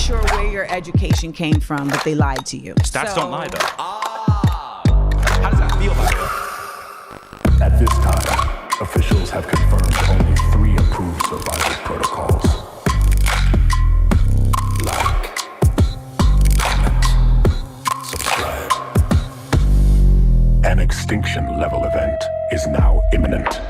sure where your education came from, but they lied to you. Stats don't lie, though. How does that feel, by the way? At this time, officials have confirmed only 3 approved survival protocols. Like, comment, subscribe. An extinction level event is now imminent.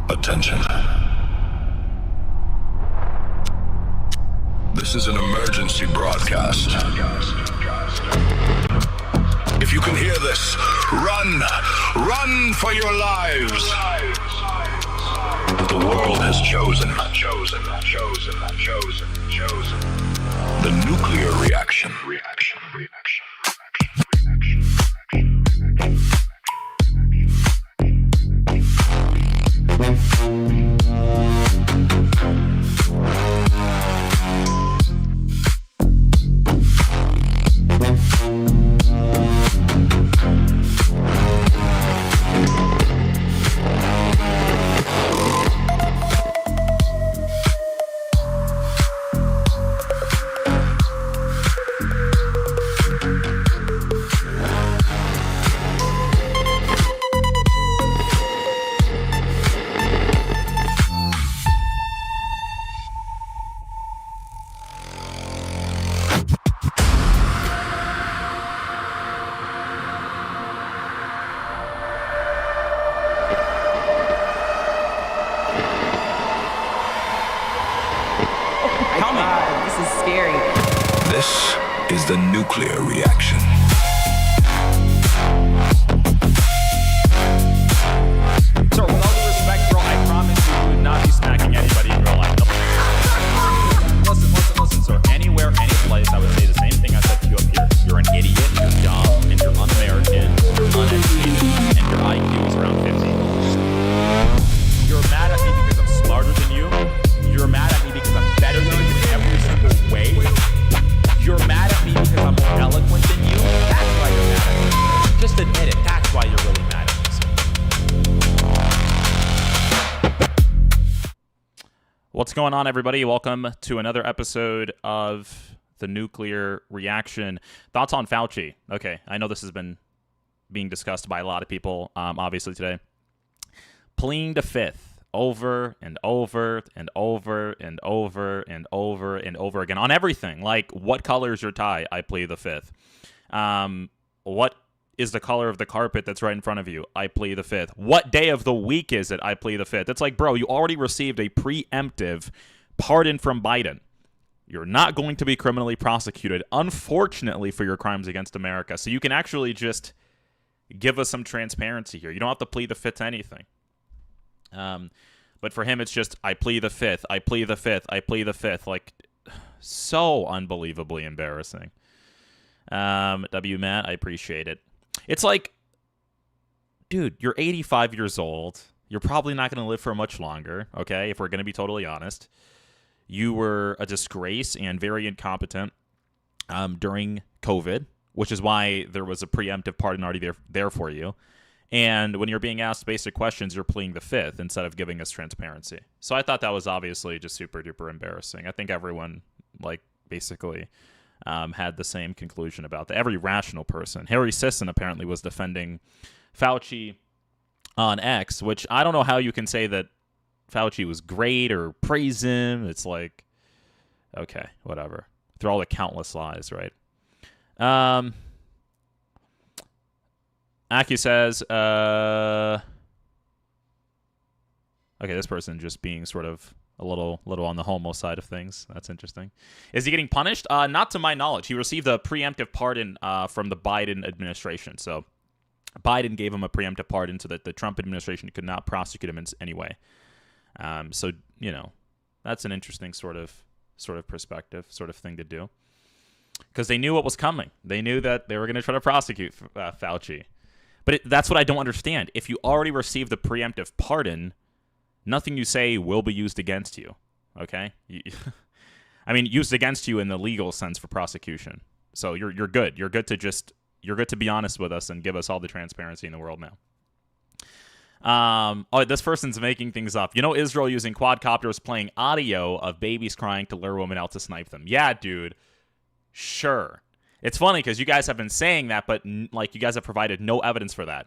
Attention. This is an emergency broadcast. If you can hear this, run! Run for your lives! The world has chosen. The nuclear reaction. This is the nuclear reaction. Sir, with all due respect, girl, I promise you would not be smacking anybody in real life. No. Listen, sir. Anywhere, any place, I would say the same thing I said to you up here. You're an idiot, you're dumb, and you're un-American, you're uneducated, and your IQ is around 50. You're mad at me because I'm smarter than you. You're mad at me because I'm better than you in every single way. You're mad at me because I'm more eloquent than you. That's why you're mad at me. Just admit it. That's why you're really mad at me. What's going on, everybody? Welcome to another episode of the nuclear reaction. Thoughts on Fauci? Okay, I know this has been being discussed by a lot of people, obviously, today. Pleading the fifth over and over and over and over and over and over again on everything. Like, what color is your tie? I plead the fifth. What is the color of the carpet that's right in front of you? I plead the fifth. What day of the week is it? I plead the fifth. It's like, bro, you already received a preemptive pardon from Biden. You're not going to be criminally prosecuted, unfortunately, for your crimes against America. So you can actually just give us some transparency here. You don't have to plead the fifth to anything. But for him, it's just, I plead the fifth, I plead the fifth, I plead the fifth. Like, so unbelievably embarrassing. W. Matt, I appreciate it. It's like, dude, you're 85 years old. You're probably not going to live for much longer, okay, if we're going to be totally honest. You were a disgrace and very incompetent during COVID, which is why there was a preemptive pardon already there for you. And when you're being asked basic questions, you're pleading the fifth instead of giving us transparency. So I thought that was obviously just super duper embarrassing. I think everyone, like, basically had the same conclusion about that. Every rational person. Harry Sisson apparently was defending Fauci on X, which I don't know how you can say that Fauci was great or praise him. It's like, okay, whatever. Through all the countless lies, right? Aki says, okay, this person just being sort of a little on the homo side of things. That's interesting. Is he getting punished? Not to my knowledge. He received a preemptive pardon from the Biden administration. So Biden gave him a preemptive pardon so that the Trump administration could not prosecute him in any way. So, you know, that's an interesting sort of perspective, sort of thing to do. Because they knew what was coming. They knew that they were going to try to prosecute Fauci. But that's what I don't understand. If you already received the preemptive pardon, nothing you say will be used against you. Okay? I mean, used against you in the legal sense for prosecution. So you're good. You're good to be honest with us and give us all the transparency in the world now. Oh, this person's making things up. You know, Israel using quadcopters playing audio of babies crying to lure women out to snipe them. Yeah, dude. Sure. It's funny because you guys have been saying that, but like you guys have provided no evidence for that.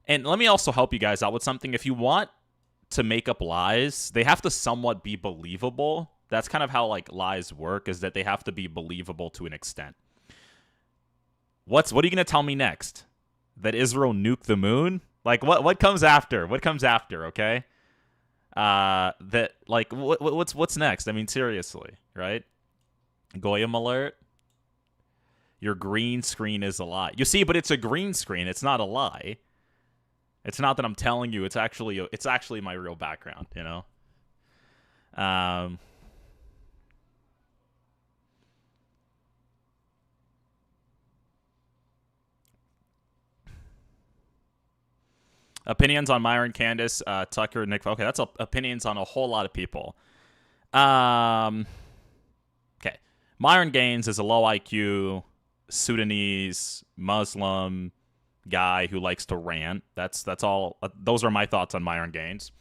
And let me also help you guys out with something. If you want to make up lies, they have to somewhat be believable. That's kind of how like lies work, is that they have to be believable to an extent. What are you going to tell me next? That Israel nuked the moon? Like what comes after? What comes after, okay? That like what's next? I mean, seriously, right? Goyim alert. Your green screen is a lie. You see, but it's a green screen. It's not a lie. It's not that I'm telling you. It's actually my real background, you know? Opinions on Myron Candace, Tucker, Nick. Okay, that's opinions on a whole lot of people. Okay. Myron Gaines is a low IQ Sudanese Muslim guy who likes to rant. That's all. Those are my thoughts on Myron Gaines.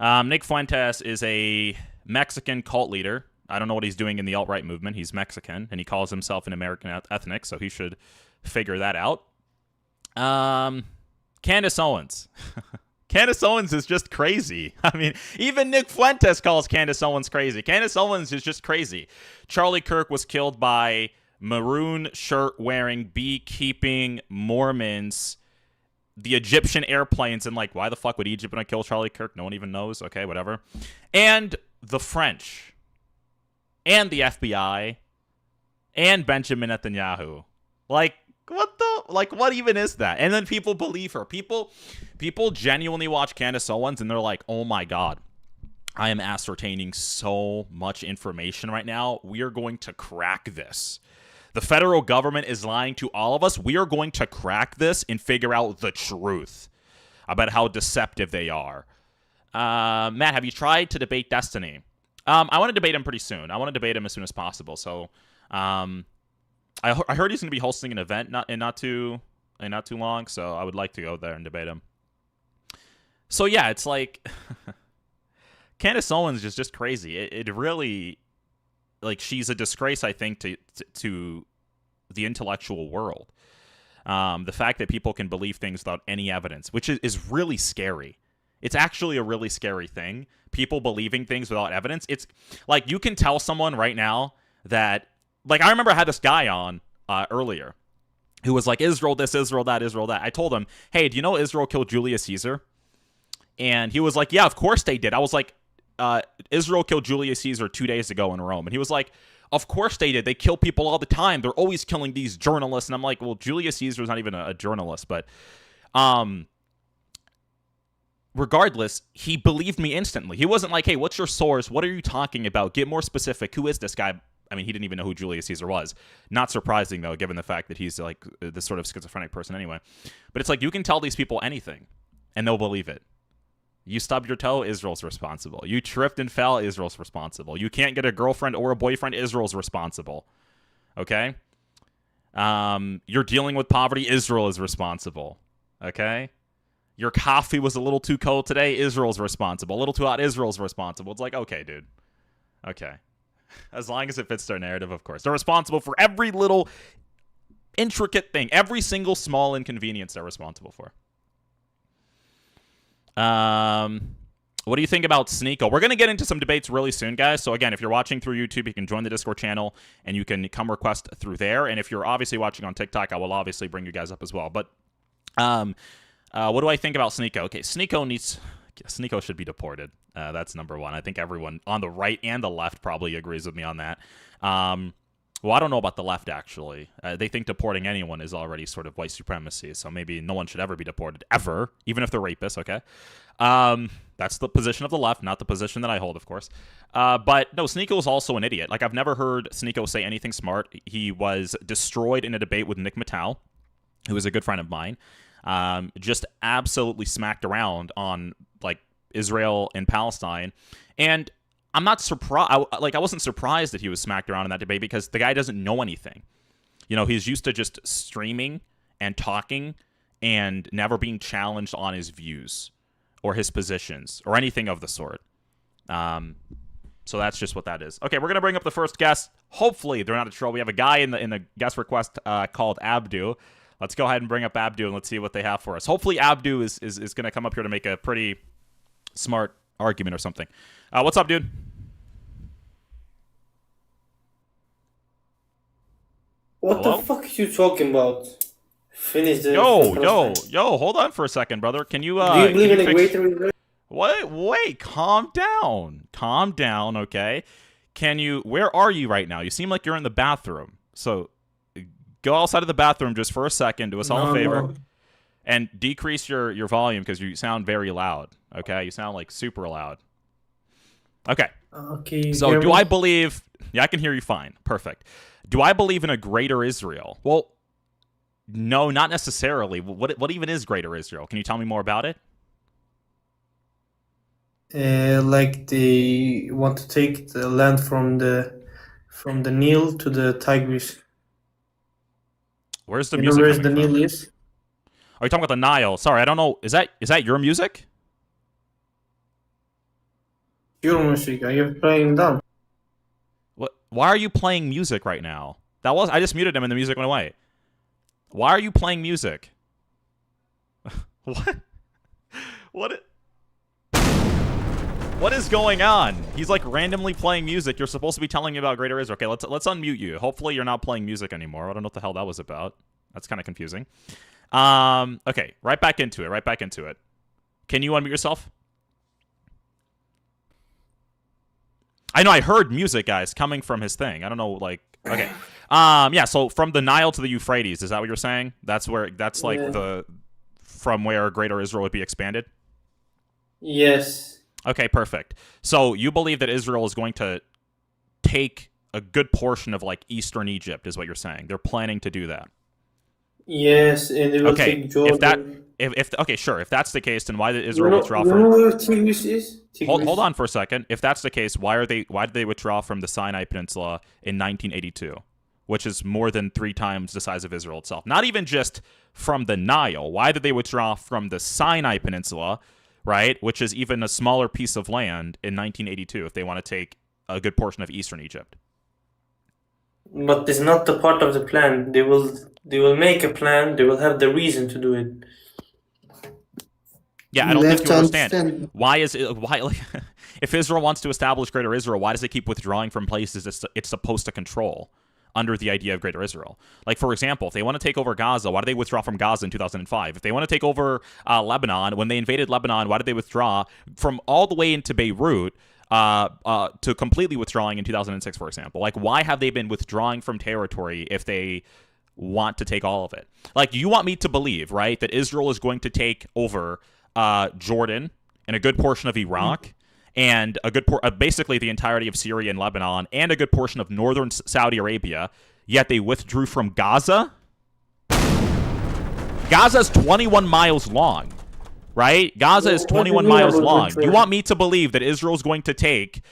Nick Fuentes is a Mexican cult leader. I don't know what he's doing in the alt-right movement. He's Mexican, and he calls himself an American ethnic, so he should figure that out. Candace Owens. Candace Owens is just crazy. I mean, even Nick Fuentes calls Candace Owens crazy. Candace Owens is just crazy. Charlie Kirk was killed by maroon shirt-wearing, beekeeping Mormons. The Egyptian airplanes, and like, why the fuck would Egypt want to kill Charlie Kirk? No one even knows. Okay, whatever. And the French. And the FBI. And Benjamin Netanyahu. Like, what even is that? And then people believe her. People genuinely watch Candace Owens and they're like, oh my God, I am ascertaining so much information right now. We are going to crack this. The federal government is lying to all of us. We are going to crack this and figure out the truth about how deceptive they are. Matt, have you tried to debate Destiny? I want to debate him pretty soon. I want to debate him as soon as possible. So, I heard he's going to be hosting an event not too long, so I would like to go there and debate him. So yeah, it's like Candace Owens is just crazy. It really like she's a disgrace, I think, to the intellectual world. The fact that people can believe things without any evidence, which is really scary. It's actually a really scary thing. People believing things without evidence. It's like you can tell someone right now that, like, I remember I had this guy on earlier who was like, Israel this, Israel that, Israel that. I told him, hey, do you know Israel killed Julius Caesar? And he was like, yeah, of course they did. I was like, Israel killed Julius Caesar 2 days ago in Rome. And he was like, of course they did. They kill people all the time. They're always killing these journalists. And I'm like, well, Julius Caesar is not even a journalist. But regardless, he believed me instantly. He wasn't like, hey, what's your source? What are you talking about? Get more specific. Who is this guy? I mean, he didn't even know who Julius Caesar was. Not surprising, though, given the fact that he's like this sort of schizophrenic person anyway. But it's like you can tell these people anything, and they'll believe it. You stubbed your toe, Israel's responsible. You tripped and fell, Israel's responsible. You can't get a girlfriend or a boyfriend, Israel's responsible. Okay? You're dealing with poverty, Israel is responsible. Okay? Your coffee was a little too cold today, Israel's responsible. A little too hot, Israel's responsible. It's like, okay, dude. Okay. As long as it fits their narrative, of course. They're responsible for every little intricate thing. Every single small inconvenience they're responsible for. What do you think about Sneeko? We're going to get into some debates really soon, guys. So again, if you're watching through YouTube, you can join the Discord channel and you can come request through there. And if you're obviously watching on TikTok, I will obviously bring you guys up as well. But what do I think about Sneeko? Okay, Sneeko should be deported. That's number one. I think everyone on the right and the left probably agrees with me on that. Well, I don't know about the left, actually. They think deporting anyone is already sort of white supremacy, so maybe no one should ever be deported, ever, even if they're rapists, okay? That's the position of the left, not the position that I hold, of course. But no, Sneeko is also an idiot. Like, I've never heard Sneeko say anything smart. He was destroyed in a debate with Nick Mattel, who is a good friend of mine. Just absolutely smacked around on, like, Israel and Palestine. And I'm not surprised. I wasn't surprised that he was smacked around in that debate because the guy doesn't know anything. You know, he's used to just streaming and talking and never being challenged on his views or his positions or anything of the sort. So that's just what that is. Okay, we're gonna bring up the first guest. Hopefully they're not a troll. We have a guy in the guest request called Abdu. Let's go ahead and bring up Abdu and let's see what they have for us. Hopefully Abdu is going to come up here to make a pretty smart argument or something. What's up, dude? What the fuck are you talking about? Finish the... Yo, hold on for a second, brother. Can you... Do you believe in a greater Israel? Wait, calm down, okay? Can you... Where are you right now? You seem like you're in the bathroom. So, go outside of the bathroom just for a second. Do us all a favor. No. And decrease your volume because you sound very loud, okay? You sound, like, super loud. Okay. Okay. So, do I believe... Yeah, I can hear you fine. Perfect. Do I believe in a greater Israel? Well, no, not necessarily. What even is greater Israel? Can you tell me more about it? Like they want to take the land from the Nile to the Tigris. Where's the you music? Know where's the Nile is? Are you talking about the Nile? Sorry, I don't know. Is that your music? Your music. Are you playing down? What? Why are you playing music right now? I just muted him and the music went away. Why are you playing music? What? What is going on? He's like randomly playing music. You're supposed to be telling me about Greater Israel. Okay, let's unmute you. Hopefully you're not playing music anymore. I don't know what the hell that was about. That's kind of confusing. Okay, right back into it. Can you unmute yourself? I know I heard music, guys, coming from his thing. I don't know, like, okay. Yeah, so from the Nile to the Euphrates, is that what you're saying? That's like from where Greater Israel would be expanded? Yes. Okay, perfect. So you believe that Israel is going to take a good portion of, like, Eastern Egypt, is what you're saying. They're planning to do that. Yes, and they will take Jordan. Okay, sure. If that's the case, then why did Israel withdraw from? You know where Tigris is? Hold on for a second. If that's the case, why did they withdraw from the Sinai Peninsula in 1982, which is more than 3 times the size of Israel itself? Not even just from the Nile. Why did they withdraw from the Sinai Peninsula, right, which is even a smaller piece of land in 1982 if they want to take a good portion of Eastern Egypt? But it's not the part of the plan. They will make a plan. They will have the reason to do it. Yeah, I You don't think have you to understand. understand. Why is it, why like if Israel wants to establish Greater Israel, why does it keep withdrawing from places it's supposed to control under the idea of Greater Israel? Like, for example, if they want to take over Gaza, why did they withdraw from Gaza in 2005? If they want to take over Lebanon, when they invaded Lebanon, why did they withdraw from all the way into Beirut to completely withdrawing in 2006, for example? Like, why have they been withdrawing from territory if they want to take all of it? Like, you want me to believe, right, that Israel is going to take over Jordan and a good portion of Iraq and a good basically the entirety of Syria and Lebanon and a good portion of northern Saudi Arabia, yet they withdrew from Gaza? Gaza's 21 miles long, right? Gaza is 21 miles long. You want me to believe that Israel's going to take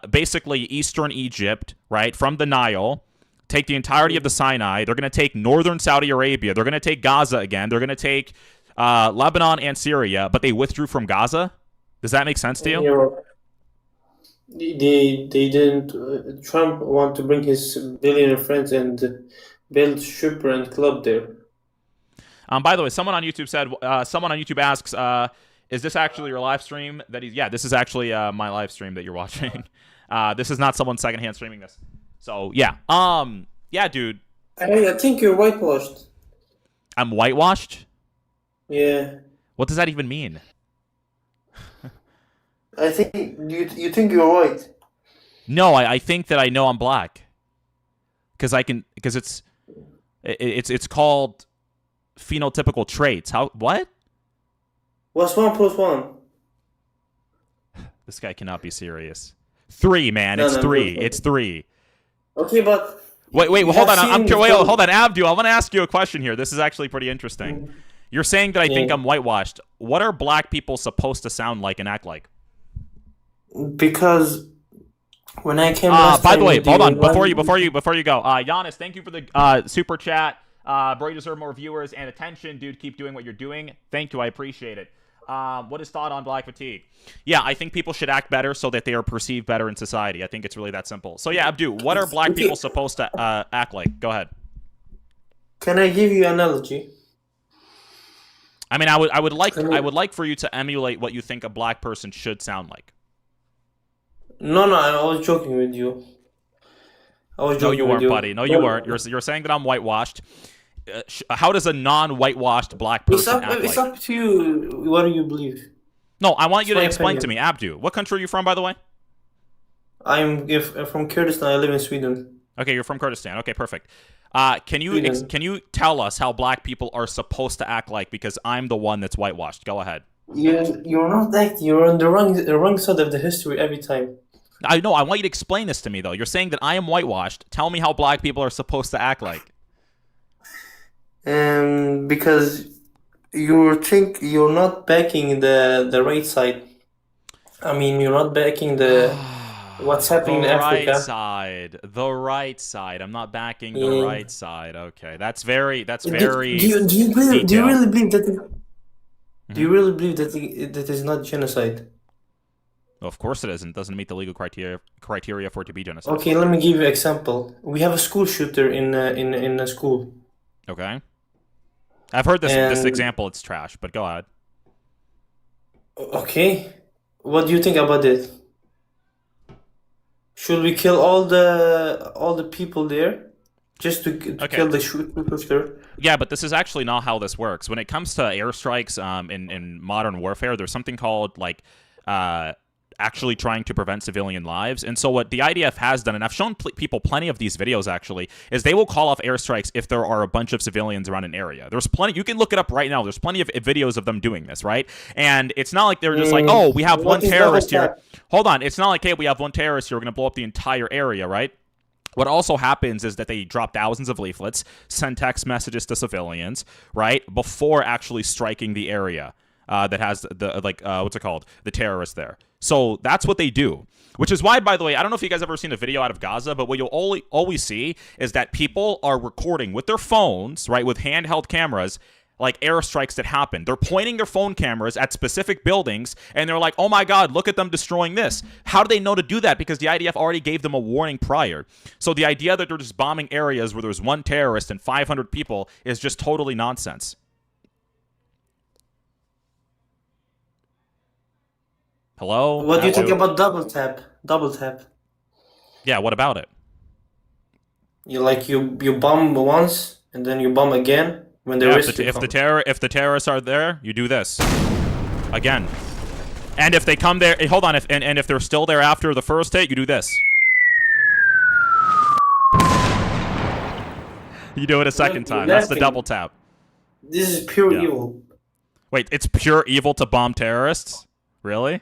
basically eastern Egypt, right, from the Nile, take the entirety of the Sinai. They're going to take northern Saudi Arabia. They're going to take Gaza again. They're going to take Lebanon and Syria, but they withdrew from Gaza? Does that make sense to you? They didn't. Trump want to bring his billionaire friends and build stripper and club there. By the way, someone on YouTube said, someone on YouTube asks, is this actually your live stream? Yeah, this is actually my live stream that you're watching. This is not someone secondhand streaming this. So yeah, yeah, dude. I think you're whitewashed. I'm whitewashed? Yeah. What does that even mean? I think you think you're white. No, I think that I know I'm black. Because it's called phenotypical traits. What? What's 1 + 1? This guy cannot be serious. 3, man. It's 3. It's 3. Okay, but wait, hold on. Hold on, Abdu. I want to ask you a question here. This is actually pretty interesting. You're saying that I think I'm whitewashed. What are black people supposed to sound like and act like? Because when I came last by the time way, with hold you, on. Before you go, Giannis, thank you for the super chat. Bro, you deserve more viewers and attention, dude. Keep doing what you're doing. Thank you. I appreciate it. What is thought on black fatigue? Yeah, I think people should act better so that they are perceived better in society. I think it's really that simple. So yeah, Abdu, what are black people supposed to act like? Go ahead. Can I give you an analogy? I mean, I would like for you to emulate what you think a black person should sound like. No, I was joking with you. No, you weren't, buddy. No, you weren't. You're saying that I'm whitewashed. How does a non-whitewashed black person act like? It's up to you. What do you believe? No, I want you to explain to me, Abdu. What country are you from, by the way? I'm from Kurdistan. I live in Sweden. Okay, you're from Kurdistan. Okay, perfect. Can you tell us how black people are supposed to act like? Because I'm the one that's whitewashed. Go ahead. You're not acting. You're on the wrong side of the history every time. I know. I want you to explain this to me, though. You're saying that I am whitewashed. Tell me how black people are supposed to act like. Because you're not backing the right side. I mean, you're not backing what's happening in Africa. The right side. I'm not backing the right side. Okay, that's very. Do you really believe that? Do you really believe that that is not genocide? Of course it isn't. It doesn't meet the legal criteria for it to be genocide. Okay, let me give you an example. We have a school shooter in a school. Okay. I've heard this example. It's trash, but go ahead. Okay. What do you think about it? Should we kill all the people there just to kill the shooter? Yeah, but this is actually not how this works. When it comes to airstrikes in modern warfare, there's something called like actually trying to prevent civilian lives. And so what the IDF has done, and I've shown people plenty of these videos actually, is they will call off airstrikes if there are a bunch of civilians around an area. There's plenty, you can look it up right now. There's plenty of videos of them doing this, right? And it's not like they're just like, oh, we have one terrorist here. Hold on. It's not like, hey, we have one terrorist here. We're going to blow up the entire area, right? What also happens is that they drop thousands of leaflets, send text messages to civilians, right, before actually striking the area that has what's it called? The terrorists there. So that's what they do, which is why, by the way, I don't know if you guys ever seen a video out of Gaza, but what you'll always see is that people are recording with their phones, right, with handheld cameras, like airstrikes that happen. They're pointing their phone cameras at specific buildings, and they're like, oh my God, look at them destroying this. How do they know to do that? Because the IDF already gave them a warning prior. So the idea that they're just bombing areas where there's one terrorist and 500 people is just totally nonsense. Hello? What do you think about double tap? Double tap. Yeah, what about it? You bomb once and then you bomb again when the if the terrorists are there, you do this again. And if they come there, hold on, and if they're still there after the first hit, you do this. You do it a second time. That's the double tap. This is pure evil. Wait, it's pure evil to bomb terrorists? Really?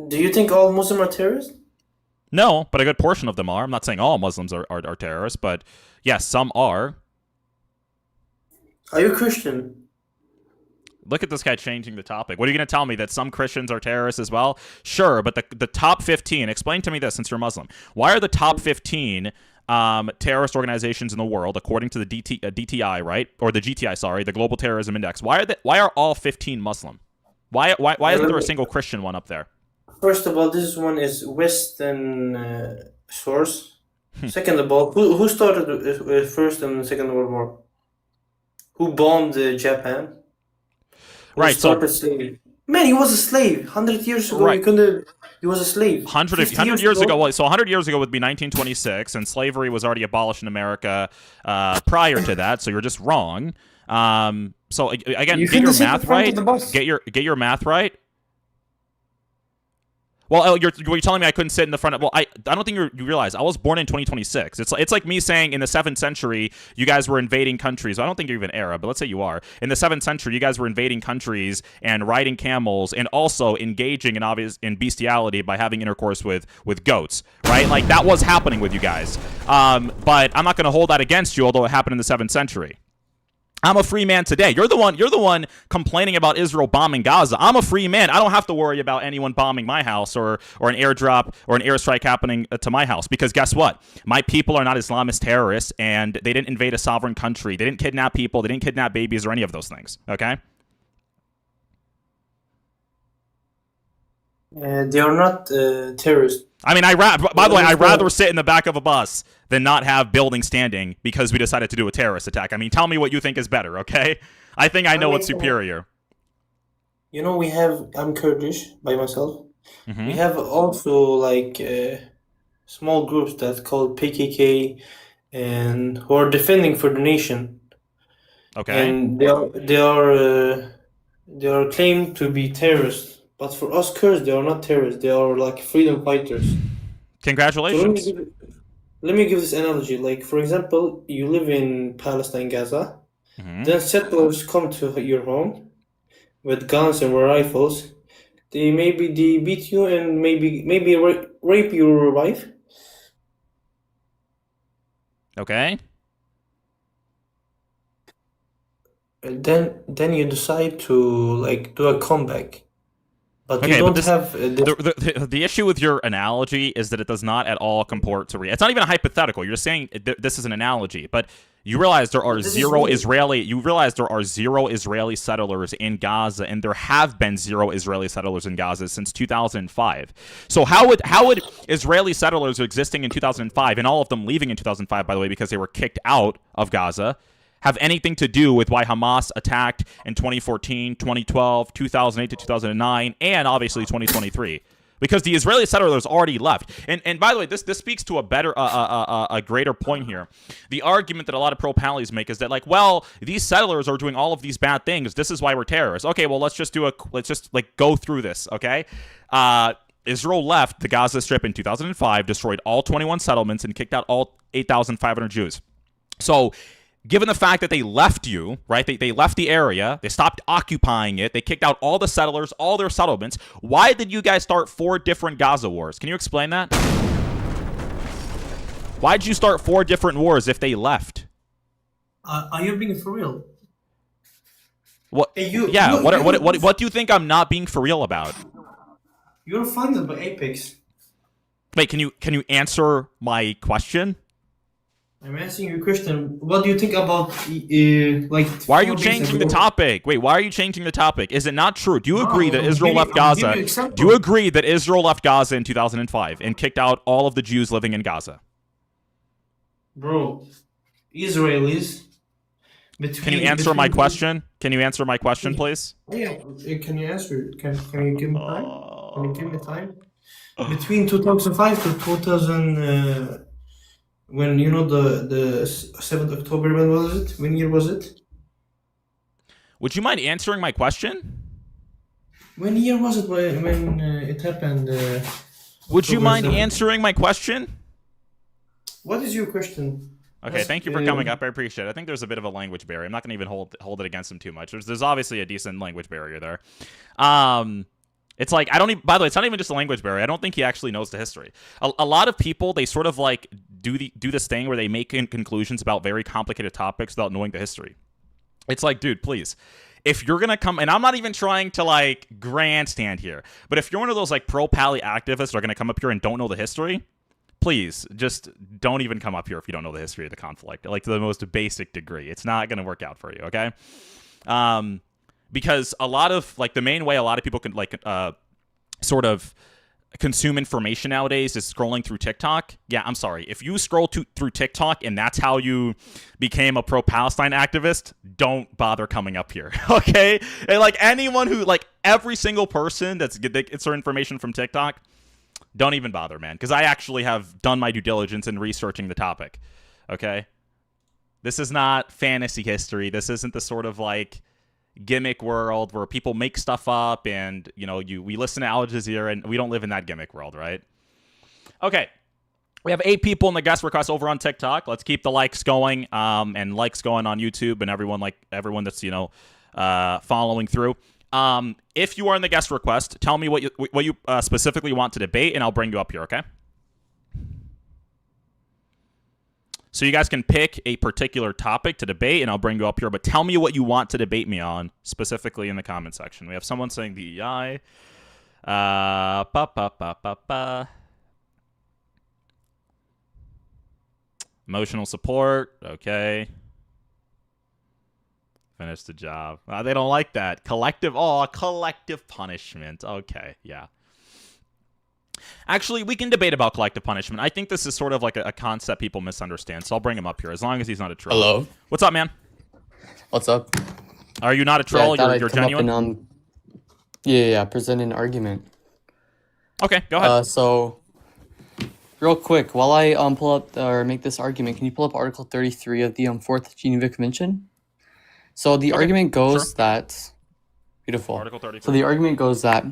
Do you think all Muslims are terrorists? No, but a good portion of them are. I'm not saying all Muslims are terrorists, but yes, some are. Are you Christian? Look at this guy changing the topic. What are you going to tell me, that some Christians are terrorists as well? Sure, but the top 15, explain to me this since you're Muslim. Why are the top 15 terrorist organizations in the world, according to the DTI, right? Or the GTI, sorry, the Global Terrorism Index, why are all 15 Muslim? Why isn't there a single Christian one up there? First of all, this one is Western source. Second of all, who started First and Second World War? Who bombed Japan? Right, so slavery? Man, he was a slave 100 years ago. Right. He was a slave. 100 years ago. Well, so 100 years ago would be 1926, and slavery was already abolished in America prior to that. So you're just wrong. So again, get your math right. Get your math right. Well, you're telling me I couldn't sit in the front of... Well, I don't think you realize I was born in 2026. It's like me saying in the 7th century you guys were invading countries. I don't think you're even Arab, but let's say you are. In the 7th century, you guys were invading countries and riding camels and also engaging in bestiality by having intercourse with goats, right? Like, that was happening with you guys. But I'm not going to hold that against you, although it happened in the 7th century. I'm a free man today. You're the one complaining about Israel bombing Gaza. I'm a free man. I don't have to worry about anyone bombing my house or an airdrop or an airstrike happening to my house, because guess what? My people are not Islamist terrorists, and they didn't invade a sovereign country. They didn't kidnap people. They didn't kidnap babies or any of those things. Okay? They are not terrorists. I mean, by the way, I'd rather sit in the back of a bus than not have buildings standing because we decided to do a terrorist attack. I mean, tell me what you think is better, okay? I think I know what's superior. You know, I'm Kurdish by myself. Mm-hmm. We have also small groups that called PKK and who are defending for the nation. Okay. And they are claimed to be terrorists. But for us Kurds, they are not terrorists. They are like freedom fighters. Congratulations. So let me give this analogy. Like, for example, you live in Palestine, Gaza. Mm-hmm. Then settlers come to your home with guns and rifles. They beat you and maybe rape your wife. Okay. And then you decide to do a comeback. But okay, you don't have the issue with your analogy is that it does not at all comport to reality. It's not even a hypothetical. You're saying this is an analogy, but you realize there are zero Israeli settlers in Gaza, and there have been zero Israeli settlers in Gaza since 2005. So how would Israeli settlers existing in 2005, and all of them leaving in 2005, by the way, because they were kicked out of Gaza, have anything to do with why Hamas attacked in 2014, 2012, 2008 to 2009, and obviously 2023? Because the Israeli settlers already left. And by the way, this speaks to a greater point here. The argument that a lot of pro-Palestinians make is that, like, well, these settlers are doing all of these bad things. This is why we're terrorists. Okay, well, let's just go through this, okay? Israel left the Gaza Strip in 2005, destroyed all 21 settlements, and kicked out all 8,500 Jews. So, given the fact that they left you, right, they left the area, they stopped occupying it, they kicked out all the settlers, all their settlements, why did you guys start 4 different Gaza wars? Can you explain that? Why did you start 4 different wars if they left? Are you being for real? What? Hey, what do you think I'm not being for real about? You're funded by Apex. Wait, can you answer my question? I'm asking you a question. What do you think about like? Why are you 4 days changing the ago? topic? Wait, why are you changing the topic? Is it not true? Do you agree that Israel left I'm Gaza? giving you Do example. you agree that Israel left Gaza in 2005 and kicked out all of the Jews living in Gaza? Bro, Israelis between. Can you answer my question? Can you answer my question, please? Yeah, can you answer? Can you give me time? Can you give me time? Between 2005 to 2000, when you know the 7th October, when was it? When year was it? Would you mind answering my question? When year was it when it happened? Would you October mind 7th? answering my question? What is your question? Okay, thank you for coming up. I appreciate it. I think there's a bit of a language barrier. I'm not going to even hold it against him too much. There's obviously a decent language barrier there. It's like, I don't even, by the way, it's not even just a language barrier. I don't think he actually knows the history. A lot of people, they sort of like do this thing where they make conclusions about very complicated topics without knowing the history. It's like, dude, please. If you're going to come, and I'm not even trying to like grandstand here, but if you're one of those like pro-Pali activists that are going to come up here and don't know the history, please just don't even come up here if you don't know the history of the conflict, like to the most basic degree. It's not going to work out for you, okay? Because a lot of, like, the main way a lot of people can, like, sort of consume information nowadays is scrolling through TikTok. Yeah, I'm sorry. If you scroll through TikTok and that's how you became a pro-Palestine activist, don't bother coming up here, okay? And, like, anyone who, like, every single person that gets their information from TikTok, don't even bother, man, because I actually have done my due diligence in researching the topic, okay? This is not fantasy history. This isn't the sort of, like, gimmick world where people make stuff up and, you know, we listen to Al Jazeera, and we don't live in that gimmick world, right? Okay. We have 8 people in the guest request over on TikTok. Let's keep the likes going, and likes going on YouTube, and everyone that's, you know, following through. If you are in the guest request, tell me what you specifically want to debate, and I'll bring you up here, okay? So you guys can pick a particular topic to debate, and I'll bring you up here, but tell me what you want to debate me on, specifically in the comment section. We have someone saying DEI. Emotional support, okay. Finish the job. They don't like that. Collective punishment. Okay, yeah. Actually, we can debate about collective punishment. I think this is sort of like a concept people misunderstand, so I'll bring him up here, as long as he's not a troll. Hello. What's up, man? What's up? Are you not a troll? Yeah, You're genuine? and, yeah, present an argument. Okay, go ahead. So, real quick, while I pull up or make this argument, can you pull up Article 33 of the 4th Geneva Convention? So the argument goes that... Beautiful. Article 33. So the argument goes that...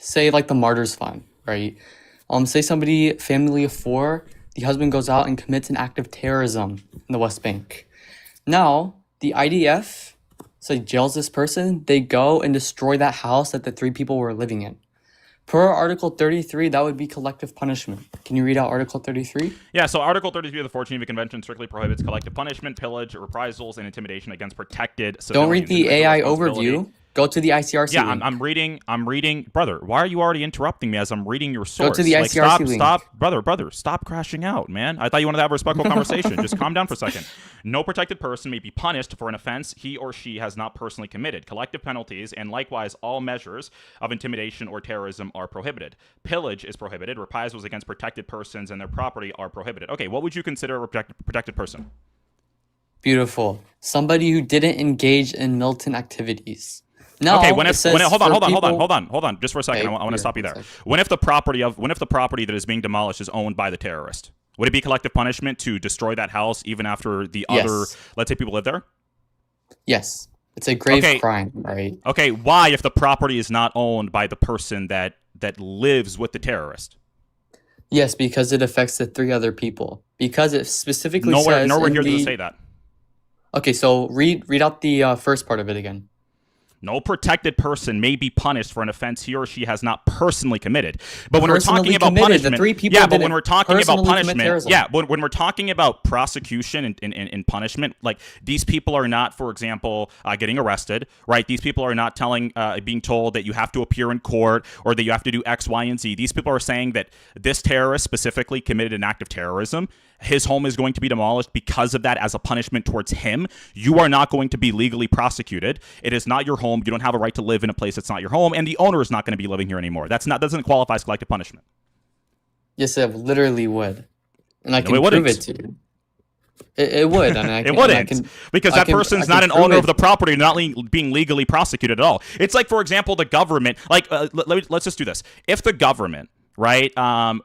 say like the Martyrs Fund, right? Say somebody, family of 4, the husband goes out and commits an act of terrorism in the West Bank. Now, the IDF, so jails this person, they go and destroy that house that the 3 people were living in. Per Article 33, that would be collective punishment. Can you read out Article 33? Yeah, so Article 33 of the 14th Geneva Convention strictly prohibits collective punishment, pillage, reprisals, and intimidation against protected civilians. Don't read the AI overview. Go to the ICRC Yeah, link. I'm reading. Brother, why are you already interrupting me as I'm reading your source? Go to the ICRC link. Stop, brother, stop crashing out, man. I thought you wanted to have a respectful conversation. Just calm down for a second. No protected person may be punished for an offense he or she has not personally committed. Collective penalties and likewise all measures of intimidation or terrorism are prohibited. Pillage is prohibited. Reprisals against protected persons and their property are prohibited. Okay, what would you consider a protected person? Beautiful. Somebody who didn't engage in militant activities. No, okay, hold on, just for a second. Okay, I want to stop you there. When if the property that is being demolished is owned by the terrorist, would it be collective punishment to destroy that house even after the other, let's say, people live there? Yes, it's a grave crime, right? Okay, why if the property is not owned by the person that lives with the terrorist? Yes, because it affects the 3 other people. Because it specifically nowhere says here does it say that. Okay, so read out the first part of it again. No protected person may be punished for an offense he or she has not personally committed. But when we're talking Personally about committed. punishment, The three people yeah, but didn't when we're talking about personally commit punishment, terrorism. yeah, when we're talking about prosecution and punishment, like these people are not, for example, getting arrested, right? These people are not being told that you have to appear in court or that you have to do X, Y, and Z. These people are saying that this terrorist specifically committed an act of terrorism. His home is going to be demolished because of that as a punishment towards him. You are not going to be legally prosecuted. It is not your home. You don't have a right to live in a place that's not your home, and the owner is not going to be living here anymore. Doesn't qualify as collective punishment. Yes, it literally would, and I No, can it prove wouldn't. it to you. It would, and I can, It wouldn't, and I can, because I that can- person's I can not an prove owner it. of the property, not being legally prosecuted at all. It's like, for example, the government. Like, let's just do this. If the government, right,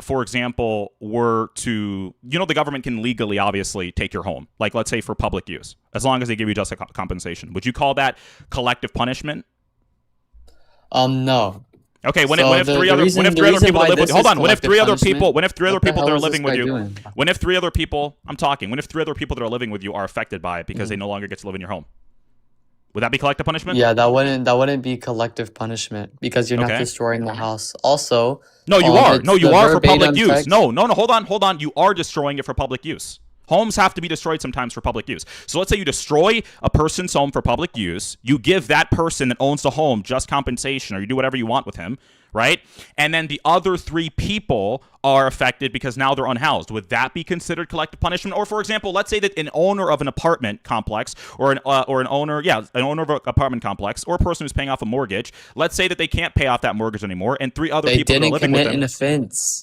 for example, were to, the government can legally, obviously, take your home. Like, let's say for public use, as long as they give you just compensation. Would you call that collective punishment? No. Okay, when So if the three other reason people that why live with this hold is on, when if collective three other punishment, people what the that hell are is this living with guy you, doing? when if three other people, I'm talking, when if three other people that are living with you are affected by it because they no longer get to live in your home, would that be collective punishment? Yeah, that wouldn't be collective punishment because you're not Okay. destroying the house. Also, No, you are. it's No, you the are for public verbatim use. text. No, hold on. You are destroying it for public use. Homes have to be destroyed sometimes for public use. So let's say you destroy a person's home for public use. You give that person that owns the home just compensation, or you do whatever you want with him, right? And then the other three people are affected because now they're unhoused. Would that be considered collective punishment? Or, for example, let's say that an owner of an apartment complex, or an owner of an apartment complex, or a person who's paying off a mortgage, let's say that they can't pay off that mortgage anymore, and three other They people that are didn't living with commit them. an offense.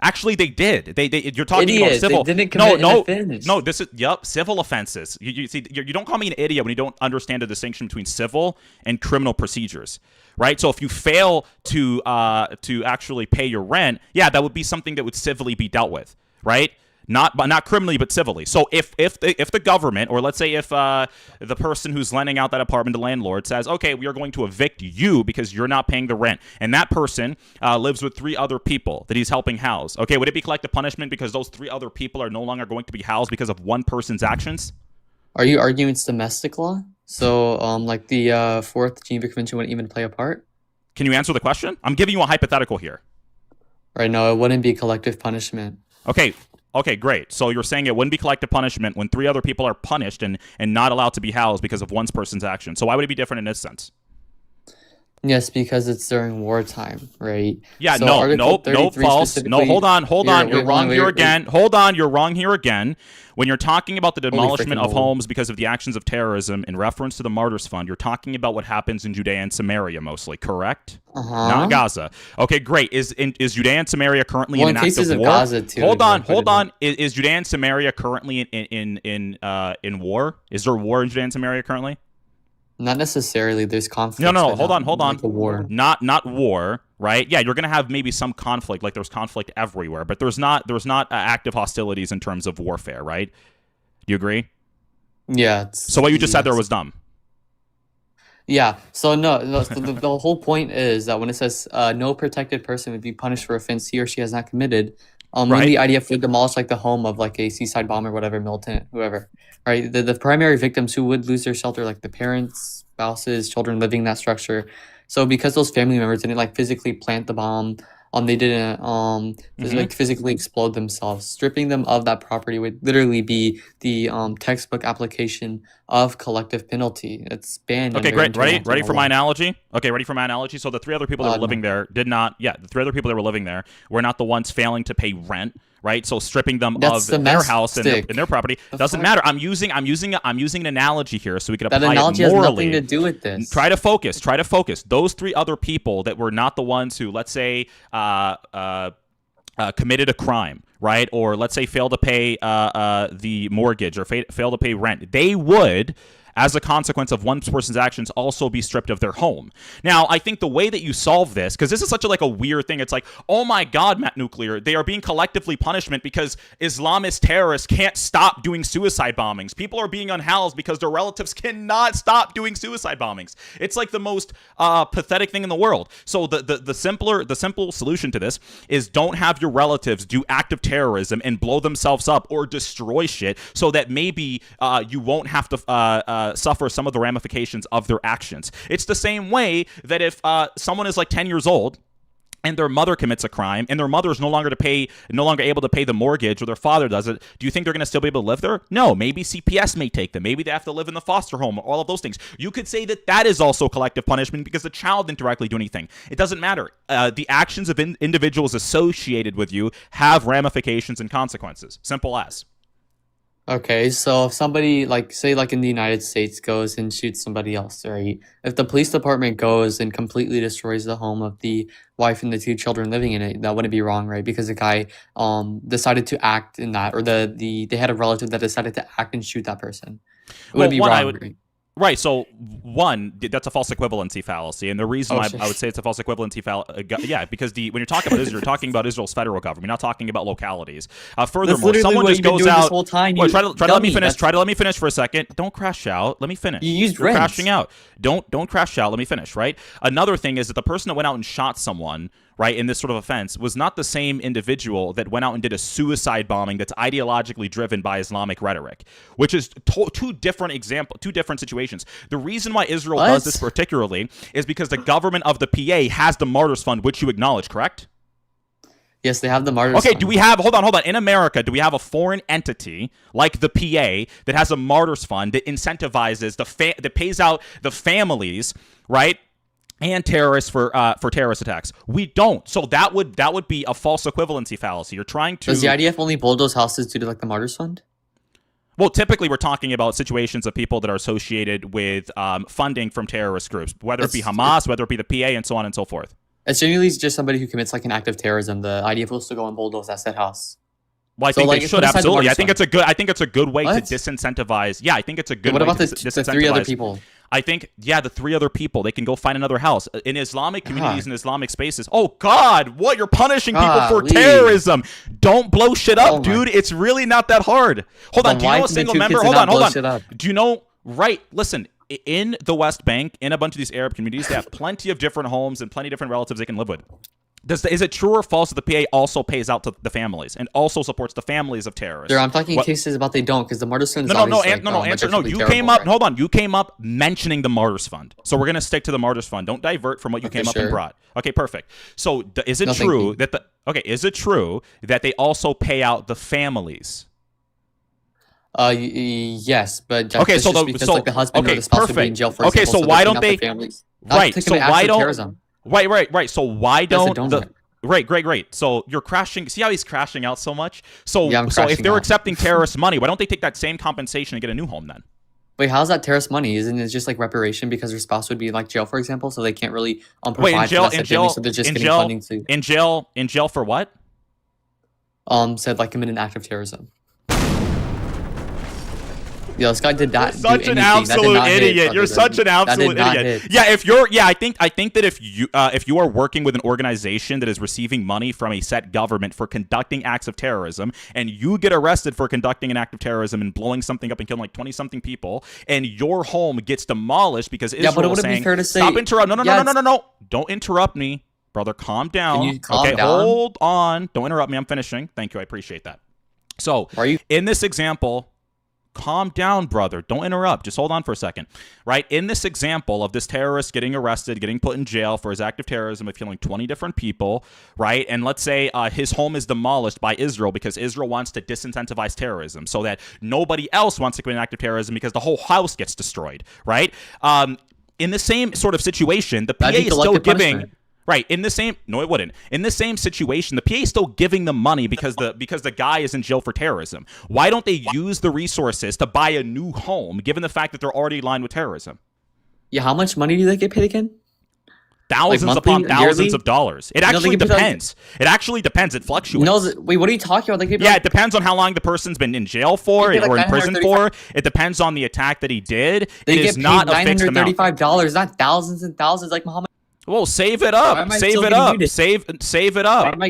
Actually, they did. You're talking about Idiots, they civil. didn't commit an offense. No. This is civil offenses. You see, you don't call me an idiot when you don't understand the distinction between civil and criminal procedures, right? So if you fail to actually pay your rent, yeah, that would be something that would civilly be dealt with, right? Not criminally, but civilly. So if the government, or let's say if the person who's lending out that apartment, the landlord, says, okay, we are going to evict you because you're not paying the rent, and that person lives with three other people that he's helping house, okay, would it be collective punishment because those three other people are no longer going to be housed because of one person's actions? Are you arguing it's domestic law? So, like the Fourth Geneva Convention wouldn't even play a part? Can you answer the question? I'm giving you a hypothetical here. Right? No, it wouldn't be collective punishment. Okay, great. So you're saying it wouldn't be collective punishment when three other people are punished and not allowed to be housed because of one person's action. So why would it be different in this sense? Yes, because it's during wartime, right? Yeah, So no, Article 33 false. No, specifically- hold on. You're wrong here wait. again. Hold on, you're wrong here again. When you're talking about the demolishment freaking of moly. homes because of the actions of terrorism in reference to the Martyrs Fund, you're talking about what happens in Judea and Samaria mostly, correct? Not Gaza. Okay, great. Is Judea and Samaria currently Well, in in an act cases of of war? Gaza, too, Hold on. they Is Judea and Samaria currently in war? Is there war in Judea and Samaria currently? Not necessarily. There's conflict. No. but Hold not on. Like a war. Not war, right? Yeah, you're gonna have maybe some conflict, like there's conflict everywhere, but there's not active hostilities in terms of warfare, right? Do you agree? Yeah. So what you just said there yes. was dumb. Yeah. So no so the whole point is that when it says no protected person would be punished for offense he or she has not committed, when Right. the IDF would demolish like the home of like a seaside bomb or whatever, militant, whoever, right? The primary victims who would lose their shelter, like the parents, spouses, children living in that structure. So because those family members didn't like physically plant the bomb, they didn't like physically explode themselves. Stripping them of that property would literally be the textbook application of collective penalty. It's banned. Okay, under great. Ready international for my law. analogy? Okay, ready for my analogy? So the three other people that were No. living there did not. Yeah, the three other people that were living there were not the ones failing to pay rent, right? So stripping them That's of their house and domestic. their property doesn't fuck? matter. I'm using an analogy here so we can That apply analogy it has morally. nothing to do with this. Try to focus. Those three other people that were not the ones who, let's say, committed a crime, right? Or let's say failed to pay the mortgage or fail to pay rent. They would, as a consequence of one person's actions, also be stripped of their home. Now, I think the way that you solve this, because this is such a weird thing, it's like, oh my God, Matt Nuclear, they are being collectively punishment because Islamist terrorists can't stop doing suicide bombings. People are being unhoused because their relatives cannot stop doing suicide bombings. It's like the most pathetic thing in the world. So the simple solution to this is don't have your relatives do active terrorism and blow themselves up or destroy shit so that maybe you won't have to suffer some of the ramifications of their actions. It's the same way that if someone is like 10 years old and their mother commits a crime and their mother is no longer able to pay the mortgage, or their father does it, do you think they're going to still be able to live there? No. Maybe CPS may take them. Maybe they have to live in the foster home, all of those things. You could say that that is also collective punishment because the child didn't directly do anything. It doesn't matter. The actions of individuals associated with you have ramifications and consequences. Simple as. Okay, so if somebody, like, say, like in the United States, goes and shoots somebody else, right? If the police department goes and completely destroys the home of the wife and the 2 children living in it, that wouldn't be wrong, right? Because the guy decided to act in that, or they had a relative that decided to act and shoot that person. It wouldn't be wrong, right? Right, so one, that's a false equivalency fallacy, and the reason why I would say it's a false equivalency fallacy, because when you're talking about Israel, you're talking about Israel's federal government, you're not talking about localities. Furthermore, someone just goes out. This whole time, try to let me finish. Try to let me finish for a second. Don't crash out. Let me finish. You're crashing out. Don't crash out. Let me finish. Right. Another thing is that the person that went out and shot someone, right, in this sort of offense was not the same individual that went out and did a suicide bombing that's ideologically driven by Islamic rhetoric, which is two different situations. The reason why Israel does this particularly is because the government of the PA has the Martyrs Fund, which you acknowledge, correct? Yes, they have the Martyrs Fund. Do we have, hold on. In America, do we have a foreign entity like the PA that has a Martyrs Fund that incentivizes, that pays out the families, right, and terrorists for terrorist attacks? We don't. So that would be a false equivalency fallacy. You're trying to. Does the IDF only bulldoze houses due to like the Martyrs Fund? Well, typically we're talking about situations of people that are associated with funding from terrorist groups, whether it be Hamas, whether it be the PA, and so on and so forth. It's generally just somebody who commits like an act of terrorism. The IDF will still go and bulldoze that said house. Well, I think they should, absolutely. I think it's a good way to disincentivize. Yeah, I think it's a good way to disincentivize. What about the 3 other people? I think, the 3 other people, they can go find another house. In Islamic communities and Islamic spaces, oh, God, what? You're punishing people for terrorism. Don't blow shit up, dude. It's really not that hard. Hold on. Do you know a single member? Hold on. Do you know? Right. Listen, in the West Bank, in a bunch of these Arab communities, they have plenty of different homes and plenty of different relatives they can live with. Is it true or false that the PA also pays out to the families and also supports the families of terrorists? I'm talking cases about they don't, because the Martyrs Fund is answer. No, you came up. Hold on. You came up mentioning the Martyrs Fund, so we're gonna stick to the Martyrs Fund. Don't divert from what you came up and brought. Okay, perfect. So is it true that is it true that they also pay out the families? Yes, but okay, so the husband or the spouse would be in jail for example, so why don't they? Right. So why don't? Terrorism. Right. So why don't Great. So you're crashing. See how he's crashing out so much? So if they're accepting terrorist money, why don't they take that same compensation and get a new home then? Wait, how's that terrorist money? Isn't it just like reparation because their spouse would be in like jail, for example, so they can't really provide for that family, so they're just getting funding to in jail for what? Said like commit an act of terrorism. Yo, this guy did not do such an absolute idiot. You're such an absolute idiot. Yeah, I think that if you are working with an organization that is receiving money from a set government for conducting acts of terrorism, and you get arrested for conducting an act of terrorism and blowing something up and killing like 20-something people, and your home gets demolished because Israel is saying, stop interrupt. No. Don't interrupt me, brother. Calm down. Can you calm down? Hold on. Don't interrupt me. I'm finishing. Thank you. I appreciate that. So, in this example, calm down, brother. Don't interrupt. Just hold on for a second. Right? In this example of this terrorist getting arrested, getting put in jail for his act of terrorism of killing 20 different people, right? And let's say his home is demolished by Israel because Israel wants to disincentivize terrorism so that nobody else wants to commit an act of terrorism because the whole house gets destroyed, right? In the same sort of situation, the PA is still giving... Right. No, it wouldn't. In the same situation, the PA is still giving them money because the guy is in jail for terrorism. Why don't they use the resources to buy a new home, given the fact that they're already aligned with terrorism? Yeah, how much money do they get paid again? Thousands upon thousands of dollars. It actually depends. It actually depends. It fluctuates. No, wait, what are you talking about? It depends on how long the person's been in jail for or in prison for. It depends on the attack that he did. They get paid $935, not thousands and thousands like Muhammad. Well, save it up. Save it up. Save it up.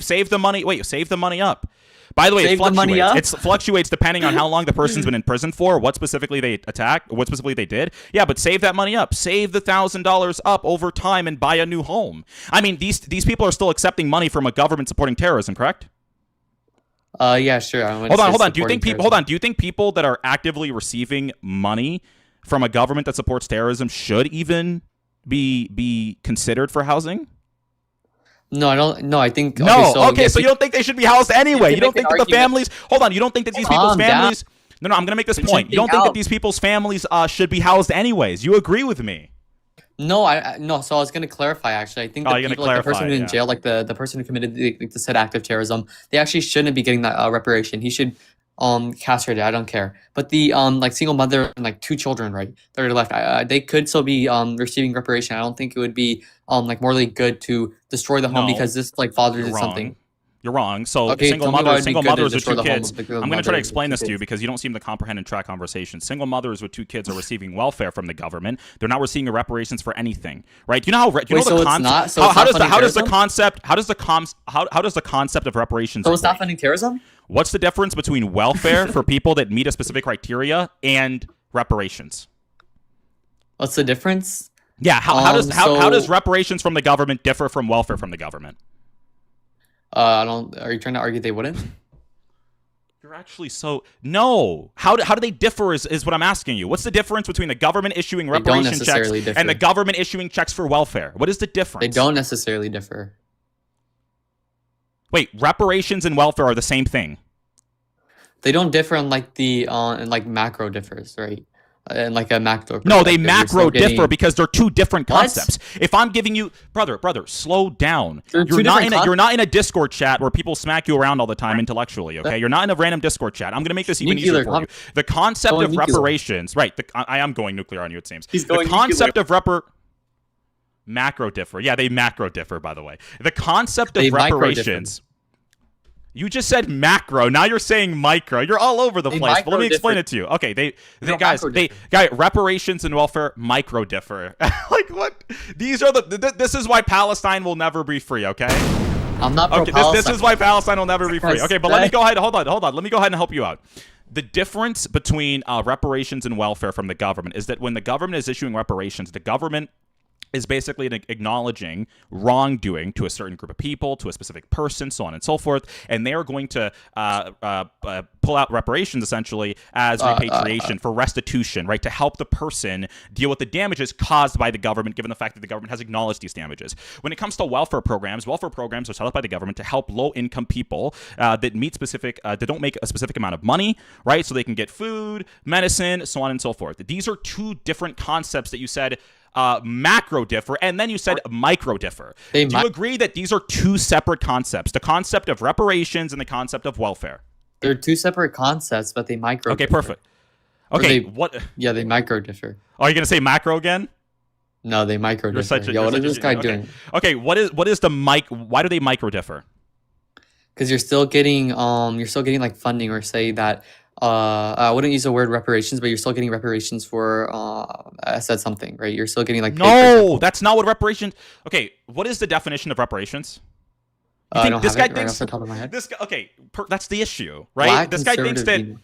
Save the money. Wait, save the money up. By the way, it fluctuates. It fluctuates depending on how long the person's been in prison for, what specifically they attacked, what specifically they did. Yeah, but save that money up. Save the $1,000 up over time and buy a new home. I mean, these people are still accepting money from a government supporting terrorism, correct? Yeah, sure. Hold on. Do you think people that are actively receiving money from a government that supports terrorism should even be considered for housing? No, I don't. No, I think. No. Okay, So you don't think they should be housed anyway? You don't think that the families? Hold on. You don't think that these people's families? No. I'm gonna make this point. You don't think that these people's families should be housed anyways? You agree with me? No, no. So I was gonna clarify. Actually, I think the people, like the person in jail, like the person who committed the said act of terrorism, they actually shouldn't be getting that reparation. He should castrated. I don't care. But the like single mother and like 2 children, right, that are left, they could still be receiving reparation. I don't think it would be like morally good to destroy the home because this like father did something. You're wrong. So single mothers with 2 kids. I'm going to try to explain this to you because you don't seem to comprehend and track conversation. Single mothers with 2 kids are receiving welfare from the government. They're not receiving reparations for anything, right? You know how how does the concept of reparations? So it's not funding terrorism? What's the difference between welfare for people that meet a specific criteria and reparations? What's the difference? Yeah, how does reparations from the government differ from welfare from the government? I don't. Are you trying to argue they wouldn't? You're actually no. How do they differ? Is what I'm asking you. What's the difference between the government issuing reparation checks and the government issuing checks for welfare? What is the difference? They don't necessarily differ. Wait, reparations and welfare are the same thing. They don't differ in like the in like macro differs, right? And like a macro. No, they macro differ because they're 2 different concepts. If I'm giving you, brother, slow down. You're not in a Discord chat where people smack you around all the time intellectually. Okay, you're not in a random Discord chat. I'm gonna make this even easier for you. The concept of reparations, right? I am going nuclear on you. It seems the concept of macro differ. Yeah, they macro differ. By the way, the concept of reparations. You just said macro. Now you're saying micro. You're all over the place. But let me explain it to you. Okay, guys, reparations and welfare micro differ. Like what? These are this is why Palestine will never be free. Okay. I'm not. Okay. This is why Palestine will never be free. Okay, but let me go ahead. Hold on. Let me go ahead and help you out. The difference between reparations and welfare from the government is that when the government is issuing reparations, the government is basically acknowledging wrongdoing to a certain group of people, to a specific person, so on and so forth, and they are going to pull out reparations essentially as repatriation for restitution, right, to help the person deal with the damages caused by the government, given the fact that the government has acknowledged these damages. When it comes to welfare programs are set up by the government to help low-income people that meet specific, that don't make a specific amount of money, right, so they can get food, medicine, so on and so forth. These are 2 different concepts that you said macro differ, and then you said micro differ. Do you agree that these are 2 separate concepts? The concept of reparations and the concept of welfare. They're 2 separate concepts, but they micro. Okay, perfect. Okay, what? Yeah, they micro differ. Are you gonna say macro again? No, they micro differ. What is this guy doing? Okay, what is the mic? Why do they micro differ? Because you're still getting like funding, or say that. I wouldn't use the word reparations, but you're still getting reparations for I said something, right? You're still getting like no, that's not what reparations. Okay, what is the definition of reparations? I don't have it right off the top of my head. That's the issue, right? This guy thinks that.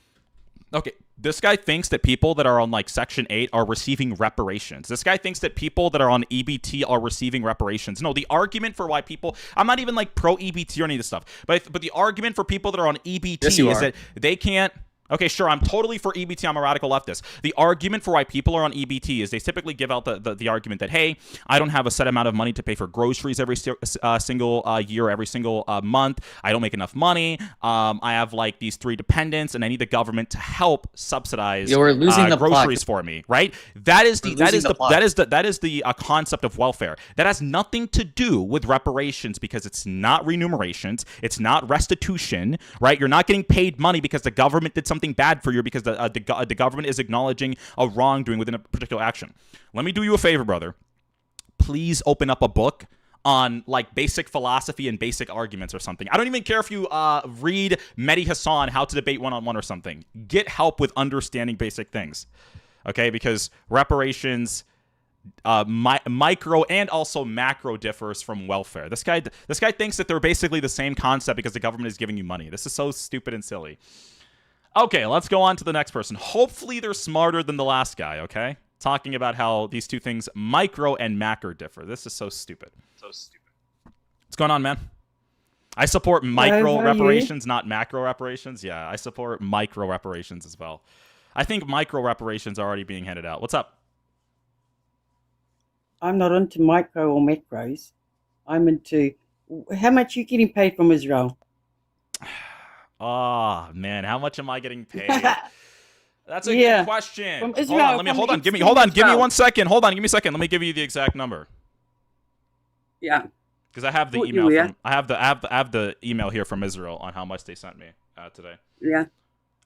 Okay, this guy thinks that people that are on like Section 8 are receiving reparations. This guy thinks that people that are on EBT are receiving reparations. No, the argument for why people, I'm not even like pro EBT or any of this stuff, but the argument for people that are on EBT is that they can't. Okay, sure, I'm totally for EBT. I'm a radical leftist. The argument for why people are on EBT is they typically give out the argument that, hey, I don't have a set amount of money to pay for groceries every single year, every single month. I don't make enough money. I have like these 3 dependents, and I need the government to help subsidize groceries for me. Right? That is the concept of welfare. That has nothing to do with reparations because it's not remunerations. It's not restitution. Right? You're not getting paid money because the government did something bad for you because the government is acknowledging a wrongdoing within a particular action. Let me do you a favor, brother. Please open up a book on like basic philosophy and basic arguments or something. I don't even care if you read Mehdi Hassan, How to Debate One-on-One or something. Get help with understanding basic things, okay? Because reparations, micro and also macro differs from welfare. This guy thinks that they're basically the same concept because the government is giving you money. This is so stupid and silly. Okay, let's go on to the next person. Hopefully they're smarter than the last guy, okay? Talking about how these 2 things, micro and macro, differ. This is so stupid. What's going on, man? I support micro how are you? reparations, not macro reparations. Yeah, I support micro reparations as well. I think micro reparations are already being handed out. What's up? I'm not into micro or macros. I'm into how much you getting paid from Israel. Oh man, how much am I getting paid? That's a Yeah. good question. From Hold Israel, on, from hold on. Give me Israel. 1 second. Hold on, give me a second. Let me give you the exact number. Yeah. Because I have the Thought you email were. from I have the email here from Israel on how much they sent me today. Yeah.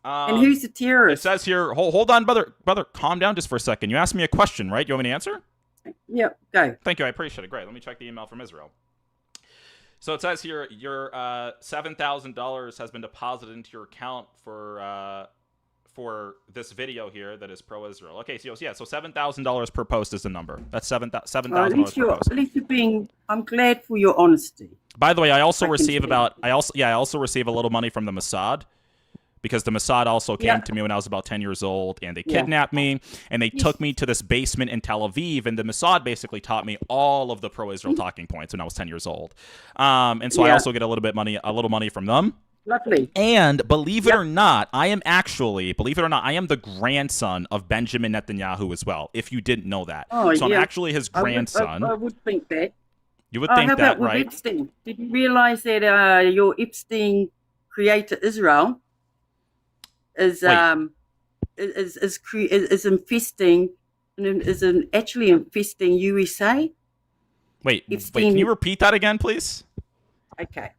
And who's the It terrorist? says here, hold on, brother, calm down just for a second. You asked me a question, right? You want me to answer? Yep, go. Thank you, I appreciate it. Great. Let me check the email from Israel. So it says here, your $7,000 has been deposited into your account for this video here that is pro-Israel. Okay, so yeah, so $7,000 per post is the number. That's $7,000 per post. At least you're being. I'm glad for your honesty. By the way, I also I can receive see. I also receive a little money from the Mossad, because the Mossad also came to me when I was about 10 years old, and they kidnapped me, and they took me to this basement in Tel Aviv, and the Mossad basically taught me all of the pro-Israel talking points when I was 10 years old. And so I also get a little money from them. Lovely. And believe it or not, I am the grandson of Benjamin Netanyahu as well, if you didn't know that. Oh, so I'm yeah. actually his grandson. I would think that. You would How think about that, with right? Epstein? Did you realize that your Epstein creator Israel is infesting actually infesting USA? Wait, Epstein- can you repeat that again, please? Okay.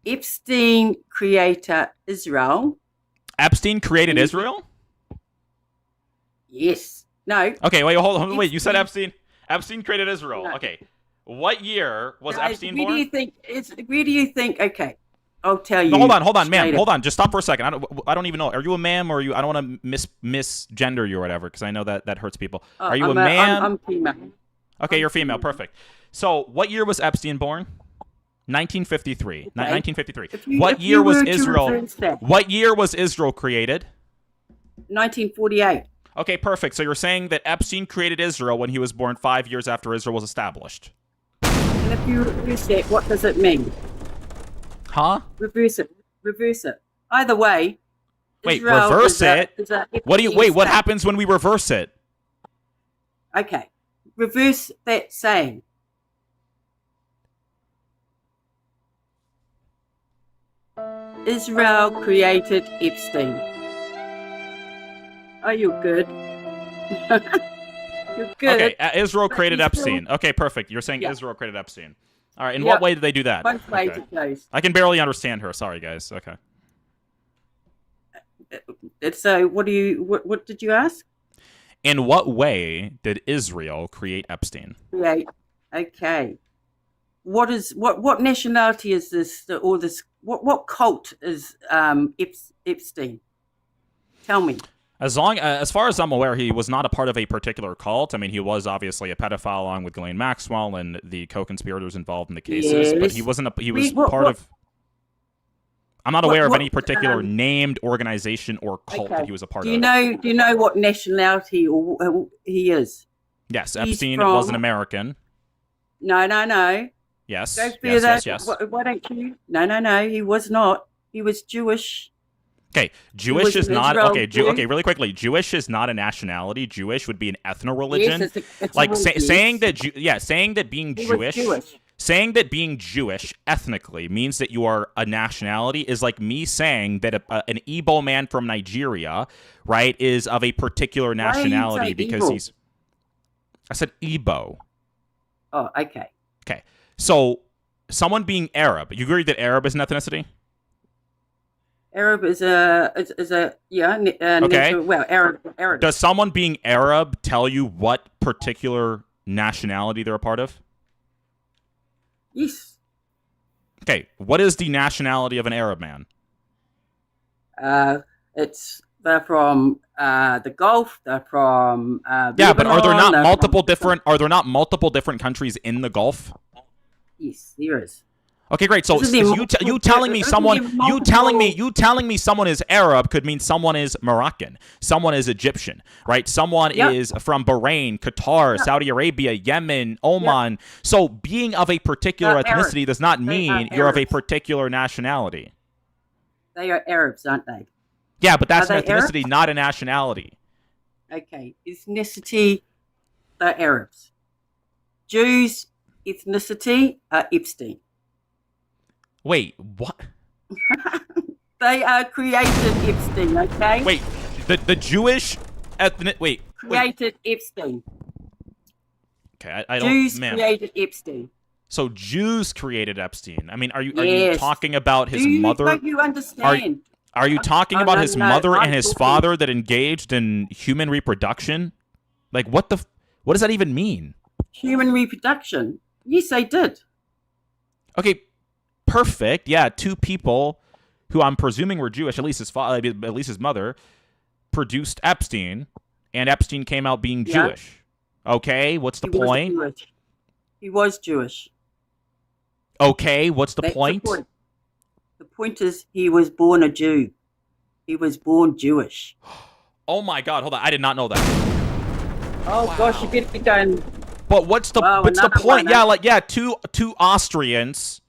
Epstein creator Israel. Epstein created Israel? Yes. No. Okay, hold on. Wait, you said Epstein? Epstein created Israel. No. Okay. What year was Epstein Where born? do you think? Okay, I'll tell you. No, hold on, ma'am. straight Hold up. on. Just stop for a second. I don't even know. Are you a ma'am or are you? I don't want to misgender you or whatever, because I know that hurts people. Are you a man? I'm female. Okay, you're female. Perfect. So, what year was Epstein born? 1953. Okay. 1953. What year was Israel? What year was Israel created? 1948. Okay, perfect. So you're saying that Epstein created Israel when he was born 5 years after Israel was established. And if you reverse that, what does it mean? Huh? Reverse it. Reverse it. Either way. Wait, Israel reverse it? What do you? Wait, what happens when we reverse it? Okay. Reverse that saying. Israel created Epstein. Oh, you're good. You're good. Okay, Israel But created you still- Epstein. Okay, perfect. You're saying Yeah. Israel created Epstein. All right, in Yeah. what way did they do that? Both ways Okay. it goes. I can barely understand her. Sorry, guys. Okay. So, what did you ask? In what way did Israel create Epstein? Create. Okay. What nationality is this? Or this? What cult is Epstein? Tell me. As far as I'm aware, he was not a part of a particular cult. I mean, he was obviously a pedophile along with Ghislaine Maxwell and the co-conspirators involved in the cases, but he Yes. wasn't. He was What- part what- of. I'm not aware of what, any particular named organization or cult that he was a part Do of. you know what nationality he is? Yes, he's Epstein from- was an American. No. Yes, Go yes, further. yes. Why don't you? No. He was not. He was Jewish. Okay, Jewish was is an not Israel okay. Jew. Okay, really quickly, Jewish is not a nationality. Jewish would be an ethno-religion. Yes, it's like a religion. saying that, saying that being He was Jewish, saying that being Jewish ethnically means that you are a nationality is like me saying that an Igbo man from Nigeria, right, is of a particular Why are you nationality saying because Igbo? he's. I said Igbo. Oh, okay. Okay, so someone being Arab, you agree that Arab is an ethnicity? Arab is a Okay. well, Arab. Does someone being Arab tell you what particular nationality they're a part of? Yes. Okay, what is the nationality of an Arab man? They're from the Gulf. They're from Yeah, but are there Lebanon, not they're multiple from- different? Are there not multiple different countries in the Gulf? Yes, there is. Okay, great. So Isn't there you telling me isn't someone there you telling me multiple- you telling me someone is Arab could mean someone is Moroccan, someone is Egyptian, right? Someone Yep. is from Bahrain, Qatar, Saudi Arabia, Yemen, Oman. So being of a particular They're Arab. ethnicity does not They mean are you're of a Arabs. particular nationality. They are Arabs, aren't they? Yeah, but that's Are an they Arab? ethnicity, not a nationality. Okay, ethnicity, they're Arabs. Jews, ethnicity, are Epstein. Wait, what? They are created Epstein, okay? Wait, the Jewish ethnic. Wait. Created Epstein. Okay, I don't. Jews Man. created Epstein. So Jews created Epstein. I mean, are you Yes. talking about his Do you, mother? Don't you understand? Are you talking Oh, about no, his no, mother I'm and his talking- father that engaged in human reproduction? Like, what does that even mean? Human reproduction? Yes, they did. Okay, perfect. Yeah, two people who I'm presuming were Jewish, at least his father, at least his mother, produced Epstein, and Epstein came out being Yeah. Jewish. Okay, what's the He was point? Jewish. He was Jewish. Okay, what's the That's point? The point. The point is he was born a Jew. He was born Jewish. Oh my God, hold on, I did not know that. Oh gosh, you better be going. But what's the Wow, what's the another point? one, Yeah, huh? like two Austrians.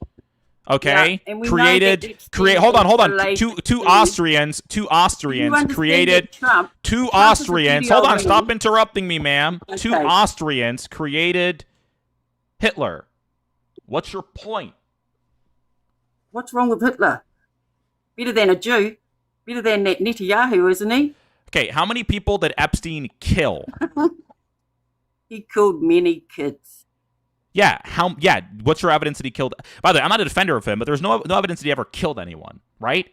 Okay, Yeah, and we know created that Epstein hold on. was Two related two to- Austrians Do you understand created that Trump two is a Austrians. Hold on, video stop man. interrupting me, ma'am. Two Okay. Austrians created Hitler. What's your point? What's wrong with Hitler? Better than a Jew. Better than that Netanyahu, isn't he? Okay, how many people did Epstein kill? He killed many kids. Yeah, what's your evidence that he killed? By the way, I'm not a defender of him, but there's no evidence that he ever killed anyone, right?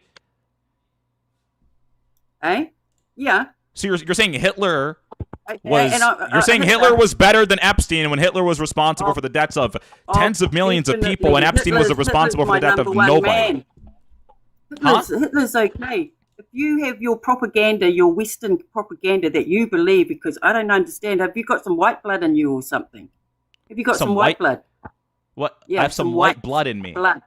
Eh? Yeah. So you're saying Hitler And you're saying Hitler was better than Epstein when Hitler was responsible for the deaths of tens of millions of people and Epstein was responsible for the death of nobody. Hitler's okay. If you have your propaganda, your Western propaganda that you believe, because I don't understand, have you got some white blood in you or something? Have you got some white blood? What? Yeah, I have some white blood in me. Blood.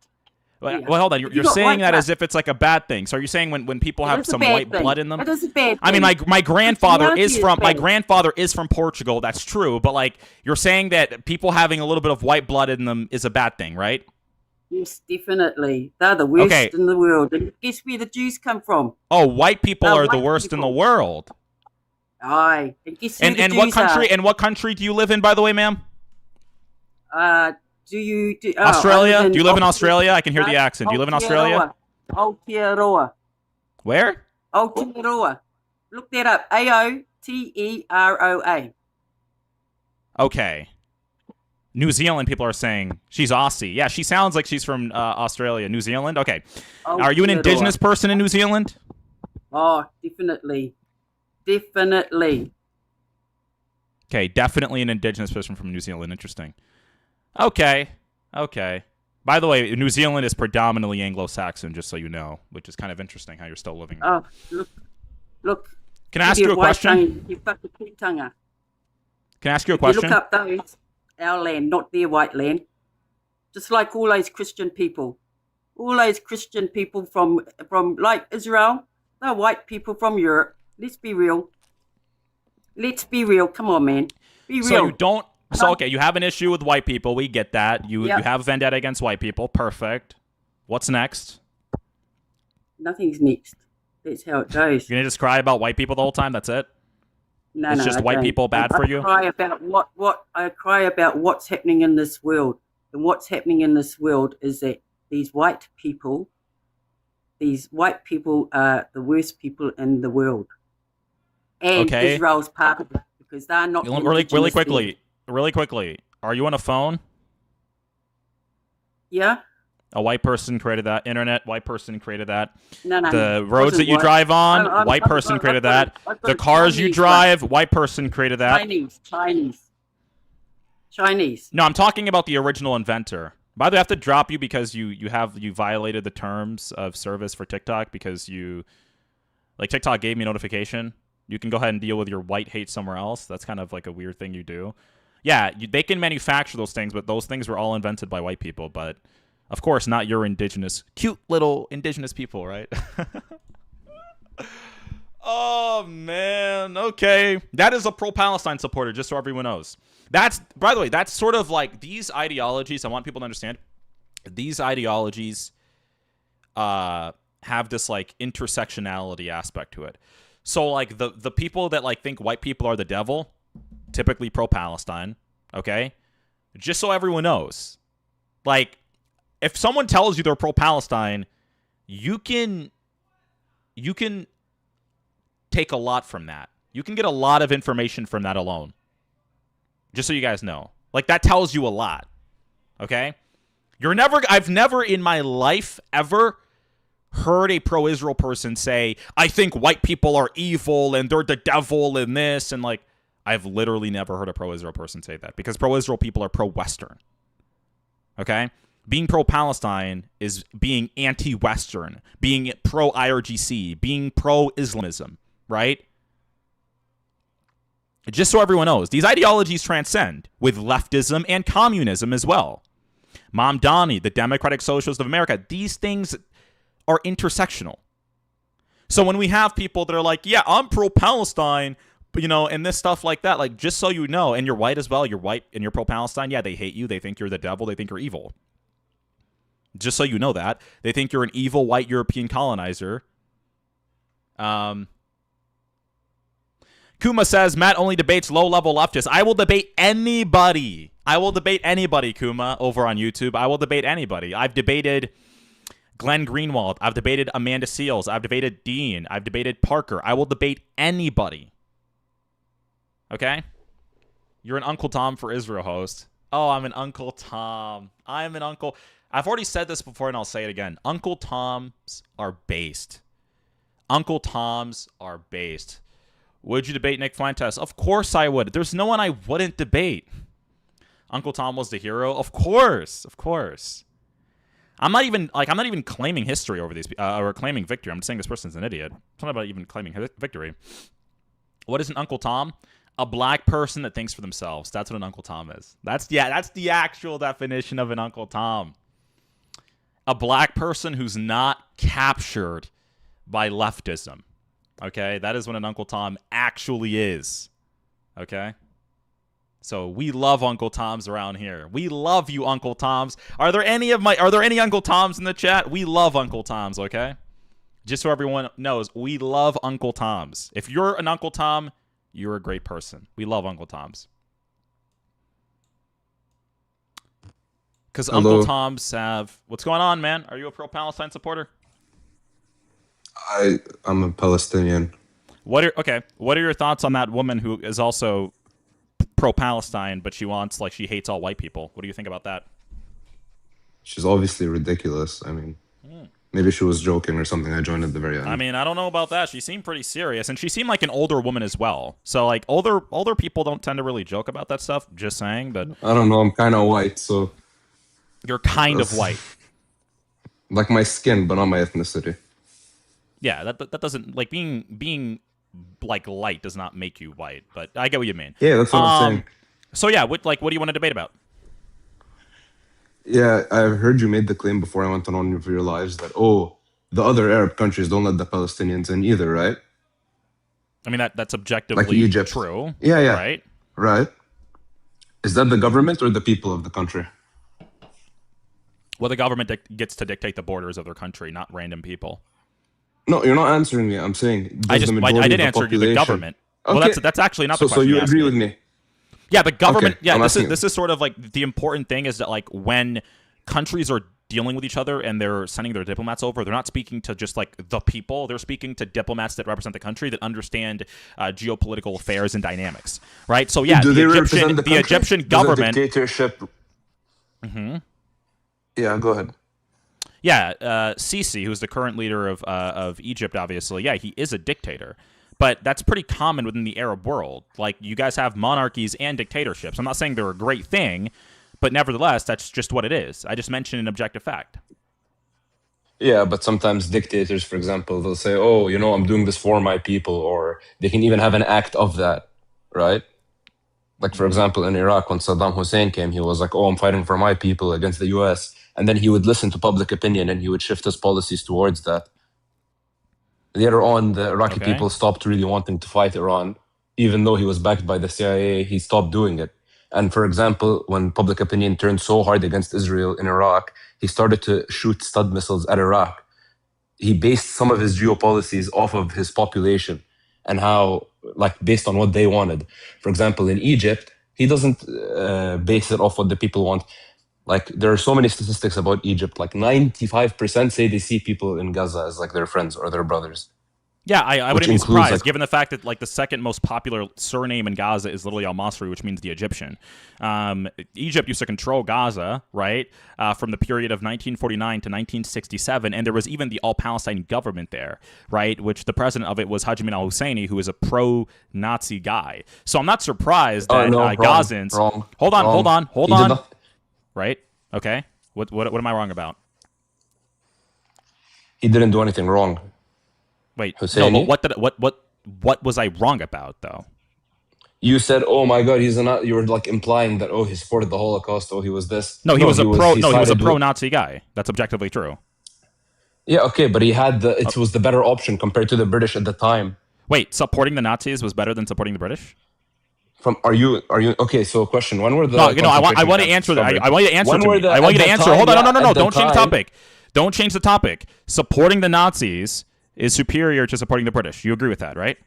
Well, Yeah. hold on. You're got saying white that blood. as if it's like a bad thing. So are you saying when people It have is a some bad white thing. blood in them? It is a bad I mean, thing. my grandfather Christianity is from Portugal. That's true. But like you're saying that people having a little bit of white blood in them is a bad thing, right? Yes, definitely. They're the worst Okay. in the world. And guess where the Jews come from? Oh, white people are the white worst in the people. world. Aye. And guess who And the and what Jews country are? and what country do you live in, by the way, ma'am? Australia? Do you live in Australia? I can hear the accent. Do you live in Australia? Aotearoa. Where? Aotearoa. Look that up. Aotearoa. Okay. New Zealand people are saying she's Aussie. Yeah, she sounds like she's from Australia. New Zealand? Okay. Are you an Aotearoa. indigenous person in New Zealand? Oh, definitely. Definitely. Okay, definitely an indigenous person from New Zealand. Interesting. Okay. By the way, New Zealand is predominantly Anglo-Saxon, just so you know, which is kind of interesting how you're still living there. Oh, look. Can I ask you a question? You whakaputanga. Can I ask you a If you look question? up those, our land, not their white land. Just like all those Christian people. All those Christian people from like Israel, they're white people from Europe. Let's be real. Come on, man. Be real. So you don't. So okay, you have an issue with white people. We get that. You Yep. you have a vendetta against white people. Perfect. What's next? Nothing's next. That's how it goes. You're gonna just cry about white people the whole time. That's it. No, It's no, just I white don't. people bad I for you? cry about I cry about what's happening in this world. And what's happening in this world is that these white people are the worst people in the world. And Okay. Israel's part of it because they're not Really indigenous quickly. Are you on a phone? there. Yeah? A white person created that. Internet, white person created that. No. The it roads wasn't that you white. drive on, I'm- white person I've created got that. it- I've got The it cars you Chinese, drive, white person created that. Chinese. No, I'm talking about the original inventor. By the way, I have to drop you because you violated the terms of service for TikTok because TikTok gave me a notification. You can go ahead and deal with your white hate somewhere else. That's kind of like a weird thing you do. Yeah, they can manufacture those things, but those things were all invented by white people. But Of course, not your indigenous, cute little indigenous people, right? Oh, man. Okay. That is a pro-Palestine supporter, just so everyone knows. That's, by the way, that's sort of like these ideologies. I want people to understand. These ideologies have this like intersectionality aspect to it. So like the people that like think white people are the devil, typically pro-Palestine, okay? Just so everyone knows. Like, if someone tells you they're pro-Palestine, you can take a lot from that. You can get a lot of information from that alone. Just so you guys know. Like, that tells you a lot. Okay? I've never in my life ever heard a pro-Israel person say, I think white people are evil and they're the devil and this, and like, I've literally never heard a pro-Israel person say that, because pro-Israel people are pro-Western. Okay? Being pro-Palestine is being anti-Western, being pro-IRGC, being pro-Islamism, right? Just so everyone knows, these ideologies transcend with leftism and communism as well. Mamdani, the Democratic Socialists of America, these things are intersectional. So when we have people that are like, yeah, I'm pro-Palestine, you know, and this stuff like that, like, just so you know, and you're white as well, you're white and you're pro-Palestine, yeah, they hate you, they think you're the devil, they think you're evil. Just so you know that. They think you're an evil white European colonizer. Kuma says, Matt only debates low-level leftists. I will debate anybody. I will debate anybody, Kuma, over on YouTube. I will debate anybody. I've debated Glenn Greenwald. I've debated Amanda Seales. I've debated Dean. I've debated Parker. I will debate anybody. Okay? You're an Uncle Tom for Israel host. Oh, I'm an Uncle Tom. I'm an Uncle... I've already said this before, and I'll say it again. Uncle Toms are based. Uncle Toms are based. Would you debate Nick Fuentes? Of course I would. There's no one I wouldn't debate. Uncle Tom was the hero? Of course. Of course. I'm not even claiming history over these, or claiming victory. I'm just saying this person's an idiot. It's not about even claiming victory. What is an Uncle Tom? A black person that thinks for themselves. That's what an Uncle Tom is. That's the actual definition of an Uncle Tom. A black person who's not captured by leftism. Okay? That is what an Uncle Tom actually is. Okay? So we love Uncle Toms around here. We love you, Uncle Toms. Are there any Uncle Toms in the chat? We love Uncle Toms, okay? Just so everyone knows, we love Uncle Toms. If you're an Uncle Tom, you're a great person. We love Uncle Toms. Because Uncle Toms have... What's going on, man? Are you a pro-Palestine supporter? I'm a Palestinian. What are your thoughts on that woman who is also pro-Palestine, but she hates all white people? What do you think about that? She's obviously ridiculous. I mean, maybe she was joking or something. I joined at the very end. I mean, I don't know about that. She seemed pretty serious, and she seemed like an older woman as well. So, like, older people don't tend to really joke about that stuff. Just saying, but I don't know. I'm kind of white, so you're kind of white, like my skin, but not my ethnicity. Yeah, that doesn't, like, being like light does not make you white, but I get what you mean. Yeah, that's what I'm saying. So yeah, what do you want to debate about? Yeah, I heard you made the claim before I went on one of your lives that the other Arab countries don't let the Palestinians in either, right? I mean that's objectively like Egypt. True. Yeah. Right. Is that the government or the people of the country? Well, the government gets to dictate the borders of their country, not random people. No, you're not answering me. I'm saying I did answer you. The government. Okay. Well, that's actually not the question. So you agree with me? Yeah, the government. Okay, this is sort of like the important thing is that, like, when countries are dealing with each other and they're sending their diplomats over, they're not speaking to just like the people. They're speaking to diplomats that represent the country, that understand geopolitical affairs and dynamics, right? So yeah, the Egyptian government. Dictatorship. Mm-hmm. Yeah, go ahead. Yeah, Sisi, who's the current leader of Egypt, obviously, yeah, he is a dictator. But that's pretty common within the Arab world. Like, you guys have monarchies and dictatorships. I'm not saying they're a great thing, but nevertheless, that's just what it is. I just mentioned an objective fact. Yeah, but sometimes dictators, for example, they'll say, I'm doing this for my people, or they can even have an act of that, right? Like, for example, in Iraq, when Saddam Hussein came, he was like, I'm fighting for my people against the U.S., and then he would listen to public opinion and he would shift his policies towards that. Later on, the Iraqi Okay. people stopped really wanting to fight Iran. Even though he was backed by the CIA, he stopped doing it. And for example, when public opinion turned so hard against Israel in Iraq, he started to shoot Scud missiles at Iraq. He based some of his geopolicies off of his population and how, like, based on what they wanted. For example, in Egypt, he doesn't base it off what the people want. Like, there are so many statistics about Egypt. Like 95% say they see people in Gaza as like their friends or their brothers. Yeah, I Which wouldn't be includes, surprised, like- given the fact that like the second most popular surname in Gaza is literally al-Masri, which means the Egyptian. Egypt used to control Gaza, right, from the period of 1949 to 1967, and there was even the all-Palestine government there, right, which the president of it was Hajj al-Husseini, who is a pro-Nazi guy. So I'm not surprised that Gazans... Hold on. Right? Okay. What am I wrong about? He didn't do anything wrong. Wait, Husseini? no, but what was I wrong about though? You said, "Oh my God, he's not." You were like implying that, "Oh, he supported the Holocaust." Oh, he was this. No, he was a sided with- pro-Nazi guy. That's objectively true. Yeah, okay, but he had it was the better option compared to the British at the time. Wait, supporting the Nazis was better than supporting the British? Are you okay? So, question: when were the? No, I want to concentration answer camps that. I want you to answer When to were me. the- I want you at to the answer. time, Hold on, yeah, no. at the Don't change the time- topic. Don't change the topic. Supporting the Nazis is superior to supporting the British. You agree with that, right?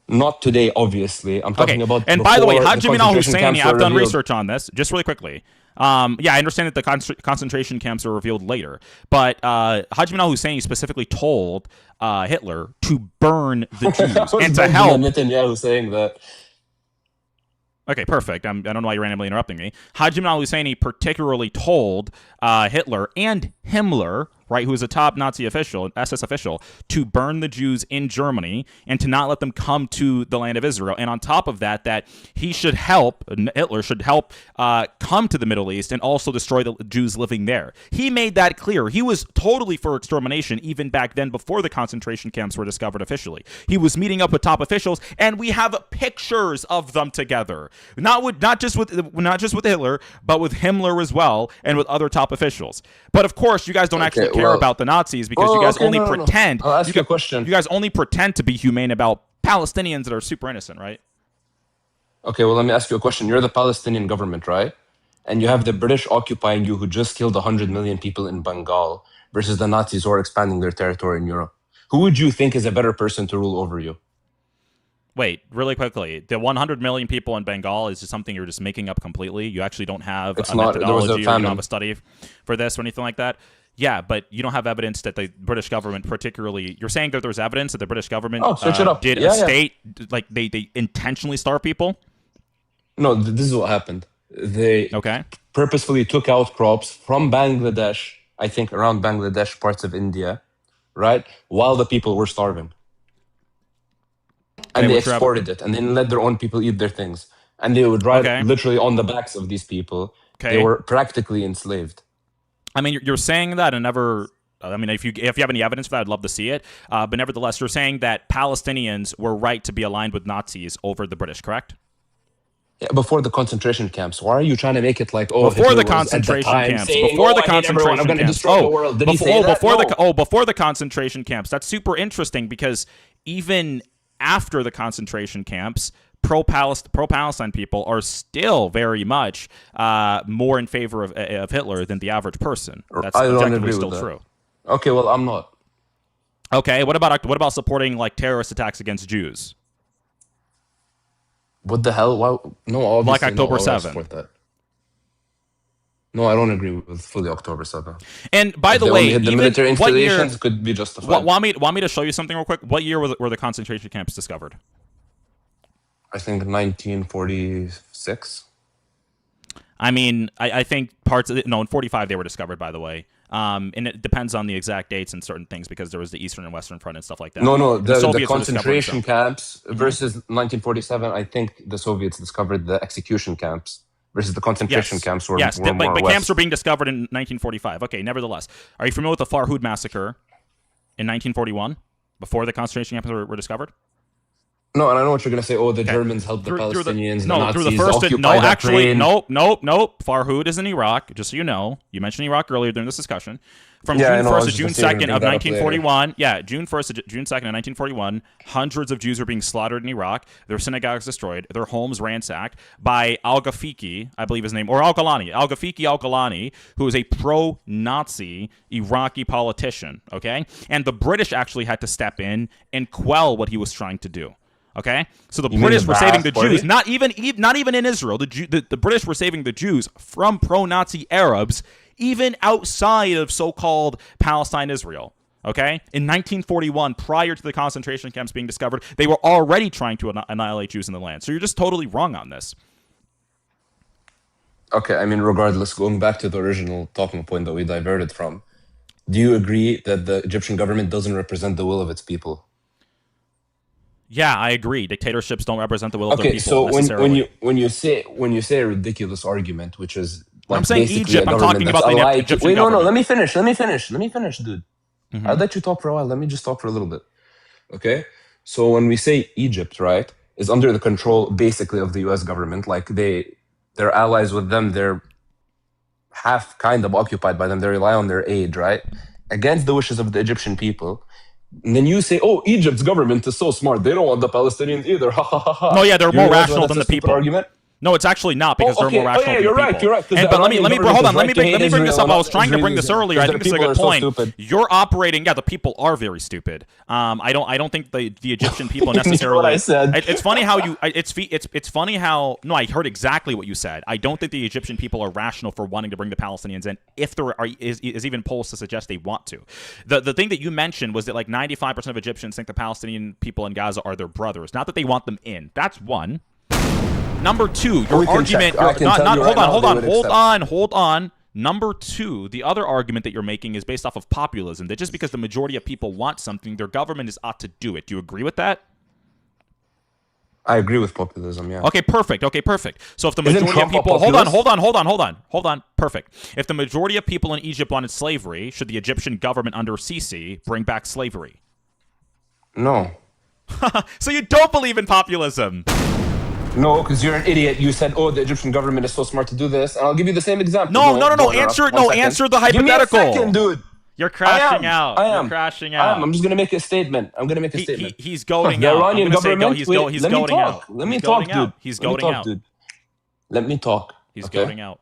Not today, obviously. I'm talking about. And by the way, before Hajj concentration al-Husseini, camps were I've done revealed. research on this, just really quickly. Yeah, I understand that the concentration camps were revealed later, but Hajj al-Husseini specifically told Hitler to burn the Jews and to help. Netanyahu saying that. Okay, perfect. I don't know why you're randomly interrupting me. Hajj al-Husseini particularly told Hitler and Himmler, right, who was a top Nazi official, SS official, to burn the Jews in Germany and to not let them come to the land of Israel. And on top of that, that he should help, Hitler should help come to the Middle East and also destroy the Jews living there. He made that clear. He was totally for extermination even back then before the concentration camps were discovered officially. He was meeting up with top officials, and we have pictures of them together. Not just with Hitler, but with Himmler as well, and with other top officials. But of course, you guys don't actually care about the Nazis because you guys only pretend. I'll ask you a question. You guys only pretend to be humane about Palestinians that are super innocent, right? Okay, well, let me ask you a question. You're the Palestinian government, right? And you have the British occupying you, who just killed 100 million people in Bengal, versus the Nazis who are expanding their territory in Europe. Who would you think is a better person to rule over you? Wait, really quickly. The 100 million people in Bengal is just something you're just making up completely. You actually don't have It's a not- there was a methodology or you famine. don't have a study for this or anything like that. Yeah, but you don't have evidence that the British government particularly... You're saying that there's evidence that the British government search it up. did Yeah, a yeah. state... Like, they intentionally starve people? No, this is what happened. They Okay. purposefully took out crops from Bangladesh, I think around Bangladesh, parts of India, right? While the people were starving. And Okay, they what's your exported it, and then let their own people eat their things. And they would ride Okay. literally on the backs of these people. Okay. They were practically enslaved. I mean, you're saying that and never... I mean, if you have any evidence for that, I'd love to see it. But nevertheless, you're saying that Palestinians were right to be aligned with Nazis over the British, correct? Yeah, before the concentration camps. Why are you trying to make it like, oh, Before Hitler the was at the concentration time camps. saying, Before "Oh, the I hate everyone, concentration I'm going to camps. destroy the world." Did he say that? Before the concentration camps. That's super interesting because even after the concentration camps, pro-Palestine people are still very much more in favor of Hitler than the average person. That's I don't objectively agree still with that. true. Okay, well, I'm not. Okay, what about supporting like terrorist attacks against Jews? What the hell? Why? No, obviously Like October no, I won't 7th. support that. No, I don't agree with fully October 7th. And by If the they way, only hit the even military what year? installations could be justified. Want me to show you something real quick? What year were the concentration camps discovered? I think 1946. I mean, I think parts of it. No, in 45 they were discovered, by the way. And it depends on the exact dates and certain things because there was the Eastern and Western Front and stuff like that. No, And the Soviets were discovering concentration some. camps versus 1947. I think the Soviets discovered the execution camps versus the concentration camps were, yes, were more but west. camps were being discovered in 1945. Okay, nevertheless, are you familiar with the Farhud massacre in 1941 before the concentration camps were discovered? No, and I know what you're gonna say. Oh, the Germans helped the Palestinians. The Nazis through the first. occupy No, that actually, plain. nope. Farhud is in Iraq. Just so you know, you mentioned Iraq earlier during this discussion. From Yeah, I June know, I 1st was to June just gonna say 2nd we're of gonna bring that up 1941. Yeah, June 1st to June 2nd of 1941, hundreds of Jews were being slaughtered in Iraq. Their synagogues destroyed, their homes ransacked by Al-Ghafiqi, I believe his name, or Al-Ghalani, Al-Ghafiqi Al-Ghalani, who is a pro-Nazi Iraqi politician. Okay, and the British actually had to step in and quell what he was trying to do. Okay, so the British were saving the Jews, not even in Israel. The British were saving the Jews from pro-Nazi Arabs, even outside of so-called Palestine, Israel. Okay, in 1941, prior to the concentration camps being discovered, they were already trying to annihilate Jews in the land. So you're just totally wrong on this. Okay, I mean, regardless, going back to the original talking point that we diverted from, do you agree that the Egyptian government doesn't represent the will of its people? Yeah, I agree. Dictatorships don't represent the will of their Okay, people so necessarily. when you say a ridiculous argument, which is like I'm saying basically Egypt. a I'm government talking that's about the allied to, Egyptian wait, no, government. let me finish, dude. I'll let you talk for a while. Let me just talk for a little bit. Okay, so when we say Egypt, right, is under the control basically of the U.S. government. Like they're allies with them. They're half kind of occupied by them. They rely on their aid, right, against the wishes of the Egyptian people. And then you say, "Oh, Egypt's government is so smart. They don't want the Palestinians either." Ha ha ha ha. No, yeah, they're You more realize rational why than that's the a stupid people. argument? No, it's actually not because they're more rational than you're the right, people. you're right. But let me hold on. Let me bring this up. I was trying to bring this earlier. I think this is a good point. You're operating. Yeah, the people are very stupid. I don't think the Egyptian people necessarily. What I said. It's funny how you. It's funny how. No, I heard exactly what you said. I don't think the Egyptian people are rational for wanting to bring the Palestinians in. If there is even polls to suggest they want to. The thing that you mentioned was that like 95% of Egyptians think the Palestinian people in Gaza are their brothers. Not that they want them in. That's one. Number two, your argument. Hold on. Number two, the other argument that you're making is based off of populism. That just because the majority of people want something, their government is ought to do it. Do you agree with that? I agree with populism. Yeah. Okay, perfect. So if the majority of people, hold on. Perfect. If the majority of people in Egypt wanted slavery, should the Egyptian government under Sisi bring back slavery? No. So you don't believe in populism? No, because you're an idiot. You said, "Oh, the Egyptian government is so smart to do this," and I'll give you the same example. No. Answer the hypothetical. Give me a second, dude. You're crashing out. I am. You're crashing out. I'm just gonna make a statement. He's going the out. Iranian government. He's going out. Let me talk, dude. He's going out. Let me talk. He's going out.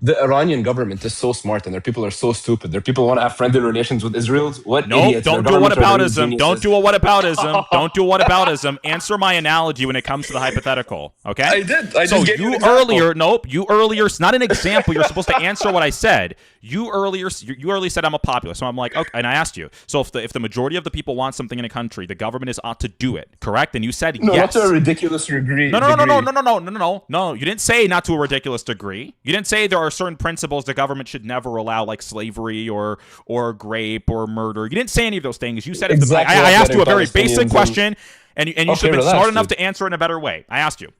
The Iranian government is so smart, and their people are so stupid. Their people want to have friendly relations with Israel. What idiots? Don't do a whataboutism. Don't do a whataboutism. Answer my analogy when it comes to the hypothetical. Okay? I did. I so just gave you you an earlier. Nope. You earlier. It's not an example. You're supposed to answer what I said. You earlier said I'm a populist. So I'm like, okay. And I asked you. So if the majority of the people want something in a country, the government is ought to do it. Correct? And you said no, yes. No, not to a ridiculous degree. No. You didn't say not to a ridiculous degree. You didn't say there are certain principles the government should never allow, like slavery or rape or murder. You didn't say any of those things. You said exactly I asked you a very basic question, and you should have been smart enough to answer in a better way. I asked you.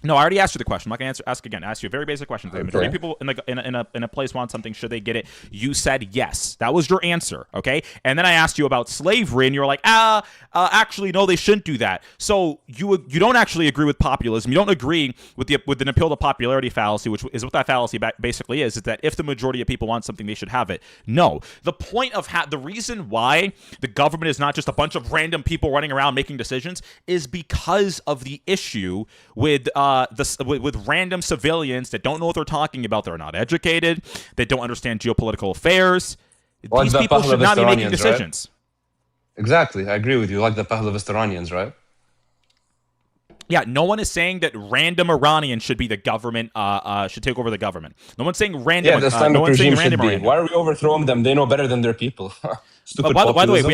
No, I already asked you the question. I'm not going to ask again. I asked you a very basic question. The majority of people in a place want something. Should they get it? You said yes. That was your answer. Okay. And then I asked you about slavery, and you were like, actually, no, they shouldn't do that. So you don't actually agree with populism. You don't agree with the appeal to popularity fallacy, which is what that fallacy basically is that if the majority of people want something, they should have it. No. The point of the reason why the government is not just a bunch of random people running around making decisions is because of the issue with with random civilians that don't know what they're talking about. They're not educated. They don't understand geopolitical affairs. Like these people should not be making decisions. Right? Exactly. I agree with you. Like the Pahlavist Iranians, right? Yeah, no one is saying that random Iranians should be the government, should take over the government. No one's saying random. Yeah, the Islamic regime should be. Why are we overthrowing them? They know better than their people. Stupid by the way, we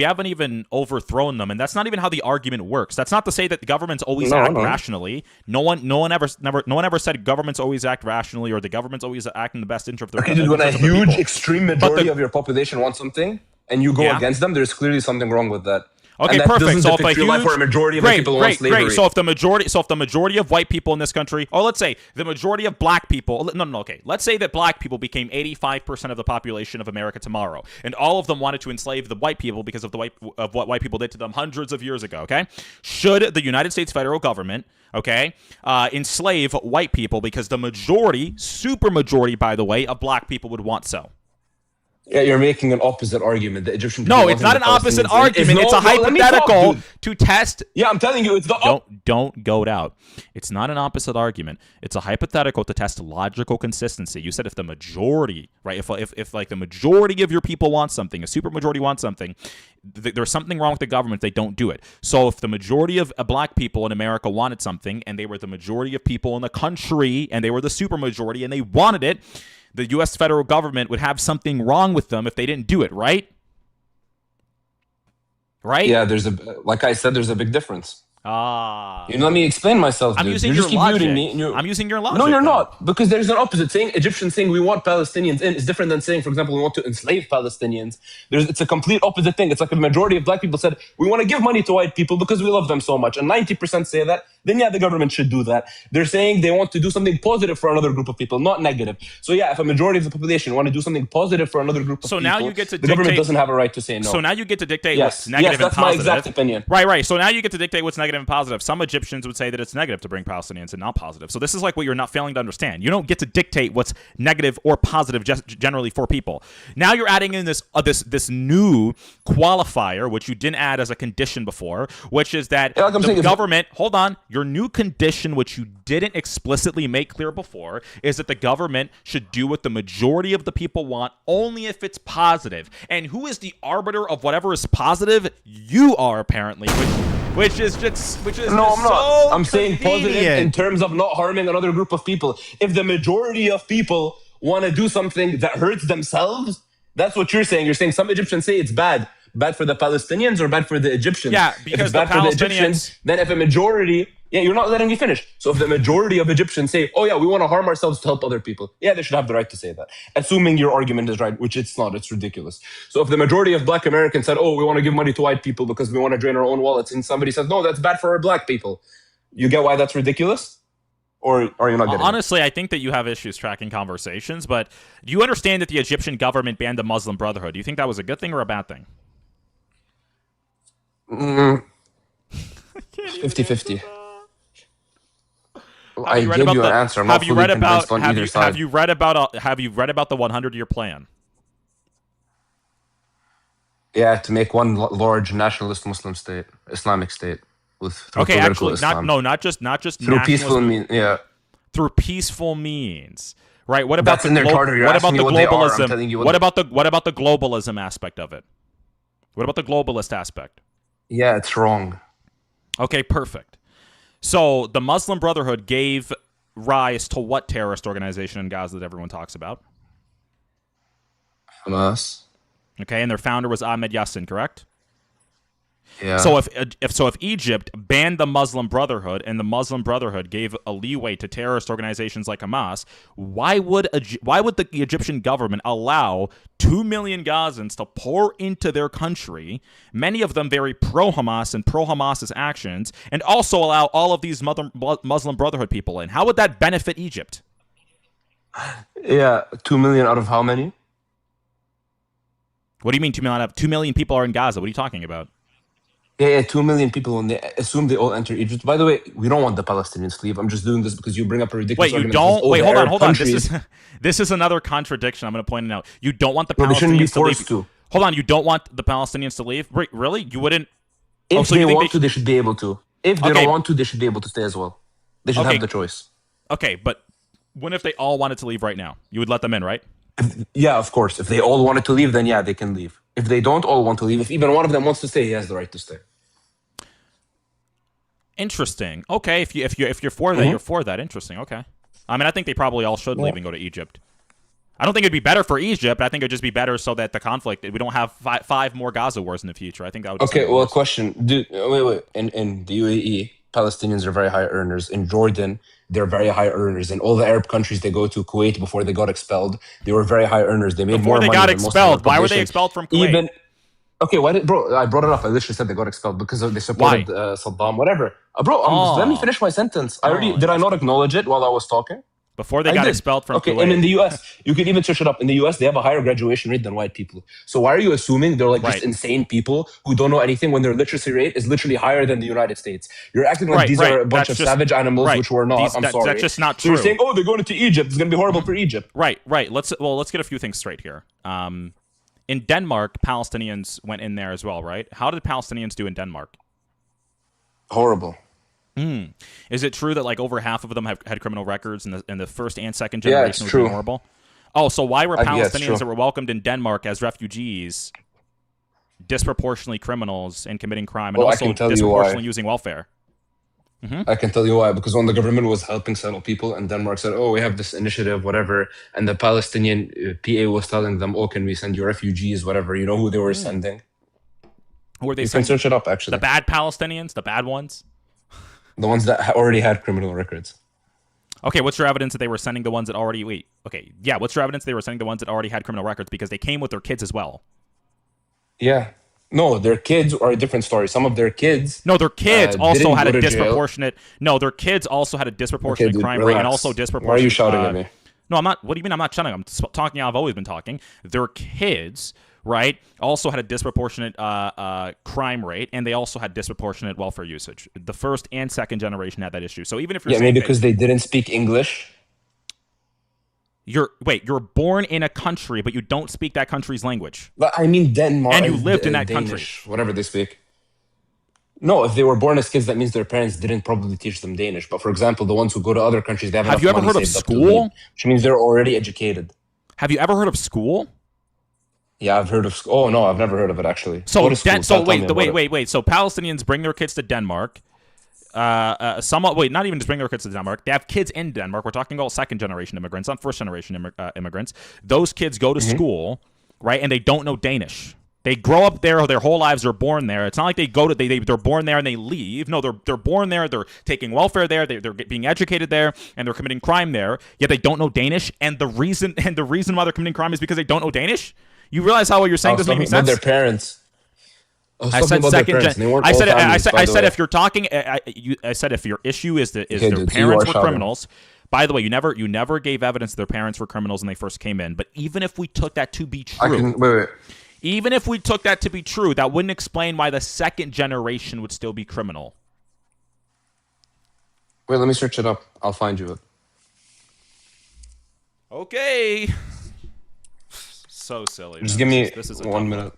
haven't even overthrown them, and that's not even how the argument works. That's not to say that the governments always act rationally. No one ever said governments always act rationally or the governments always act in the best interest of their. Okay, dude, when a huge, extreme majority of your population wants something and you go against them, there's clearly something wrong with that. Okay, and that perfect. doesn't So if depict real life where a majority of the people want slavery. Great. So if the majority of white people in this country, or let's say the majority of black people, okay. Let's say that black people became 85% of the population of America tomorrow, and all of them wanted to enslave the white people because of what white people did to them hundreds of years ago. Okay, should the United States federal government, enslave white people because the majority, super majority, by the way, of black people would want so? Yeah, you're making an opposite argument. The Egyptian people No, it's not an opposite Palestinians. argument. It's a hypothetical to test. Yeah, I'm telling you, it's the Don't goat out. It's not an opposite argument. It's a hypothetical to test logical consistency. You said if the majority, right? If like the majority of your people want something, a super majority wants something, there's something wrong with the government if they don't do it. So if the majority of black people in America wanted something, and they were the majority of people in the country, and they were the super majority, and they wanted it, the U.S. federal government would have something wrong with them if they didn't do it, right? Right? Yeah, like I said, there's a big difference. You let me explain myself. I'm dude. using you your just keep logic. muting me. I'm using your logic. No, you're though. not. Because there's an opposite saying. Egyptians saying we want Palestinians in is different than saying, for example, we want to enslave Palestinians. It's a complete opposite thing. It's like a majority of black people said, we want to give money to white people because we love them so much. And 90% say that. Then yeah, the government should do that. They're saying they want to do something positive for another group of people, not negative. So yeah, if a majority of the population want to do something positive for another group of people, now you get to the government doesn't have a right to say no. So now you get to dictate Yes. what's negative Yes, that's and my positive. exact opinion. Right. So now you get to dictate what's negative and positive. Some Egyptians would say that it's negative to bring Palestinians and not positive. So this is like what you're not failing to understand. You don't get to dictate what's negative or positive just generally for people. Now you're adding in this new qualifier, which you didn't add as a condition before, which is that the government, hold on, your new condition, which you didn't explicitly make clear before, is that the government should do what the majority of the people want only if it's positive. And who is the arbiter of whatever is positive? You are, apparently, which is no, I'm not. I'm saying convenient. positive in terms of not harming another group of people. If the majority of people want to do something that hurts themselves, that's what you're saying. You're saying some Egyptians say it's bad for the Palestinians or bad for the Egyptians. Yeah, if because it's bad for the Egyptians, then if a majority, you're not letting me finish. So if the majority of Egyptians say, oh yeah, we want to harm ourselves to help other people, yeah, they should have the right to say that. Assuming your argument is right, which it's not, it's ridiculous. So if the majority of black Americans said, oh, we want to give money to white people because we want to drain our own wallets, and somebody says, no, that's bad for our black people, you get why that's ridiculous? Or are you not getting Honestly, I think that you have issues tracking conversations, but do you understand that the Egyptian government banned the Muslim Brotherhood? Do you think that was a good thing or a bad thing? 50-50. I gave you an answer. I'm not fully convinced on either side. Have you read about the 100-year plan? Yeah, to make one large nationalist Muslim state, Islamic state, through okay, political actually, Islam. not just through peaceful means. Yeah, through peaceful means. Right? What about that's in their charter? You're asking me what they are. I'm telling you what about the globalism aspect of it? What about the globalist aspect? Yeah, it's wrong. Okay, perfect. So the Muslim Brotherhood gave rise to what terrorist organization in Gaza that everyone talks about? Hamas. Okay, and their founder was Ahmed Yassin, correct? Yeah. So if Egypt banned the Muslim Brotherhood and the Muslim Brotherhood gave a leeway to terrorist organizations like Hamas, why would the Egyptian government allow 2 million Gazans to pour into their country, many of them very pro-Hamas and pro-Hamas's actions, and also allow all of these Muslim Brotherhood people in? How would that benefit Egypt? Yeah, 2 million out of how many? What do you mean 2 million? 2 million people are in Gaza. What are you talking about? Yeah, 2 million people, when they assume they all enter Egypt. By the way, we don't want the Palestinians to leave. I'm just doing this because you bring up a ridiculous argument. Wait, hold on. This is another contradiction. I'm going to point it out. You don't want the Palestinians they shouldn't be to leave. forced to. Hold on, you don't want the Palestinians to leave? Really? You wouldn't? If they want to, they should be able to. If they don't want to, they should be able to stay as well. They should have the choice. Okay, but what if they all wanted to leave right now? You would let them in, right? Yeah, of course. If they all wanted to leave, then yeah, they can leave. If they don't all want to leave, if even one of them wants to stay, he has the right to stay. Interesting. Okay, if you're for that, you're for that. Interesting. Okay. I mean, I think they probably all should leave and go to Egypt. I don't think it'd be better for Egypt. I think it'd just be better so that the conflict, we don't have five more Gaza wars in the future. I think that would. Okay. Well, question. Wait. In the UAE, Palestinians are very high earners. In Jordan, they're very high earners. In all the Arab countries they go to, Kuwait, before they got expelled, they were very high earners. They made more money. Before they got expelled, why were they expelled from Kuwait? Okay, why did bro? I brought it up. I literally said they got expelled because they supported Saddam. Whatever, bro. Just let me finish my sentence. Did I not acknowledge it while I was talking? Before they I got did. expelled from Okay, Kuwait. and in the US, you can even search it up. In the US, they have a higher graduation rate than white people. So why are you assuming they're like Right. just insane people who don't know anything when their literacy rate is literally higher than the United States? You're acting like these are a bunch of savage animals, which we're not. I'm sorry. That's just not true. So you're saying, oh, they're going to Egypt. It's going to be horrible for Egypt. Right. Let's get a few things straight here. In Denmark, Palestinians went in there as well, right? How did Palestinians do in Denmark? Horrible. Is it true that like over half of them had criminal records in the first and second generation? Yeah, it's was true. Horrible. Oh, so why were Yeah, Palestinians that were welcomed in Denmark as refugees disproportionately criminals and committing crime, and also disproportionately using welfare? I can tell you why. Because when the government was helping settle people, and Denmark said, "Oh, we have this initiative, whatever," and the Palestinian PA was telling them, "Oh, can we send you refugees, whatever?" You know who they were sending? Who were they? You can search it up, actually. The bad Palestinians, the bad ones. The ones that already had criminal records. Okay, what's your evidence that they were sending the ones that already... Wait, okay, yeah, what's your evidence they were sending the ones that already had criminal records? Because they came with their kids as well. Yeah. No, their kids are a different story. Some of their kids... No, their kids also had a disproportionate... Jail. No, their kids also had a disproportionate crime rate and also disproportionate... Why are you shouting at me? No, I'm not... What do you mean I'm not shouting? I'm talking how I've always been talking. Their kids... right, also had a disproportionate crime rate, and they also had disproportionate welfare usage. The first and second generation had that issue. So even if you're maybe because they didn't speak English. You're born in a country, but you don't speak that country's language. But I mean Denmark, and you lived in that Danish, country, whatever they speak. No, if they were born as kids, that means their parents didn't probably teach them Danish. But for example, the ones who go to other countries, they have you ever heard of school? Which means they're already educated. Have you ever heard of school? Yeah, I've heard of. Oh no, I've never heard of it actually. So wait. So Palestinians bring their kids to Denmark. Not even just bring their kids to Denmark. They have kids in Denmark. We're talking about second generation immigrants, not first generation immigrants. Those kids go to school, right, and they don't know Danish. They grow up there. Their whole lives are born there. It's not like they're born there and they leave. No, they're born there. They're taking welfare there. They're being educated there, and they're committing crime there. Yet they don't know Danish. And the reason why they're committing crime is because they don't know Danish. You realize how what you're saying doesn't make any sense? Their parents. I said second gen. I said if you're talking, I said if your issue is their parents were criminals. By the way, you never gave evidence that their parents were criminals when they first came in. But even if we took that to be true, even if we took that to be true, that wouldn't explain why the second generation would still be criminal. Wait, let me search it up. I'll find you it. Okay. So silly. Just give me 1 minute.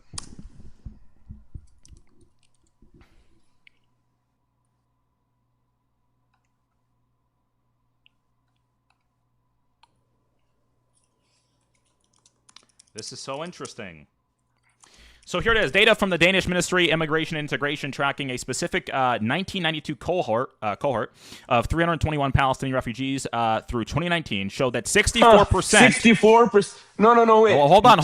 This is so interesting. So here it is. Data from the Danish Ministry Immigration and Integration tracking a specific 1992 cohort of 321 Palestinian refugees through 2019 showed that 64%. 64%. No, wait. Well, hold on,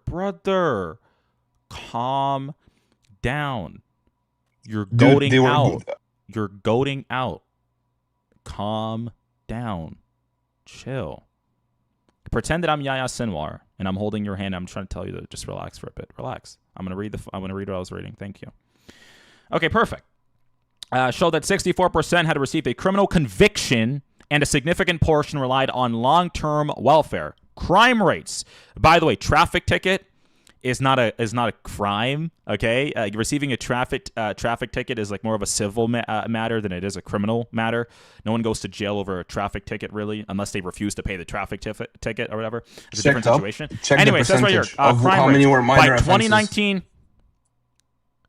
brother. Calm down. You're goading out. You're goading out. Calm down. Chill. Pretend that I'm Yahya Sinwar and I'm holding your hand. I'm trying to tell you to just relax for a bit. Relax. I'm gonna read what I was reading. Thank you. Okay, perfect. Showed that 64% had received a criminal conviction and a significant portion relied on long-term welfare. Crime rates. By the way, traffic ticket is not a crime. Okay, receiving a traffic ticket is like more of a civil matter than it is a criminal matter. No one goes to jail over a traffic ticket, really, unless they refuse to pay the traffic ticket or whatever. It's a different situation. Anyway, it says right here, crime rates by 2019.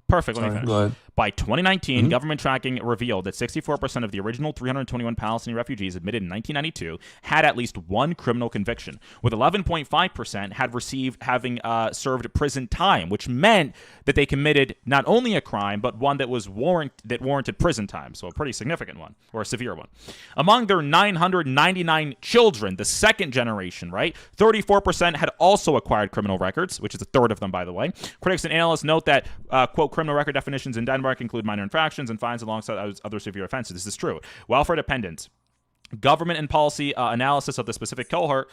Perfect. Let me finish. Go ahead. By 2019, government tracking revealed that 64% of the original 321 Palestinian refugees admitted in 1992 had at least one criminal conviction, with 11.5% having served prison time, which meant that they committed not only a crime, but one that warranted prison time, so a pretty significant one, or a severe one. Among their 999 children, the second generation, right, 34% had also acquired criminal records, which is a third of them, by the way. Critics and analysts note that, quote, criminal record definitions in Denmark include minor infractions and fines alongside other severe offenses. This is true. Welfare dependent Government and policy analysis of the specific cohort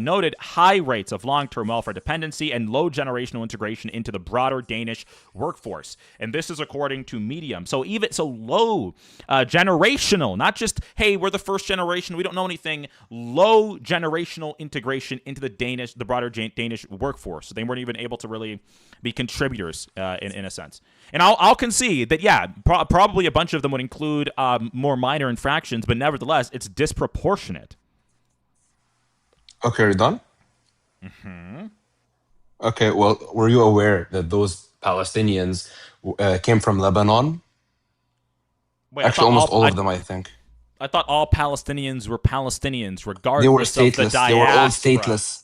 noted high rates of long-term welfare dependency and low generational integration into the broader Danish workforce. And this is according to Medium. So even so low generational, not just, hey, we're the first generation, we don't know anything, low generational integration into the broader Danish workforce. So they weren't even able to really be contributors in a sense. And I'll concede that, yeah, probably a bunch of them would include more minor infractions, but nevertheless, it's disproportionate. Okay, are you done? Mm-hmm. Okay, well, were you aware that those Palestinians came from Lebanon? Wait, Actually, almost all of them, I think. I thought all Palestinians were Palestinians, regardless They were of the stateless. diaspora. They were all stateless.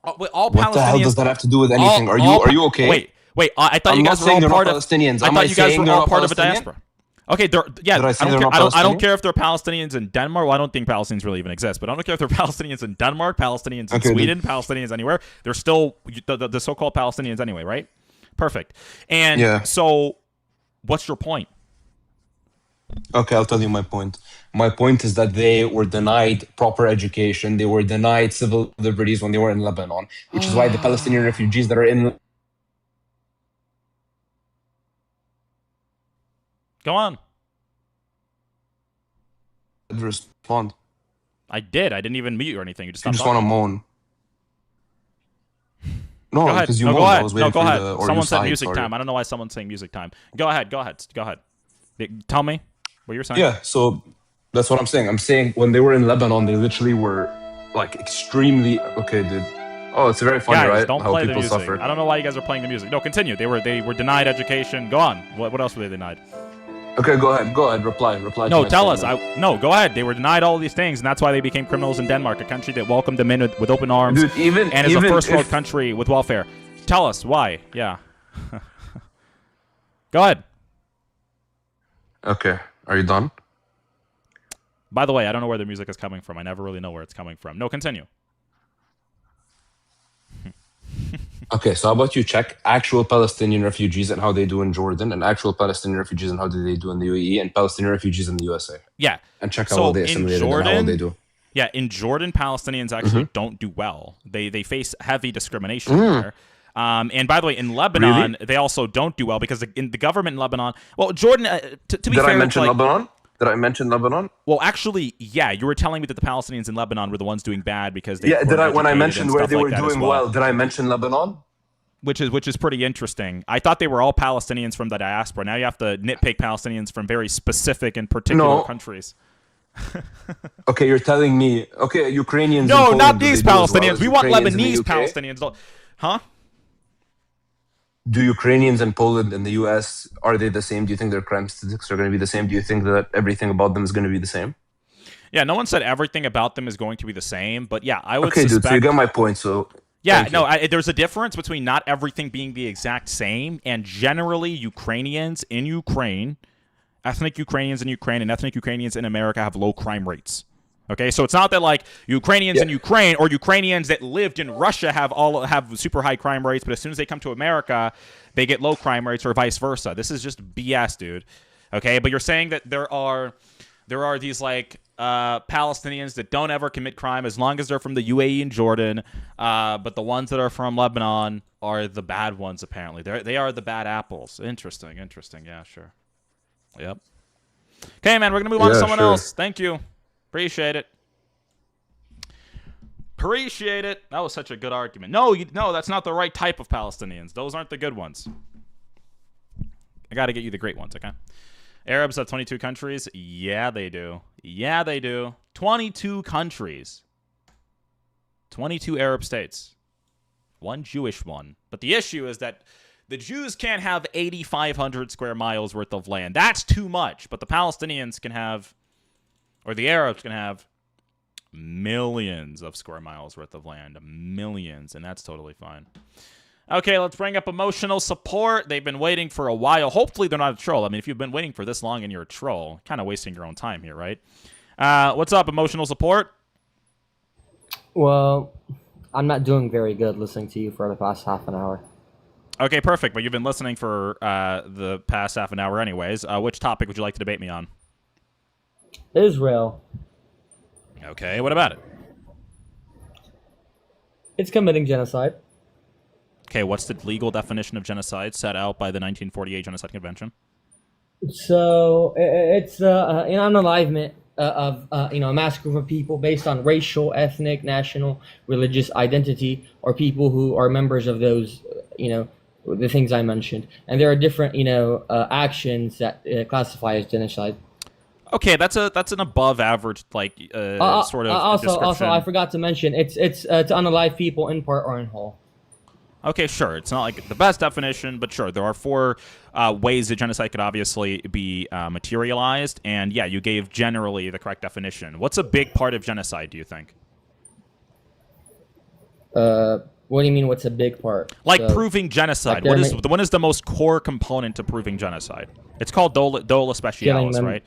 All What the hell does that have to do with anything? Are you okay? Wait. I thought I'm you not guys were saying all they're not part of Palestinians. I Am thought I you guys saying were they're all not part of a Palestinian? diaspora. Okay, Did I say they're not I don't Palestinian? care if they're Palestinians in Denmark. Well, I don't think Palestinians really even exist, but I don't care if they're Palestinians in Denmark, Palestinians in Okay, Sweden, Palestinians anywhere. They're still the so-called Palestinians anyway, right? Perfect. And Yeah. so, what's your point? Okay, I'll tell you my point. My point is that they were denied proper education. They were denied civil liberties when they were in Lebanon, which is why the Palestinian refugees that are in... Go on. respond. I did. I didn't even mute you or anything. You just You stopped just want to talking. moan. No, Go ahead. because you No, moaned. go I ahead. was waiting No, go for ahead. the... or Someone you said sighed, music sorry. time. I don't know why someone's saying music time. Go ahead. Tell me what you're saying. Yeah, so that's what I'm saying. I'm saying when they were in Lebanon, they literally were like extremely... Okay, dude. Oh, it's very funny, Guys, right? don't How play the people music. suffer. I don't know why you guys are playing the music. No, continue. They were denied education. Go on. What else were they denied? Okay, go ahead. Reply. No, to my tell us. statement. Go ahead. They were denied all these things, and that's why they became criminals in Denmark, a country that welcomed them in with open arms, Dude, and is a even first world if- country with welfare. Tell us why. Yeah. Go ahead. Okay, are you done? By the way, I don't know where the music is coming from. I never really know where it's coming from. No, continue. Okay, so how about you check actual Palestinian refugees and how they do in Jordan, and actual Palestinian refugees and how do they do in the UAE, and Palestinian refugees in the USA. Yeah. And check how So well they in assimilated and how well they do. Yeah, in Jordan, Palestinians actually don't do well. They face heavy discrimination there. And by the way, in Lebanon, they also don't do well because in the government in Lebanon, well, Jordan, to be Did fair, I mention it's like, Lebanon? Did I mention Lebanon? well, actually, yeah, you were telling me that the Palestinians in Lebanon were the ones doing bad because they Yeah, weren't did I when I educated mentioned and where stuff they like were that as doing well, did I mention Lebanon? which is pretty interesting. I thought they were all Palestinians from the diaspora. Now you have to nitpick Palestinians from very specific and particular No. countries. Okay, you're telling me. Okay, Ukrainians. in No, Poland, not do these they do as well Palestinians. as We want Ukrainians in the Lebanese UK? Palestinians. Huh? Do Ukrainians in Poland and the US, are they the same? Do you think their crime statistics are going to be the same? Do you think that everything about them is going to be the same? Yeah, no one said everything about them is going to be the same, but yeah, I would Okay, suspect. dude, so you got my point. So Yeah, thank no, you. there's a difference between not everything being the exact same, and generally Ukrainians in Ukraine, ethnic Ukrainians in Ukraine, and ethnic Ukrainians in America have low crime rates. Okay, so it's not that like Ukrainians in Ukraine or Ukrainians that lived in Russia have super high crime rates, but as soon as they come to America, they get low crime rates or vice versa. This is just BS, dude. Okay, but you're saying that there are these like Palestinians that don't ever commit crime as long as they're from the UAE and Jordan, but the ones that are from Lebanon are the bad ones apparently. They are the bad apples. Interesting. Yeah, sure. Yep. Okay, man, we're gonna move on to Yeah, someone sure. else. Thank you. Appreciate it. That was such a good argument. No, that's not the right type of Palestinians. Those aren't the good ones. I got to get you the great ones, okay? Arabs have 22 countries. Yeah, they do. 22 countries. 22 Arab states. One Jewish one. But the issue is that the Jews can't have 8,500 square miles worth of land. That's too much. But the Palestinians can have, or the Arabs can have, millions of square miles worth of land. Millions. And that's totally fine. Okay, let's bring up emotional support. They've been waiting for a while. Hopefully they're not a troll. I mean, if you've been waiting for this long and you're a troll, kind of wasting your own time here, right? What's up, emotional support? Well, I'm not doing very good listening to you for the past half an hour. Okay, perfect. But you've been listening for the past half an hour anyways. Which topic would you like to debate me on? Israel. Okay, what about it? It's committing genocide. Okay, what's the legal definition of genocide set out by the 1948 Genocide Convention? So it's an unalivement of a mass group of people based on racial, ethnic, national, religious identity, or people who are members of those the things I mentioned. And there are different actions that classify as genocide. Okay, that's an above average sort of description. Also, I forgot to mention it's to unalive people in part or in whole. Okay, sure. It's not like the best definition, but sure, there are four ways that genocide could obviously be materialized, and yeah, you gave generally the correct definition. What's a big part of genocide, do you think? What do you mean? What's a big part? Like proving genocide. Like what is the most core component to proving genocide? It's called dole specialis, right?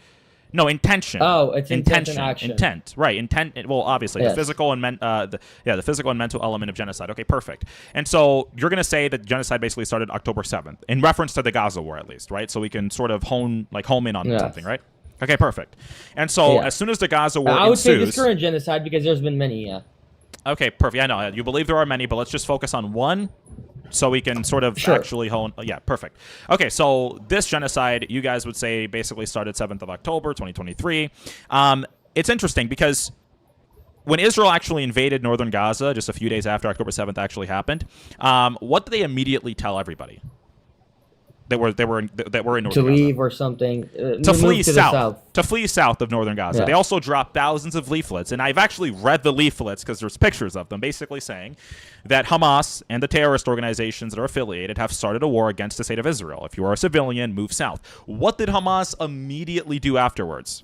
No, intention. Oh, it's intention. Action. Intent, right? Intent. Well, obviously, yes. The physical and the physical and mental element of genocide. Okay, perfect. And so you're going to say that genocide basically started October 7th, in reference to the Gaza war, at least, right? So we can sort of home in on something, right? Okay, perfect. And so as soon as the Gaza war I would say ensues, this current genocide because there's been many. Yeah. Okay, perfect. I know you believe there are many, but let's just focus on one. So we can sort of actually hone... Yeah, perfect. Okay, so this genocide, you guys would say, basically started 7th of October, 2023. It's interesting because when Israel actually invaded northern Gaza, just a few days after October 7th actually happened, what did they immediately tell everybody that were in northern Gaza? To leave or something. To flee south. To flee south of northern Gaza. Yeah. They also dropped thousands of leaflets, and I've actually read the leaflets because there's pictures of them, basically saying that Hamas and the terrorist organizations that are affiliated have started a war against the state of Israel. If you are a civilian, move south. What did Hamas immediately do afterwards?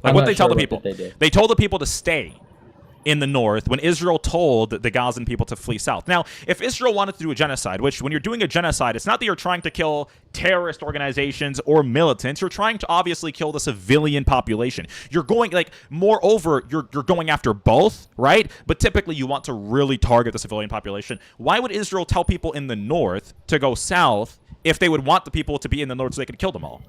Like what they tell the people? They told the people to stay in the north when Israel told the Gazan people to flee south. Now, if Israel wanted to do a genocide, which when you're doing a genocide, it's not that you're trying to kill terrorist organizations or militants. You're trying to obviously kill the civilian population. You're going, moreover, you're going after both, right? But typically you want to really target the civilian population. Why would Israel tell people in the north to go south if they would want the people to be in the north so they could kill them all?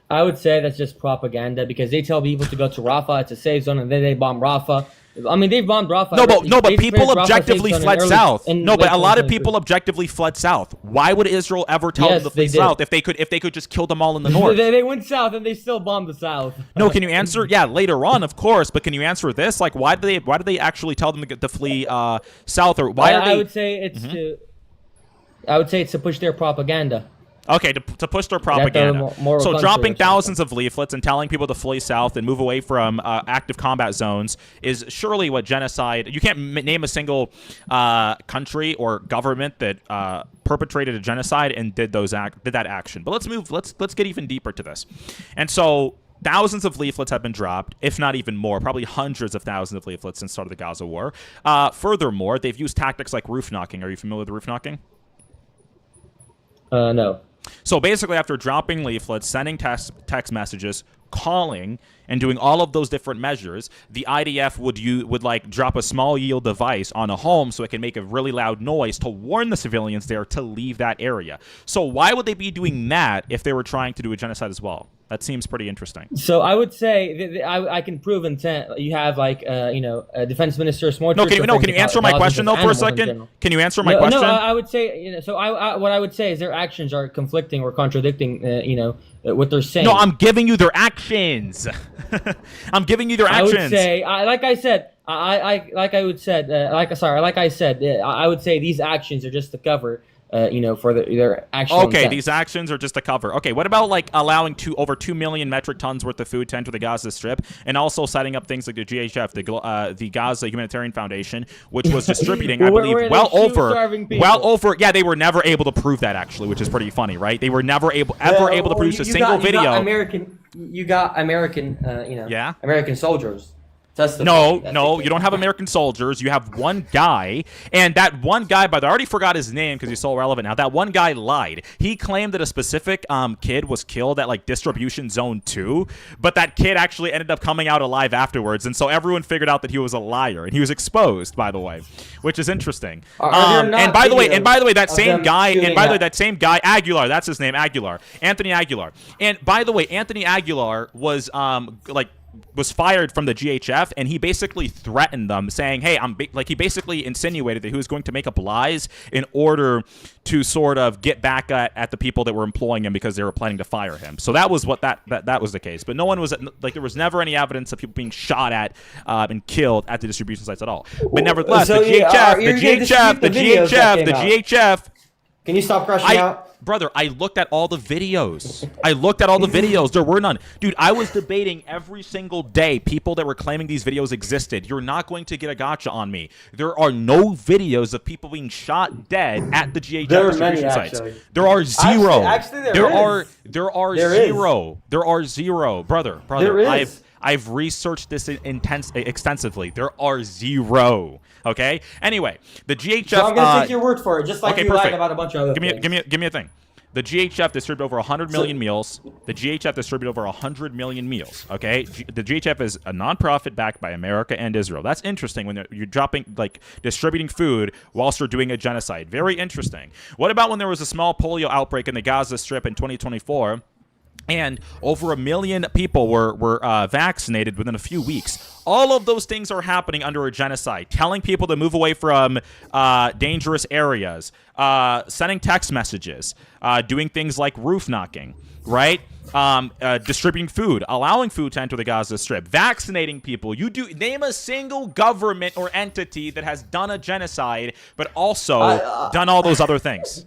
I would say that's just propaganda because they tell people to go to Rafah, it's a safe zone, and then they bomb Rafah. I mean, they've bombed Rafah. No, but people objectively fled south. No, but a lot of people objectively fled south. Why would Israel ever tell them to flee south if they could just kill them all in the north? They went south and they still bombed the south. No, can you answer? Yeah, later on, of course. But can you answer this? Like, why did they actually tell them to flee south, or why are they? I would say it's to push their propaganda. Okay, to push their propaganda. So dropping thousands of leaflets and telling people to flee south and move away from active combat zones is surely what genocide... You can't name a single country or government that perpetrated a genocide and did that action. But let's get even deeper to this. And so thousands of leaflets have been dropped, if not even more, probably hundreds of thousands of leaflets since the start of the Gaza war. Furthermore, they've used tactics like roof knocking. Are you familiar with roof knocking? No. So basically, after dropping leaflets, sending text messages, calling, and doing all of those different measures, the IDF would drop a small yield device on a home so it can make a really loud noise to warn the civilians there to leave that area. So why would they be doing that if they were trying to do a genocide as well? That seems pretty interesting. So I would say I can prove intent. You have a defense minister. Can you answer my question though for a second? Can you answer my question? No, I would say So what I would say is their actions are conflicting or contradicting. What they're saying. No, I'm giving you their actions. I'm giving you their actions. I would say, like I said, I would say these actions are just to cover. For their actual intent. These actions are just a cover. Okay, what about allowing over 2 million metric tons worth of food to enter the Gaza Strip, and also setting up things like the GHF, the Gaza Humanitarian Foundation, which was distributing, I believe, well over. Yeah, they were never able to prove that actually, which is pretty funny, right? They were never able to produce a single video. You got American, American soldiers. testifying. No, you don't have American soldiers. You have one guy, and that one guy, by the way, I already forgot his name because he's so relevant now. That one guy lied. He claimed that a specific kid was killed at like distribution zone 2, but that kid actually ended up coming out alive afterwards, and so everyone figured out that he was a liar, and he was exposed, by the way, which is interesting. And by the way, that same guy, Aguilar, that's his name, Aguilar, Anthony Aguilar. And by the way, Anthony Aguilar was was fired from the GHF, and he basically threatened them, saying, hey, he basically insinuated that he was going to make up lies in order to sort of get back at the people that were employing him because they were planning to fire him. So that was what that was the case. But no one was, like, there was never any evidence of people being shot at and killed at the distribution sites at all. But nevertheless, the GHF. Can you stop crushing out? Brother, I looked at all the videos. There were none. Dude, I was debating every single day people that were claiming these videos existed. You're not going to get a gotcha on me. There are no videos of people being shot dead at the GHF distribution sites. There are zero. There are zero. There are zero. Brother. There is. I've researched this extensively. There are zero. Okay. Anyway, the GHF. So I'm gonna take your word for it, just like you lied about a bunch of other things. Give me a thing. The GHF distributed over 100 million meals. The GHF distributed over 100 million meals. Okay. The GHF is a nonprofit backed by America and Israel. That's interesting when you're distributing food whilst you're doing a genocide. Very interesting. What about when there was a small polio outbreak in the Gaza Strip in 2024? And over 1 million people were vaccinated within a few weeks. All of those things are happening under a genocide. Telling people to move away from dangerous areas, sending text messages, doing things like roof knocking, right? Distributing food, allowing food to enter the Gaza Strip, vaccinating people. Name a single government or entity that has done a genocide, but also done all those other things.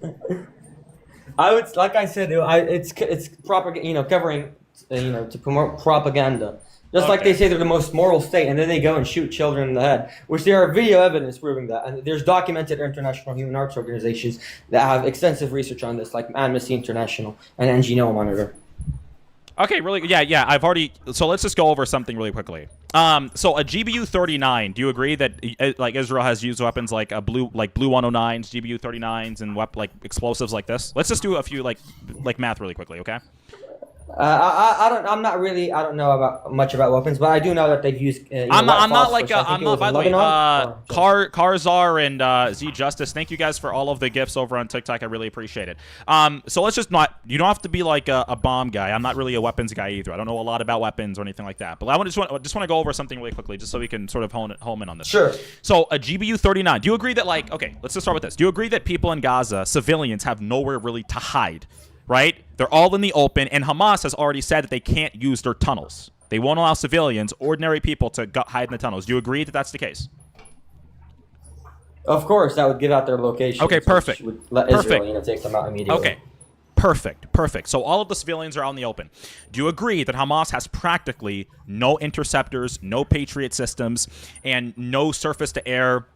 I would, like I said, it's propaganda, covering, to promote propaganda. Just like they say they're the most moral state, and then they go and shoot children in the head, which there are video evidence proving that. And there's documented international human rights organizations that have extensive research on this, like Amnesty International and NGO Monitor. Okay, really, yeah. I've already. So let's just go over something really quickly. So a GBU-39. Do you agree that Israel has used weapons like blue 109s, GBU-39s, and explosives like this? Let's just do a few like math really quickly, okay? I don't know much about weapons, but I do know that they've used. By the way, Karzar and Z Justice. Thank you guys for all of the gifts over on TikTok. I really appreciate it. So let's just not. You don't have to be like a bomb guy. I'm not really a weapons guy either. I don't know a lot about weapons or anything like that. But I just want to go over something really quickly, just so we can sort of home in on this. Sure. So a GBU-39. Do you agree that let's just start with this. Do you agree that people in Gaza, civilians, have nowhere really to hide? Right? They're all in the open, and Hamas has already said that they can't use their tunnels. They won't allow civilians, ordinary people, to hide in the tunnels. Do you agree that that's the case? Of course, that would give out their location. Okay, perfect. Would let Israel, take them out immediately. Okay, perfect. So all of the civilians are out in the open. Do you agree that Hamas has practically no interceptors, no Patriot systems, and no surface-to-air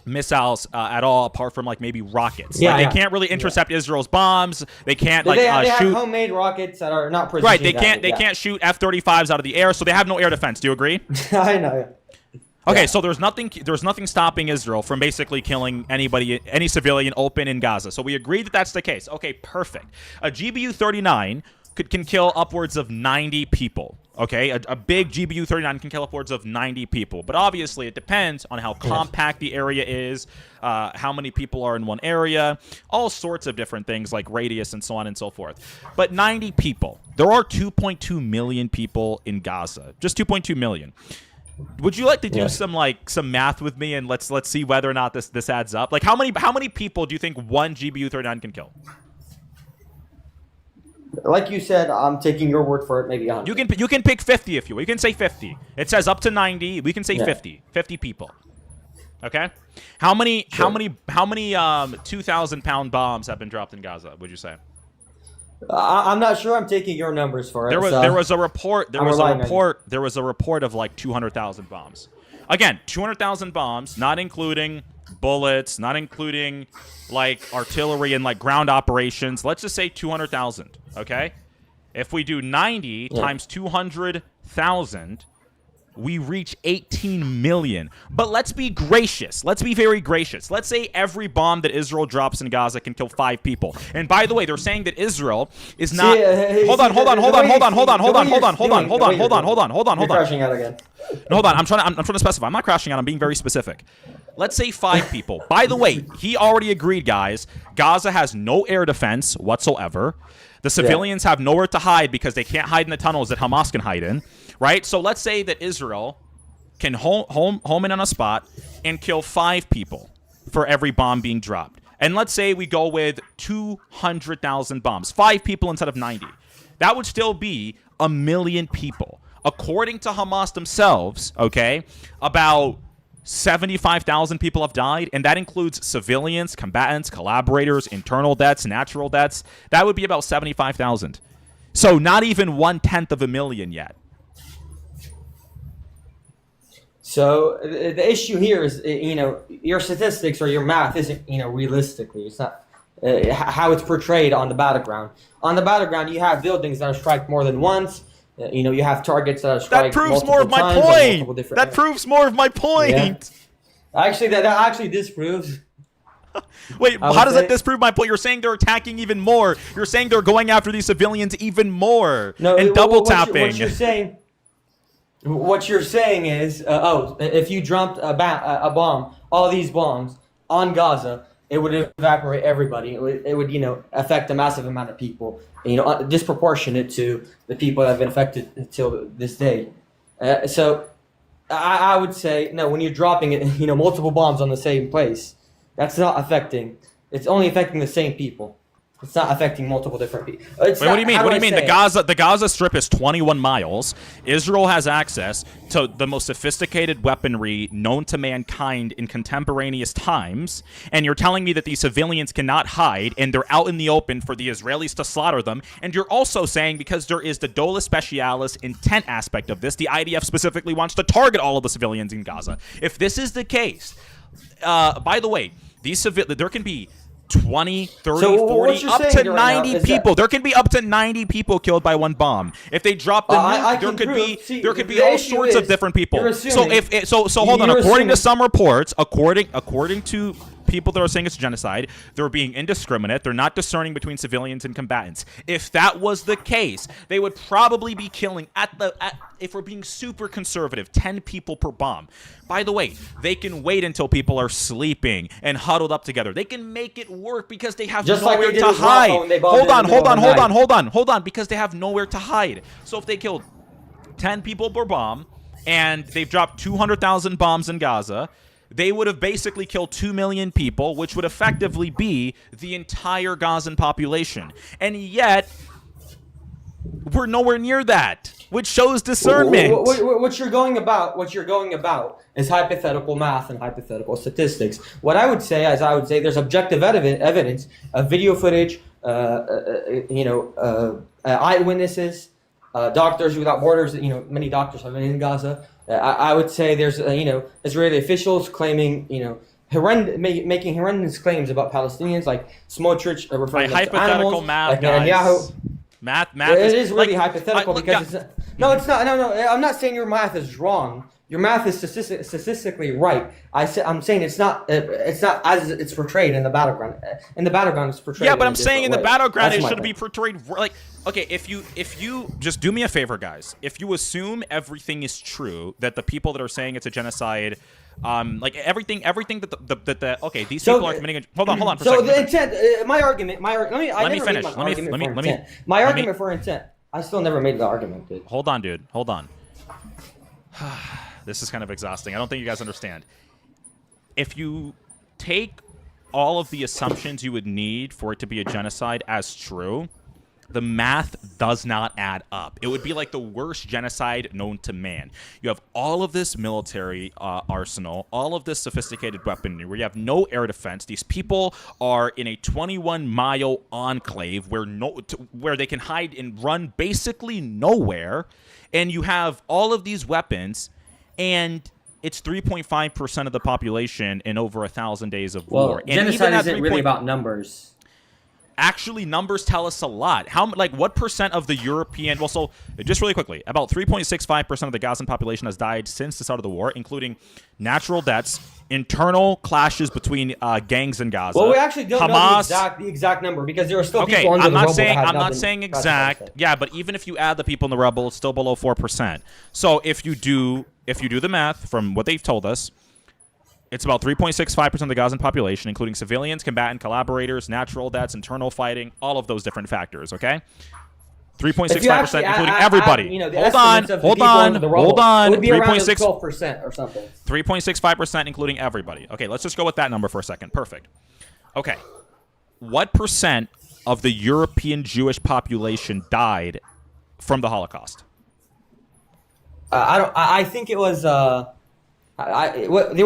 missiles at all, apart from maybe rockets? They can't really intercept Israel's bombs. They can't they shoot have homemade rockets that are not right. They can't shoot F-35s out of the air, so they have no air defense. Do you agree? I know. Okay, so there's nothing stopping Israel from basically killing any civilian open in Gaza. So we agree that that's the case. Okay, perfect. A GBU-39 can kill upwards of 90 people. Okay, a big GBU-39 can kill upwards of 90 people. But obviously, it depends on how compact the area is, how many people are in one area, all sorts of different things like radius and so on and so forth. But 90 people. There are 2.2 million people in Gaza. Just 2.2 million. Would you like to do some math with me, and let's see whether or not this adds up? How many people do you think one GBU-39 can kill? Like you said, I'm taking your word for it. Maybe 100. You can pick 50 if you will. You can say 50. It says up to 90. We can say 50. 50 people. Okay. How many 2,000-pound bombs have been dropped in Gaza? Would you say? I'm not sure. I'm taking your numbers for it. There was a report. There was a report of 200,000 bombs. Again, 200,000 bombs, not including bullets, not including artillery and ground operations. Let's just say 200,000. Okay, if we do 90 times 200,000, we reach 18 million. But let's be gracious. Let's be very gracious. Let's say every bomb that Israel drops in Gaza can kill 5 people. And by the way, they're saying that Israel is not. Hold on. You're crashing out again. No, hold on. I'm trying to specify. I'm not crashing out. I'm being very specific. Let's say 5 people. By the way, he already agreed, guys. Gaza has no air defense whatsoever. The civilians have nowhere to hide because they can't hide in the tunnels that Hamas can hide in, right? So let's say that Israel can home in on a spot and kill 5 people for every bomb being dropped. And let's say we go with 200,000 bombs, 5 people instead of 90. That would still be 1 million people. According to Hamas themselves, okay, about 75,000 people have died, and that includes civilians, combatants, collaborators, internal deaths, natural deaths. That would be about 75,000. So not even 1/10 of a million yet. So the issue here is, your statistics or your math isn't, realistically. It's not how it's portrayed on the battleground. On the battleground, you have buildings that are struck more than once. You have targets that are struck. That proves more of my point. That proves more of my point. Yeah. Actually, that actually disproves. Wait, how does that disprove my point? You're saying they're attacking even more. You're saying they're going after these civilians even more and double tapping. What you're saying is, if you dropped a bomb, all these bombs on Gaza, it would evaporate everybody. It would affect a massive amount of people, disproportionate to the people that have been affected until this day. So I would say, no, when you're dropping multiple bombs on the same place, that's not affecting. It's only affecting the same people. It's not affecting multiple different people. Wait, what do you mean? What do you mean? The Gaza Strip is 21 miles. Israel has access to the most sophisticated weaponry known to mankind in contemporaneous times, and you're telling me that these civilians cannot hide and they're out in the open for the Israelis to slaughter them. And you're also saying, because there is the Dolus Specialis intent aspect of this, the IDF specifically wants to target all of the civilians in Gaza. If this is the case, by the way, there can be 20, 30, 40, up to 90 people. There can be up to 90 people killed by one bomb. If they drop the nuke, there could be all sorts of different people. So hold on. According to some reports, according to people that are saying it's genocide, they're being indiscriminate. They're not discerning between civilians and combatants. If that was the case, they would probably be killing if we're being super conservative, 10 people per bomb. By the way, they can wait until people are sleeping and huddled up together. They can make it work because they have nowhere to hide. Hold on, because they have nowhere to hide. So if they killed 10 people per bomb and they've dropped 200,000 bombs in Gaza, they would have basically killed 2 million people, which would effectively be the entire Gazan population. And yet, we're nowhere near that, which shows discernment. What you're going about is hypothetical math and hypothetical statistics. What I would say is, there's objective evidence of video footage, eyewitnesses, Doctors Without Borders. Many doctors have been in Gaza. I would say there's Israeli officials claiming making horrendous claims about Palestinians, like Smotrich referring to hypothetical animals, math, like guys. Netanyahu. Math it is really hypothetical because it's not. No. I'm not saying your math is wrong. Your math is statistically right. I'm saying it's not as it's portrayed in the battleground. In the battleground, it's portrayed. Yeah, but I'm saying in the battleground it should be portrayed like. Okay, if you just do me a favor, guys. If you assume everything is true, that the people that are saying it's a genocide, like everything that okay, these people are committing. Hold on for a second. So the intent, my argument. Let me finish. My argument for intent. I still never made the argument, dude. Hold on, dude. Hold on. This is kind of exhausting. I don't think you guys understand. If you take all of the assumptions you would need for it to be a genocide as true, the math does not add up. It would be like the worst genocide known to man. You have all of this military arsenal, all of this sophisticated weaponry, where you have no air defense. These people are in a 21-mile enclave where they can hide and run basically nowhere. And you have all of these weapons, and it's 3.5% of the population in over 1,000 days of war. And genocide isn't really about numbers. actually numbers tell us a lot. What percent of the European, well, so just really quickly, about 3.65% of the Gazan population has died since the start of the war, including natural deaths, internal clashes between gangs in Gaza. Well, we actually don't Hamas, know the exact number because there are still okay, people under I'm the not rubble saying that have I'm not not been saying classified. exact. Yeah, but even if you add the people in the rubble, it's still below 4%. So if you do the math from what they've told us, it's about 3.65% of the Gazan population, including civilians, combatant, collaborators, natural deaths, internal fighting, all of those different factors, okay? 3.65%, including everybody. Hold on. It would be around 12% or something. 3.65%, including everybody. Okay, let's just go with that number for a second. Perfect. Okay. What percent of the European Jewish population died from the Holocaust? I think it was there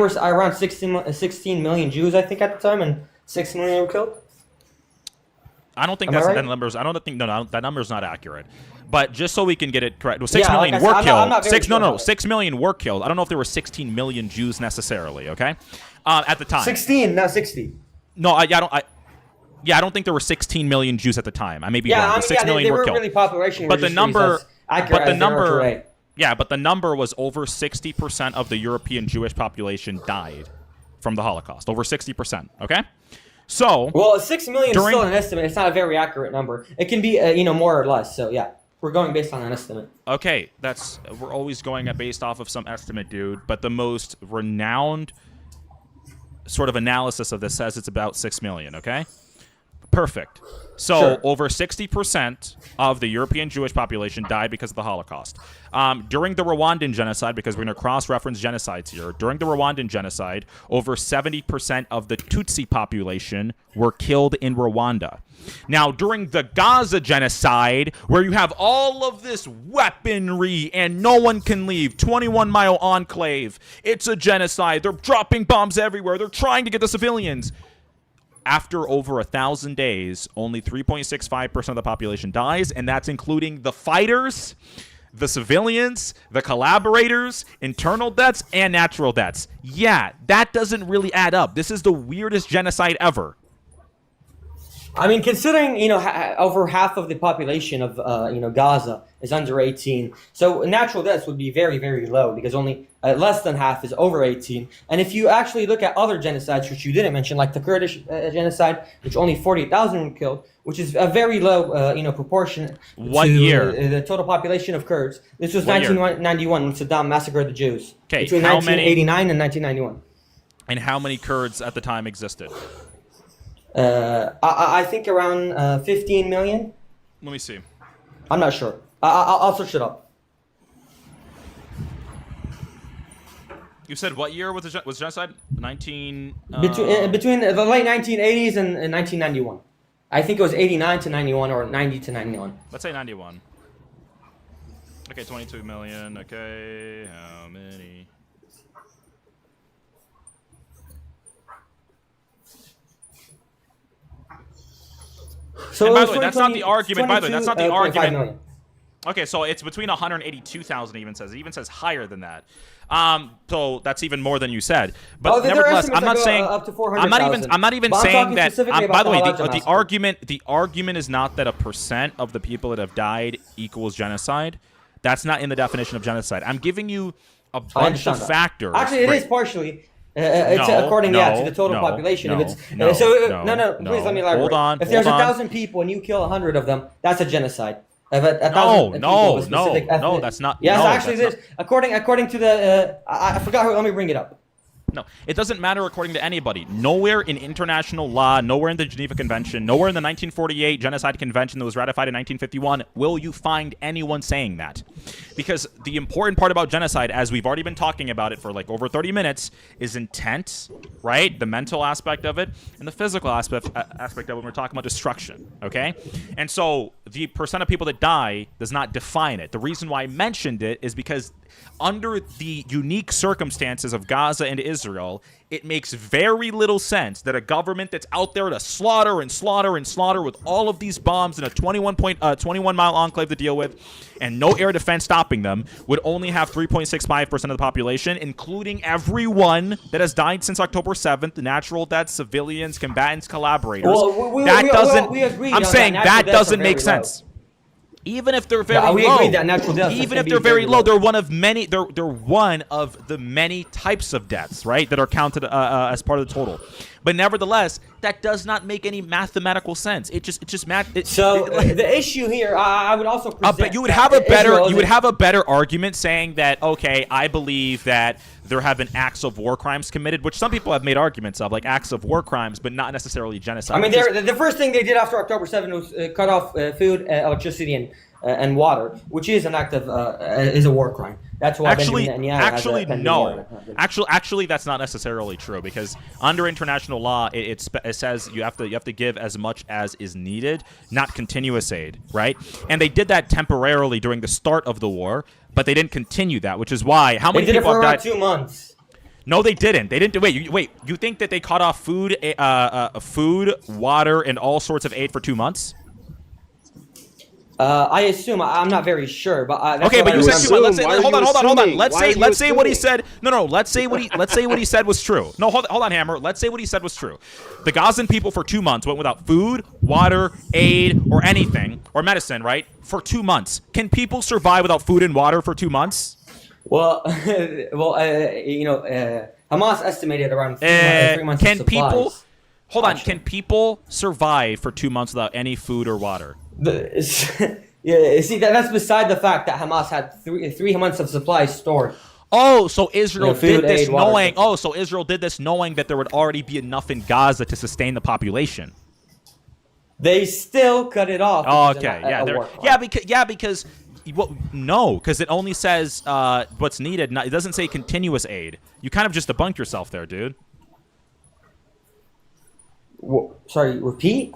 was around 16 million Jews, I think, at the time, and 6 million were killed. I don't think Am I right? that number's. I don't think that number's not accurate. But just so we can get it correct, well, 6 Yeah, million like I were said, killed. I'm not very sure about it. 6 million were killed. I don't know if there were 16 million Jews necessarily. Okay, at the time. 16, not 60. No, I don't think there were 16 million Jews at the time. I may be wrong. But 6 million they were were killed. really population. But the number, today. yeah, but the number was over 60% of the European Jewish population died from the Holocaust. Over 60%. Okay. So, well, 6 million is still an estimate. It's not a very accurate number. It can be, more or less. So yeah, we're going based on an estimate. Okay, we're always going based off of some estimate, dude. But the most renowned sort of analysis of this says it's about 6 million. Okay, perfect. So Sure. over 60% of the European Jewish population died because of the Holocaust. During the Rwandan genocide, because we're going to cross-reference genocides here, during the Rwandan genocide, over 70% of the Tutsi population were killed in Rwanda. Now, during the Gaza genocide, where you have all of this weaponry and no one can leave, 21-mile enclave, it's a genocide. They're dropping bombs everywhere. They're trying to get the civilians. After over 1,000 days, only 3.65% of the population dies, and that's including the fighters, the civilians, the collaborators, internal deaths, and natural deaths. Yeah, that doesn't really add up. This is the weirdest genocide ever. I mean, considering, over half of the population of, Gaza is under 18. So natural deaths would be very, very low because only less than half is over 18. And if you actually look at other genocides, which you didn't mention, like the Kurdish genocide, which only 40,000 were killed, which is a very low, proportion What to year? The total population of Kurds. This was What year? 1991 when Saddam massacred the Jews. Okay, Between how many- 1989 and 1991. And how many Kurds at the time existed? I think around 15 million. Let me see. I'm not sure. I'll search it up. You said what year was genocide? 19... Between the late 1980s and 1991. I think it was 89 to 91 or 90 to 91. Let's say 91. Okay, 22 million. Okay, how many? So And by it was the way, that's not the argument. By the way, that's not the 22.5 argument. million. Okay, so it's between 182,000. Even says. It even says higher than that. So that's even more than you said. But there are nevertheless, estimates I'm not that go saying. up to I'm not even But I'm saying talking that. specifically By about the way, the the Holocaust. argument is not that a percent of the people that have died equals genocide. That's not in the definition of genocide. I'm giving you a bunch of understand that. factors. Actually, it is partially. It's No, according, no, to the total no, population. no, if it's no, no, please let me elaborate. Hold on, If there's hold on. 1,000 people and you kill 100 of them, that's a genocide. If a No, 1,000 people no, of a specific no, ethnic- that's not- Yes, no, actually, that's it is. According to the, I forgot. Let me bring it up. No, it doesn't matter according to anybody. Nowhere in international law, nowhere in the Geneva Convention, nowhere in the 1948 Genocide Convention that was ratified in 1951 will you find anyone saying that. Because the important part about genocide, as we've already been talking about it for like over 30 minutes, is intent, right? The mental aspect of it, and the physical aspect of it when we're talking about destruction, okay? And so the percent of people that die does not define it. The reason why I mentioned it is because under the unique circumstances of Gaza and Israel, it makes very little sense that a government that's out there to slaughter and slaughter and slaughter with all of these bombs in a 21-mile enclave to deal with and no air defense stopping them would only have 3.65% of the population, including everyone that has died since October 7th, natural deaths, civilians, combatants, collaborators. We agreed I'm on saying that that doesn't make sense. Even if they're very low, we agreed that natural deaths even can if be they're very low, low. they're one of many. They're one of the many types of deaths, right, that are counted as part of the total. But nevertheless, that does not make any mathematical sense. The issue here, I would also present but you would have a better argument saying that, okay, I believe that there have been acts of war crimes committed, which some people have made arguments of, like acts of war crimes, but not necessarily genocide. I mean, the first thing they did after October 7th was cut off food, electricity, and water, which is an act of is a war crime. That's why actually no. War. Actually, that's not necessarily true, because under international law, it says you have to give as much as is needed, not continuous aid, right? And they did that temporarily during the start of the war, but they didn't continue that, which is why how many people have died? They did it for around 2 months. No, they didn't. They didn't. Wait. You think that they cut off food, water, and all sorts of aid for 2 months? I assume. I'm not very sure, but that's okay. But you said 2 months. Hold on. Let's say what he said. No. Let's say what he said was true. No, hold on, Hammer. Let's say what he said was true. The Gazan people for 2 months went without food, water, aid, or anything, or medicine, right? For 2 months. Can people survive without food and water for 2 months? Well, Hamas estimated around 3 months of supplies. Can people survive for 2 months without any food or water? See, that's beside the fact that Hamas had 3 months of supplies stored. Oh, so Israel food, did this aid, water. so Israel did this knowing that there would already be enough in Gaza to sustain the population. They still cut it off. Oh, okay, because it only says what's needed. It doesn't say continuous aid. You kind of just debunked yourself there, dude. Sorry, repeat?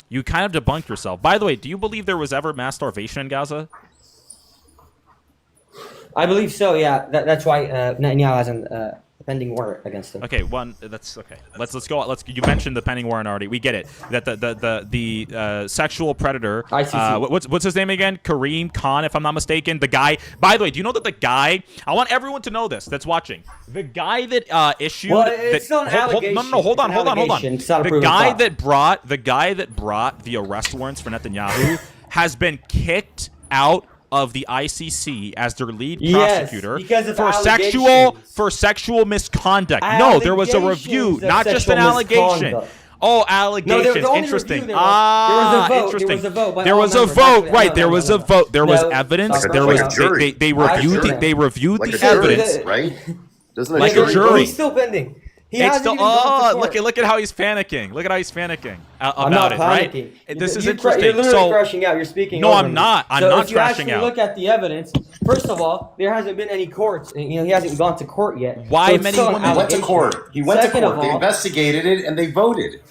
You kind of debunked yourself. By the way, do you believe there was ever mass starvation in Gaza? I believe so, yeah. That's why Netanyahu has a pending war against him. Okay, that's okay. Let's go. You mentioned the pending warrant already. We get it. That the sexual predator. ICC. What's his name again? Kareem Khan, if I'm not mistaken. The guy. By the way, do you know that the guy? I want everyone to know this that's watching. The guy that issued. Well, it's not an allegation. No, hold on. It's not a The guy that brought the arrest warrants for Netanyahu has been kicked out of the ICC as their lead prosecutor for sexual misconduct. No, there was a review, not just an allegation. Oh, allegations. Interesting. There was a vote. There was a vote. Right. There was a vote. There was evidence. There was they reviewed the evidence. Right? Doesn't like a jury. He's still pending. Look at how he's panicking. Look at how he's panicking about it, right? This is interesting. You're literally crashing out. You're speaking. No, I'm not. I'm not crashing out. If you look at the evidence, first of all, there hasn't been any courts. He hasn't gone to court yet. Why many women? He went to court. They investigated it and they voted.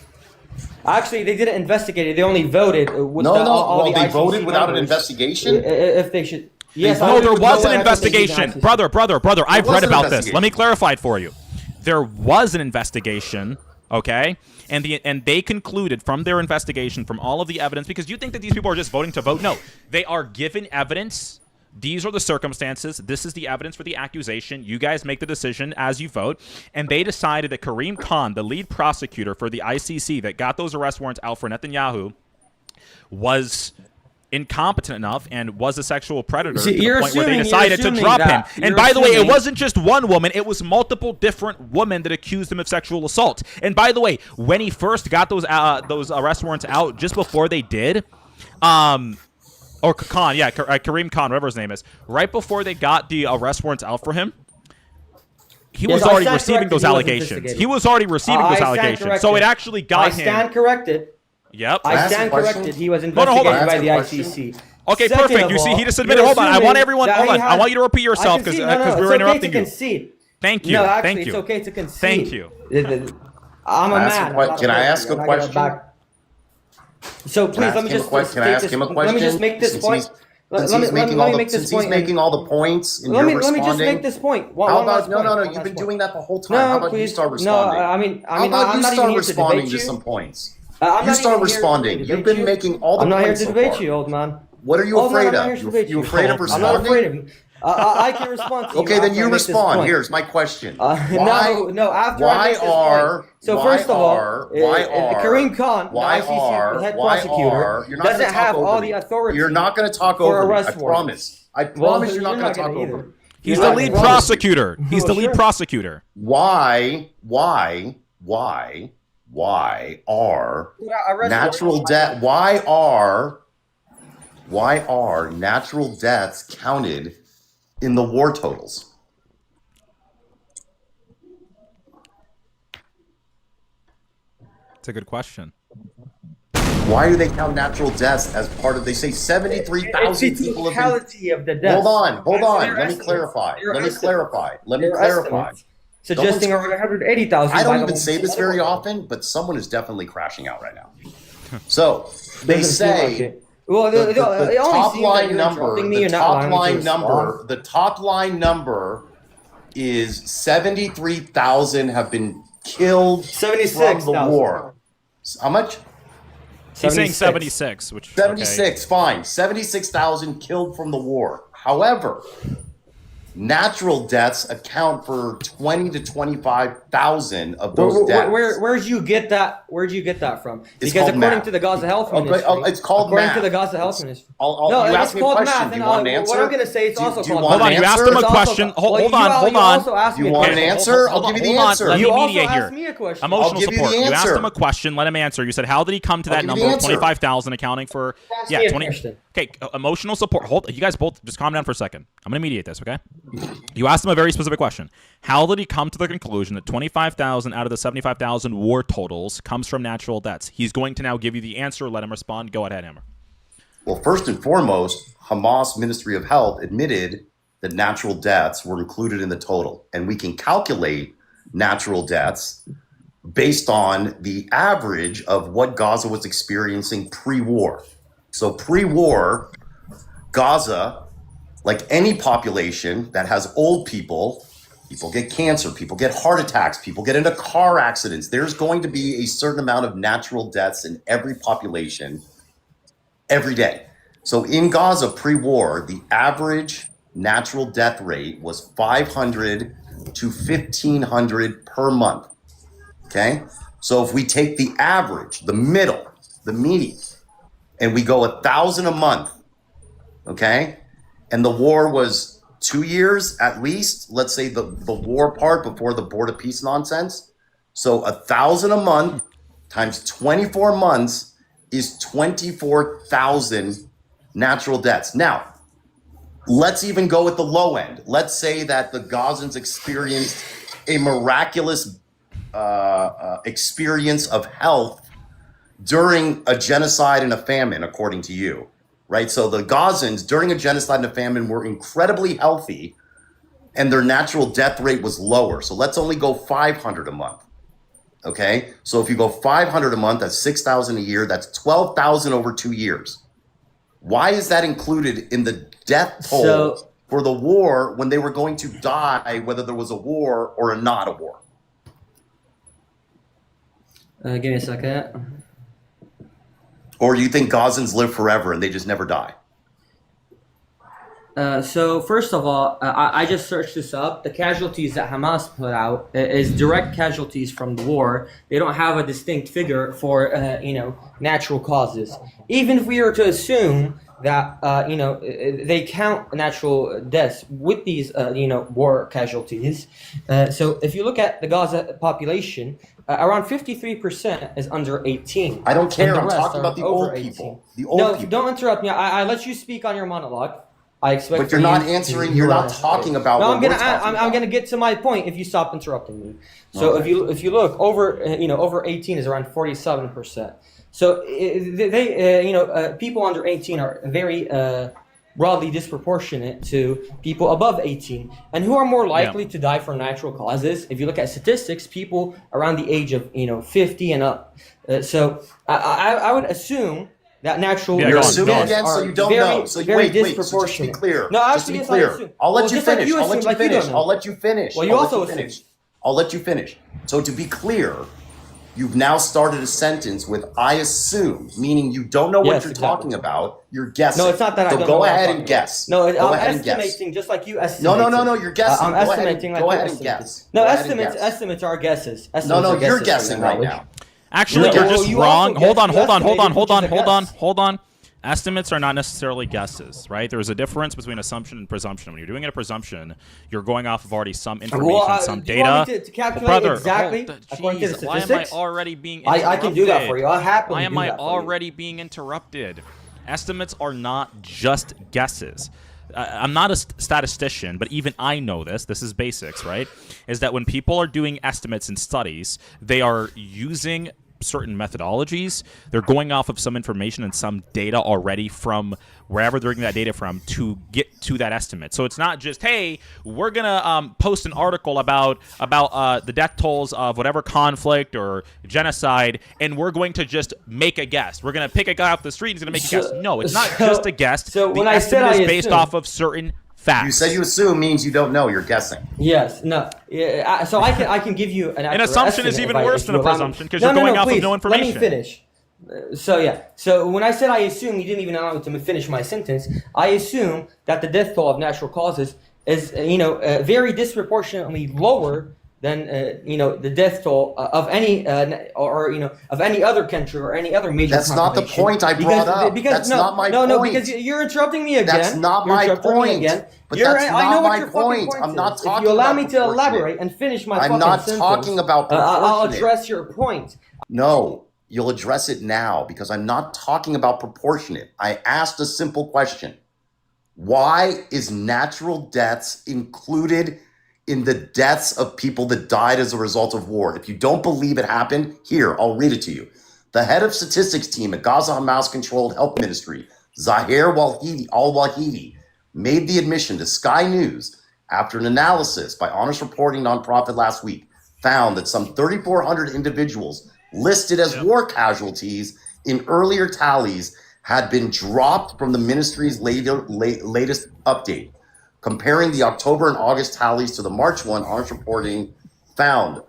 Actually, they didn't investigate it. They only voted. With they voted without an investigation. If they should. Yes. No, there was an investigation, brother. I've read about this. Let me clarify it for you. There was an investigation, okay? And they concluded from their investigation, from all of the evidence, because you think that these people are just voting to vote. No, they are given evidence. These are the circumstances. This is the evidence for the accusation. You guys make the decision as you vote. And they decided that Kareem Khan, the lead prosecutor for the ICC that got those arrest warrants out for Netanyahu, was incompetent enough and was a sexual predator to the point where they decided to drop him. And by the way, it wasn't just one woman, it was multiple different women that accused him of sexual assault. And by the way, when he first got those arrest warrants out, just before they did, or Khan, Kareem Khan, whatever his name is, right before they got the arrest warrants out for him, he was already receiving those allegations. He was already receiving those allegations. So it actually got him. I stand corrected. Yep. I stand corrected. He was investigated by the ICC. Okay, perfect. You see, he just admitted. Hold on. I want everyone. Hold on. I want you to repeat yourself because we're interrupting you. Thank you. No, actually, Thank you. It's okay to concede. Thank you. I'm a man. Can I ask a question? So please let me just Can I ask him a question? Let me just make this point. Since he's making all the points and you're responding. Let me just make this point. How about no? You've been doing that the whole time. How about you start responding? No, I mean, how about you start responding to some points? You start responding. You've been making all the points. I'm not here to debate you, old man. What are you afraid of? You afraid of responding? I'm not afraid of you. I can respond to you. Okay, then you respond. Here's my question. No. After I make this point. So first of all, Kareem Khan, the ICC head prosecutor, doesn't have all the authority. You're not going to talk over me. I promise. I promise you're not going to talk over me. He's the lead prosecutor. He's the lead prosecutor. Why are natural death? Why are natural deaths counted in the war totals? It's a good question. Why do they count natural deaths as part of? They say 73,000 people have been. Of the deaths. Hold on. Let me clarify. Suggesting around 180,000. I don't even say this very often, but someone is definitely crashing out right now. So they say. Well, the top line number. The top line number is 73,000 have been killed from the war. How much? He's saying 76, which 76. Okay. Fine, 76,000 killed from the war. However, natural deaths account for 20 to 25,000 of those deaths. Where'd you get that? Where'd you get that from? Because according to the Gaza Health Ministry, it's called according math. to the Gaza Health Ministry. No, it's called math. Do you want an answer? What I'm going to say, it's also called math. Hold on, you asked him a question. Hold on. You want an answer? I'll give you the answer. Let me mediate here. Me a question. Emotional support. You asked him a question. Let him answer. You said, how did he come to that number of 25,000 accounting for 20? Okay, emotional support. Hold. You guys both just calm down for a second. I'm going to mediate this, okay? You asked him a very specific question. How did he come to the conclusion that 25,000 out of the 75,000 war totals comes from natural deaths? He's going to now give you the answer. Let him respond. Go ahead, Hammer. Well, first and foremost, Hamas Ministry of Health admitted that natural deaths were included in the total. And we can calculate natural deaths based on the average of what Gaza was experiencing pre-war. So pre-war, Gaza, like any population that has old people get cancer, people get heart attacks, people get into car accidents. There's going to be a certain amount of natural deaths in every population every day. So in Gaza pre-war, the average natural death rate was 500 to 1,500 per month. Okay? So if we take the average, the middle, the median, and we go 1,000 a month, okay? And the war was 2 years at least. Let's say the war part before the Board of Peace nonsense. So 1,000 a month times 24 months is 24,000 natural deaths. Now, let's even go at the low end. Let's say that the Gazans experienced a miraculous experience of health during a genocide and a famine, according to you. Right, so the Gazans during a genocide and a famine were incredibly healthy, and their natural death rate was lower. So let's only go 500 a month. Okay, so if you go 500 a month, that's 6,000 a year. That's 12,000 over 2 years. Why is that included in the death toll for the war when they were going to die, whether there was a war or not a war? Give me a second. Or do you think Gazans live forever and they just never die? So first of all, I just searched this up. The casualties that Hamas put out is direct casualties from the war. They don't have a distinct figure for natural causes. Even if we were to assume that they count natural deaths with these war casualties. So if you look at the Gaza population, around 53% is under 18. I don't care. I'm talking about the old people. The old people. Don't interrupt me. I let you speak on your monologue. I expect. But you're not answering. You're not talking about. No, I'm gonna get to my point if you stop interrupting me. So if you look over, over 18 is around 47%. So they people under 18 are very broadly disproportionate to people above 18, and who are more likely to die from natural causes. If you look at statistics, people around the age of 50 and up. So I would assume that natural You're assuming deaths again, are so you don't very, know. So very wait, so just to be disproportionate. clear. No, Just to actually, be yes, I clear. assume. I'll let Well, you just like finish. you I'll let assume, you like you finish. don't know. I'll let you finish. Well, you I'll let also you assume. finish. I'll let you finish. So to be clear, you've now started a sentence with "I assume," meaning you don't know what Yes, you're exactly. talking about. You're guessing. No, it's not that I So don't go know what I'm ahead talking and guess. about. No, Go I'm ahead and guess. estimating just like you No, estimated. you're guessing. I'm Go ahead estimating and, like go you ahead and estimated. guess. No, Go ahead and guess. estimates are guesses. No, Estimates are you're guesses for your guessing right knowledge. now. Actually, You're you're guessing. just you also wrong. guessed- Hold on, you hold on, estimated, hold on, which is a hold on, guess. hold on. Estimates are not necessarily guesses, right? There's a difference between assumption and presumption. When you're doing a presumption, you're going off of already some information, some do you want data. me to calculate Brother, exactly hold according to the jeez, why am I statistics? already being interrupted? I can do that for you. I'll happily Why am do I that for you. already being interrupted? Estimates are not just guesses. I'm not a statistician, but even I know this. This is basics, right? Is that when people are doing estimates and studies, they are using certain methodologies. They're going off of some information and some data already from wherever they're getting that data from to get to that estimate. So it's not just, hey, we're gonna post an article about the death tolls of whatever conflict or genocide, and we're going to just make a guess. We're gonna pick a guy off the street and he's gonna make a guess. No, it's not just a guess. So the when I said estimate I is based assume- off of certain facts. You said you assume means you don't know. You're guessing. Yes, no. Yeah, so I can give you an accurate assumption is estimate even if worse if than you a allow me. presumption, 'cause you're going off of please, no information. Let me finish. So when I said I assume, you didn't even allow me to finish my sentence. I assume that the death toll of natural causes is very disproportionately lower than the death toll of any of any other country or any other major. That's not the population. point I brought up. That's not my No, point. because you're interrupting me again. That's not You're my interrupting me point. again. But You're, that's I know not what my your fucking point. I'm not is. talking If you allow about me to proportionate. elaborate and finish my I'm fucking not sentence, talking about I'll proportionate. address your point. No, you'll address it now because I'm not talking about proportionate. I asked a simple question. Why is natural deaths included in the deaths of people that died as a result of war? If you don't believe it happened, here, I'll read it to you. The head of statistics team at Gaza Hamas-controlled health ministry, Zahir al-Wahidi, made the admission to Sky News after an analysis by Honest Reporting nonprofit last week found that some 3,400 individuals listed as war casualties in earlier tallies had been dropped from the ministry's latest update. Comparing the October and August tallies to the March one, Honest Reporting found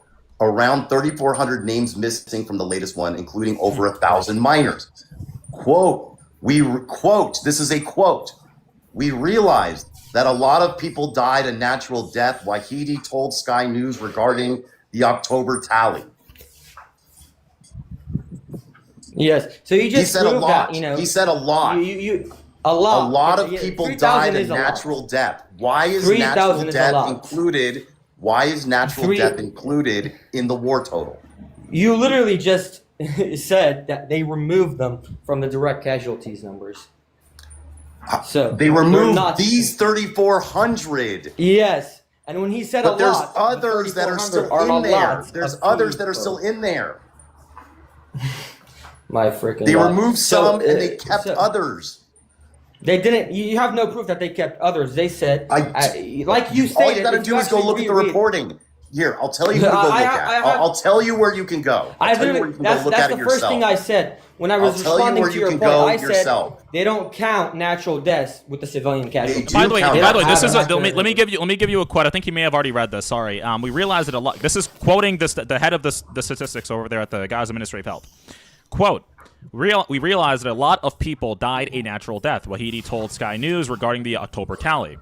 around 3,400 names missing from the latest one, including over 1,000 minors. This is a quote, "We realized that a lot of people died a natural death," Wahidi told Sky News regarding the October tally. Yes. So you just He said a proved lot. that, He said a lot. A lot. A lot of Yeah, people 3,000 died a is a lot. natural death. Why is 3,000 natural is a death lot. included? Why is natural death included in the war total? You literally just said that they removed them from the direct casualties numbers. So They they're removed not- these 3,400. Yes. And when he said But a there's lot, others that are 3,400 still are a in there. lot There's of others that are people. still in there. My freaking They God. removed So, some and they kept others. They didn't. You have no proof that they kept others. They said, like you stated. All you gotta if do is go actually look at the reread- reporting. Here, I'll tell you who to go look at. I'll tell you where you can go. I'll tell you where you can go look that's at it the first yourself. thing I said when I was I'll tell you responding where to you your can point. go I said yourself. they don't count natural deaths with the civilian casualties. By the way, this is Let let me give you a quote. I think you may have already read this. Sorry. We realized that a lot. This is quoting the head of the statistics over there at the Gaza Ministry of Health. Quote. We realized that a lot of people died a natural death, Wahidi told Sky News regarding the October tally.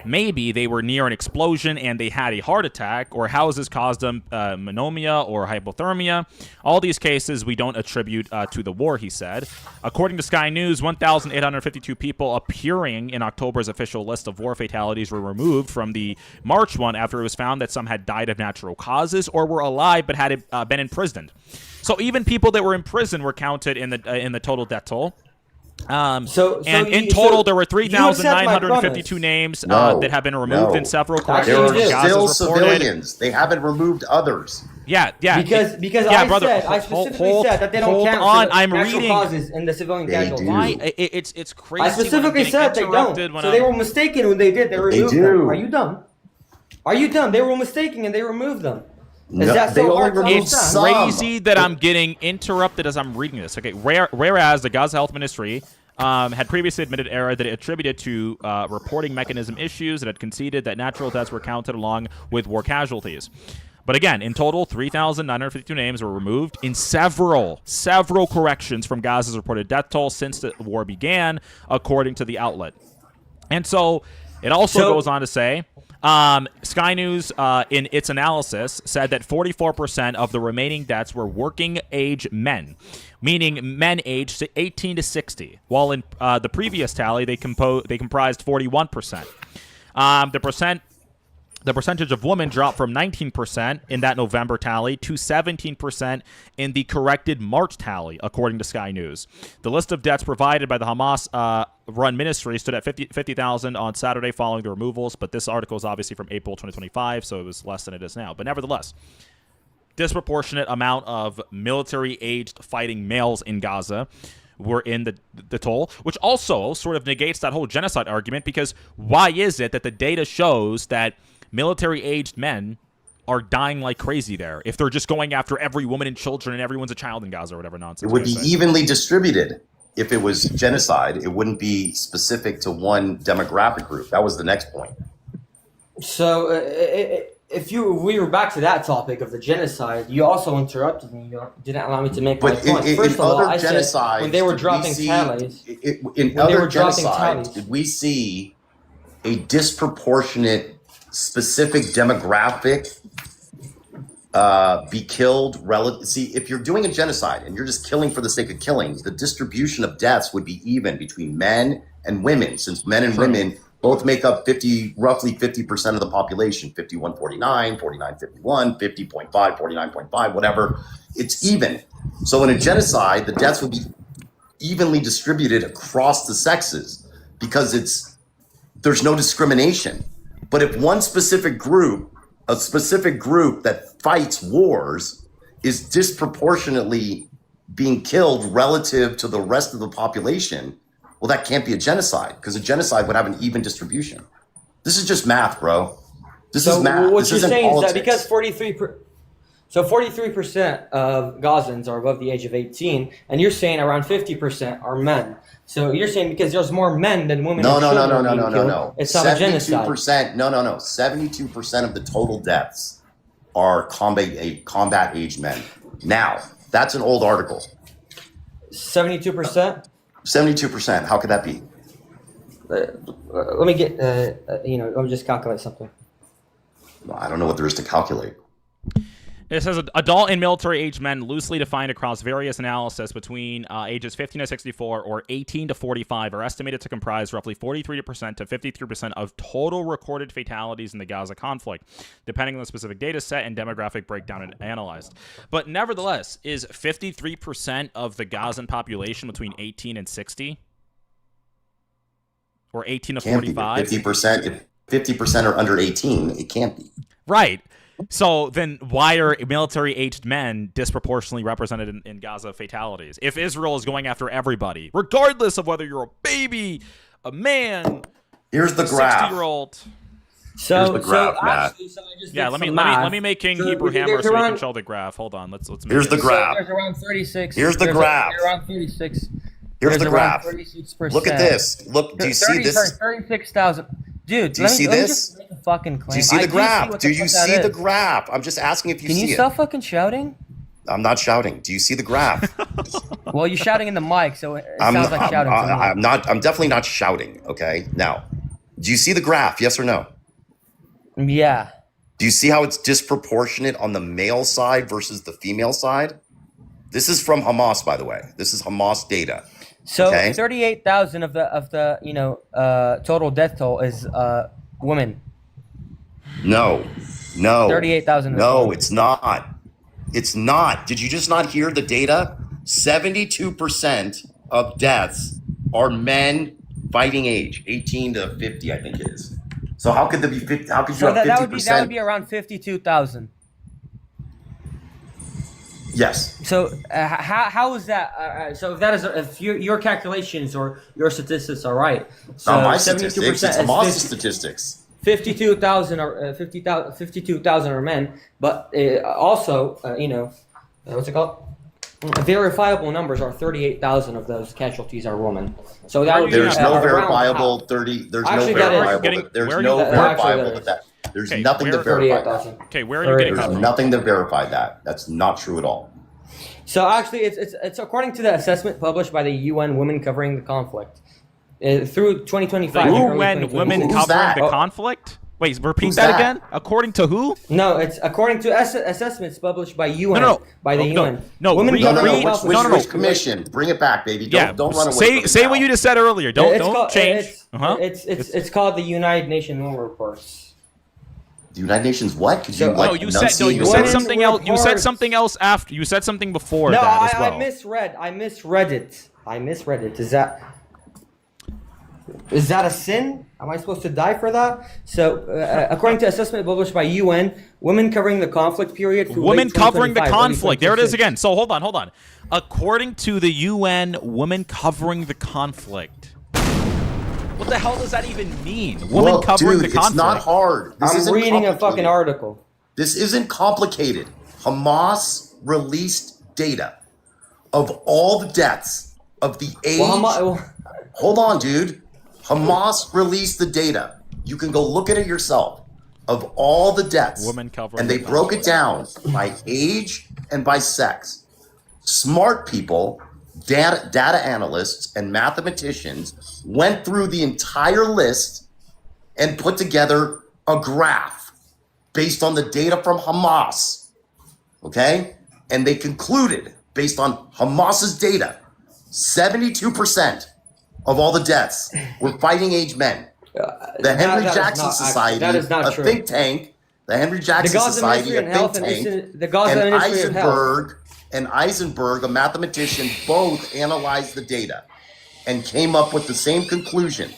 Maybe they were near an explosion and they had a heart attack, or houses caused them pneumonia or hypothermia. All these cases we don't attribute to the war, he said. According to Sky News, 1,852 people appearing in October's official list of war fatalities were removed from the March one after it was found that some had died of natural causes or were alive but had been imprisoned. So even people that were in prison were counted in the total death toll. In total, there were 3,952 names that have been removed in several corrections. There are still Gaza's reported. civilians. They haven't removed others. Yeah. Because yeah, brother, I specifically said that they don't hold count on. for I'm natural reading. causes in the civilian They casualties. do. Why? It's crazy. I specifically said they don't. So they were mistaken when they did. They removed them. Are you dumb? Are you dumb? They were mistaken and they removed them. Is that so hard to It's understand? crazy that I'm getting interrupted as I'm reading this. Okay, whereas the Gaza Health Ministry had previously admitted error that it attributed to reporting mechanism issues. It had conceded that natural deaths were counted along with war casualties. But again, in total, 3,952 names were removed in several corrections from Gaza's reported death toll since the war began, according to the outlet. And so it also goes on to say, Sky News, in its analysis, said that 44% of the remaining deaths were working-age men, meaning men aged 18 to 60, while in the previous tally, they comprised 41%. The percentage of women dropped from 19% in that November tally to 17% in the corrected March tally, according to Sky News. The list of deaths provided by the Hamas-run ministry stood at 50,000 on Saturday following the removals, but this article is obviously from April 2025, so it was less than it is now. But nevertheless, disproportionate amount of military-aged fighting males in Gaza were in the toll, which also sort of negates that whole genocide argument, because why is it that the data shows that military-aged men are dying like crazy there if they're just going after every woman and children and everyone's a child in Gaza or whatever nonsense? It would be evenly distributed. If it was genocide, it wouldn't be specific to one demographic group. That was the next point. So if we were back to that topic of the genocide, you also interrupted me. You didn't allow me to make my point. First of all, I said when they were dropping tallies. In other genocides, did we see a disproportionate specific demographic be killed relative? See, if you're doing a genocide and you're just killing for the sake of killing, the distribution of deaths would be even between men and women, since men and women both make up roughly 50% of the population, 51-49, 49-51, 50.5, 49.5, whatever. It's even. So in a genocide, the deaths would be evenly distributed across the sexes because there's no discrimination. But if one specific group, a specific group that fights wars, is disproportionately being killed relative to the rest of the population, well, that can't be a genocide, because a genocide would have an even distribution. This is just math, bro. This is math. What this you're isn't saying politics. is that because 43% of Gazans are above the age of 18, and you're saying around 50% are men. So you're saying because there's more men than women. No. It's not a genocide. 72% of the total deaths are combat age men. Now, that's an old article. 72%? 72%. How could that be? Let me get, let me just calculate something. I don't know what there is to calculate. It says adult and military-aged men, loosely defined across various analysis between ages 15 to 64 or 18 to 45, are estimated to comprise roughly 43% to 53% of total recorded fatalities in the Gaza conflict, depending on the specific data set and demographic breakdown analyzed. But nevertheless, is 53% of the Gazan population between 18 and 60? Or 18 to 45? 50%. If 50% are under 18, it can't be. Right. So then why are military-aged men disproportionately represented in Gaza fatalities? If Israel is going after everybody, regardless of whether you're a baby, a man, here's the graph. 60-year-old. Here's the graph, Matt. Let me make King Hebrew Hammer so we can show the graph. Hold on, let's make here's the graph. There's around 36. Here's the graph. There's around 36. Here's the graph. 36%. Look at this. Look, do you see this? 36,000. Dude, do you see this? Just make a fucking claim. Do you see the graph? Do you see the graph? I'm just asking if you see it. Can you stop fucking shouting? I'm not shouting. Do you see the graph? Well, you're shouting in the mic, so it sounds like shouting to me. I'm definitely not shouting, okay? Now, do you see the graph? Yes or no? Yeah. Do you see how it's disproportionate on the male side versus the female side? This is from Hamas, by the way. This is Hamas data. So 38,000 of the total death toll is women. No. 38,000. No, it's not. It's not. Did you just not hear the data? 72% of deaths are men fighting age, 18 to 50, I think it is. So how could there be 50? How could you have 50%? That would be around 52,000. Yes. So how is that? So if that is if your calculations or your statistics are right, so Not my 72% statistics. It's is Hamas' statistics. 52,000 or 52,000 are men, but also what's it called? Verifiable numbers are 38,000 of those casualties are women. So that would be There's no around verifiable half. 30. There's Actually, no that is- verifiable. There's where are no you- verifiable Actually, that. There's Okay, nothing to where- verify that. 38,000. Okay, where are you getting that There's from? nothing to verify that. That's not true at all. So actually, it's according to the assessment published by the UN Women Covering the Conflict through 2025. The and early UN 2026. women Who's covering that? the Oh. conflict? Wait, repeat Who's that that? again? According to who? No, it's according to assessments published by UN. No. By the No, UN. no, Women read- No, no, no. Covering the read- Conflict. Which commission? Bring it back, baby. Don't run away. Say from it say now. what you just said earlier. Don't It's called- change. It's called the United Nations Women Reports. The United Nations what? Could So- you like No, you said enunciate you your said words? something else. You said reports. something else after. You said something before No, that as well. I misread. I misread it. Is that a sin? Am I supposed to die for that? So, according to assessment published by UN, women covering the conflict period. through Women late covering the 2025, early conflict. There it is 2026. again. So hold on. According to the UN, women covering the conflict. What the hell does that even mean? Women Look, covering dude, the conflict. it's not hard. This I'm isn't reading a fucking complicated. article. This isn't complicated. Hamas released data of all the deaths of the age. Hold on, dude. Hamas released the data. You can go look at it yourself of all the deaths. Women covering and they the broke it down by age and by sex. Smart people, data analysts, and mathematicians went through the entire list and put together a graph based on the data from Hamas. Okay? And they concluded, based on Hamas's data, 72% of all the deaths were fighting age men. The Henry Jackson Society, that is not a true. think tank, the Henry Jackson Gaza Society, Ministry a of think Health and tank, the Gaza and Ministry of Health. Eisenberg, a mathematician, both analyzed the data and came up with the same conclusion.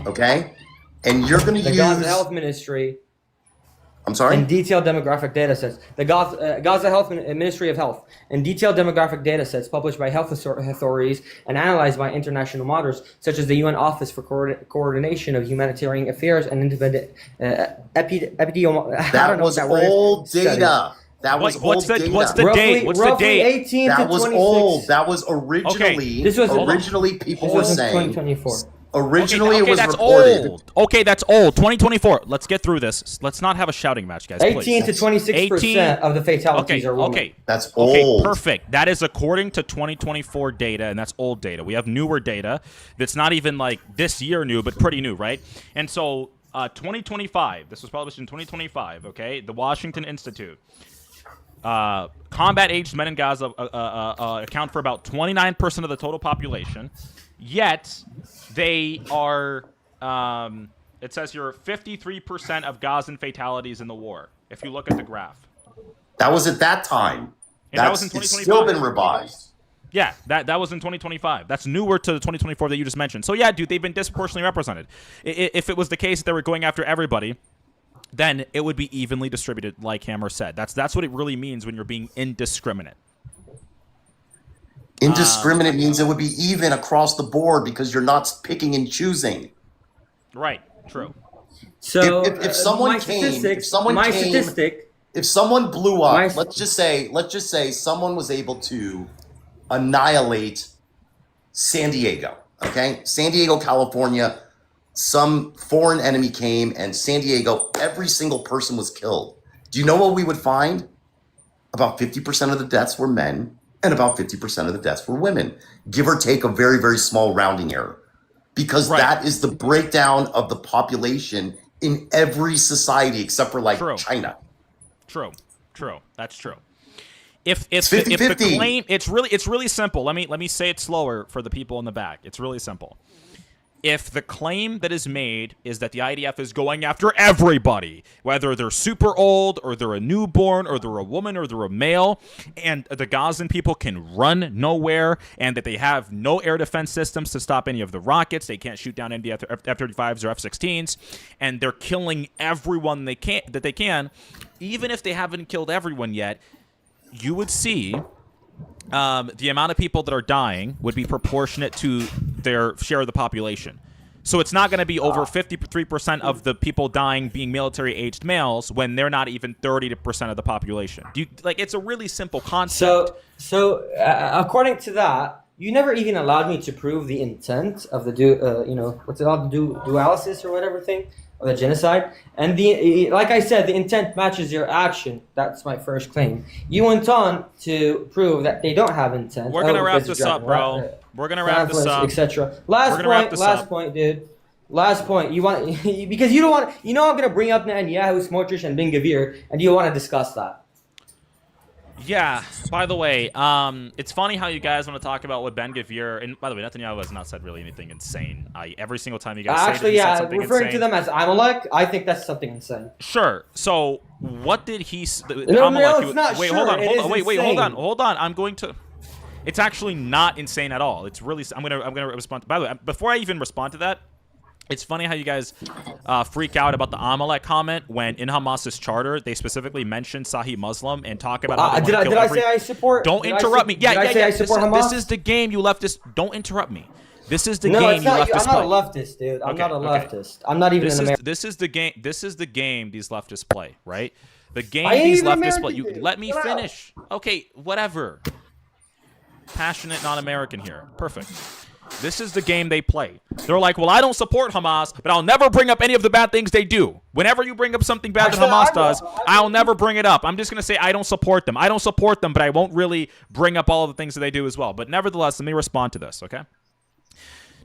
Okay? And you're going to The use... Gaza Health Ministry I'm sorry? and detailed demographic data sets. The Gaza Health Ministry of Health and detailed demographic data sets published by health authorities and analyzed by international monitors, such as the UN Office for Coordination of Humanitarian Affairs and Independent Epidemiology. That was old data. That was What's old the- data. what's the date? What's the roughly date? 18 That to was 26. old. That was originally... This was originally people This were was in saying... 2024. Originally it was that's reported... old. Okay, that's old. 2024. Let's get through this. Let's not have a shouting match, guys. 18 please. to 26% of the fatalities are women. Okay. That's Okay, old. perfect. That is according to 2024 data, and that's old data. We have newer data that's not even like this year new, but pretty new, right? And so 2025, this was published in 2025, okay? The Washington Institute. Combat-aged men in Gaza account for about 29% of the total population, yet they are, it says here, 53% of Gazan fatalities in the war, if you look at the graph. That was at that time. And that was in It's 2025. still been revised. Yeah, that was in 2025. That's newer to the 2024 that you just mentioned. So yeah, dude, they've been disproportionately represented. If it was the case that they were going after everybody, then it would be evenly distributed, like Hammer said. That's what it really means when you're being indiscriminate. Indiscriminate means it would be even across the board because you're not picking and choosing. Right. True. So If someone my came, statistics, if someone blew up, My- let's just say someone was able to annihilate San Diego, okay? San Diego, California, some foreign enemy came and San Diego, every single person was killed. Do you know what we would find? About 50% of the deaths were men and about 50% of the deaths were women. Give or take a very, very small rounding error. Because that is the breakdown of the population in every society except for like China. True. That's true. If the 50-50. claim, it's really simple. Let me say it slower for the people in the back. It's really simple. If the claim that is made is that the IDF is going after everybody, whether they're super old or they're a newborn or they're a woman or they're a male, and the Gazan people can run nowhere and that they have no air defense systems to stop any of the rockets, they can't shoot down any F-35s or F-16s, and they're killing everyone they can, even if they haven't killed everyone yet, you would see the amount of people that are dying would be proportionate to their share of the population. So it's not going to be over 53% of the people dying being military-aged males when they're not even 30% of the population. It's a really simple concept. So according to that, you never even allowed me to prove the intent of the what's it called, dualysis or whatever thing, or the genocide. And like I said, the intent matches your action. That's my first claim. You went on to prove that they don't have intent. We're gonna wrap this up, bro. We're gonna wrap this up, etc. Last point, dude. Last point. You want because you don't want. You know I'm gonna bring up Netanyahu, Smotrich, and Ben Gvir, and you want to discuss that. Yeah, by the way, it's funny how you guys want to talk about what Ben Gvir, and by the way, Netanyahu has not said really anything insane. Every single time you guys say that he said something referring insane, to them as Amalek, I think that's something insane. Sure. So, what did he... No, it's not wait, sure. Hold on. I'm going to... It's actually not insane at all. It's really... I'm gonna respond... By the way, before I even respond to that, it's funny how you guys freak out about the Amalek comment when in Hamas's charter they specifically mention Sahih Muslim and talk about how they did I say I support? Don't interrupt me. Yeah. I support Hamas? This is the game, you leftist. Don't interrupt me. This is the game you leftist play. I'm not a leftist, dude. I'm not a leftist. I'm not even an American. This is the game these leftists play, right? The game these leftists play. You let me finish. Okay, whatever. Passionate non-American here. Perfect. This is the game they play. They're like, well, I don't support Hamas, but I'll never bring up any of the bad things they do. Whenever you bring up something bad that Hamas does, I'll never bring it up. I'm just going to say I don't support them. I don't support them, but I won't really bring up all of the things that they do as well. But nevertheless, let me respond to this, okay?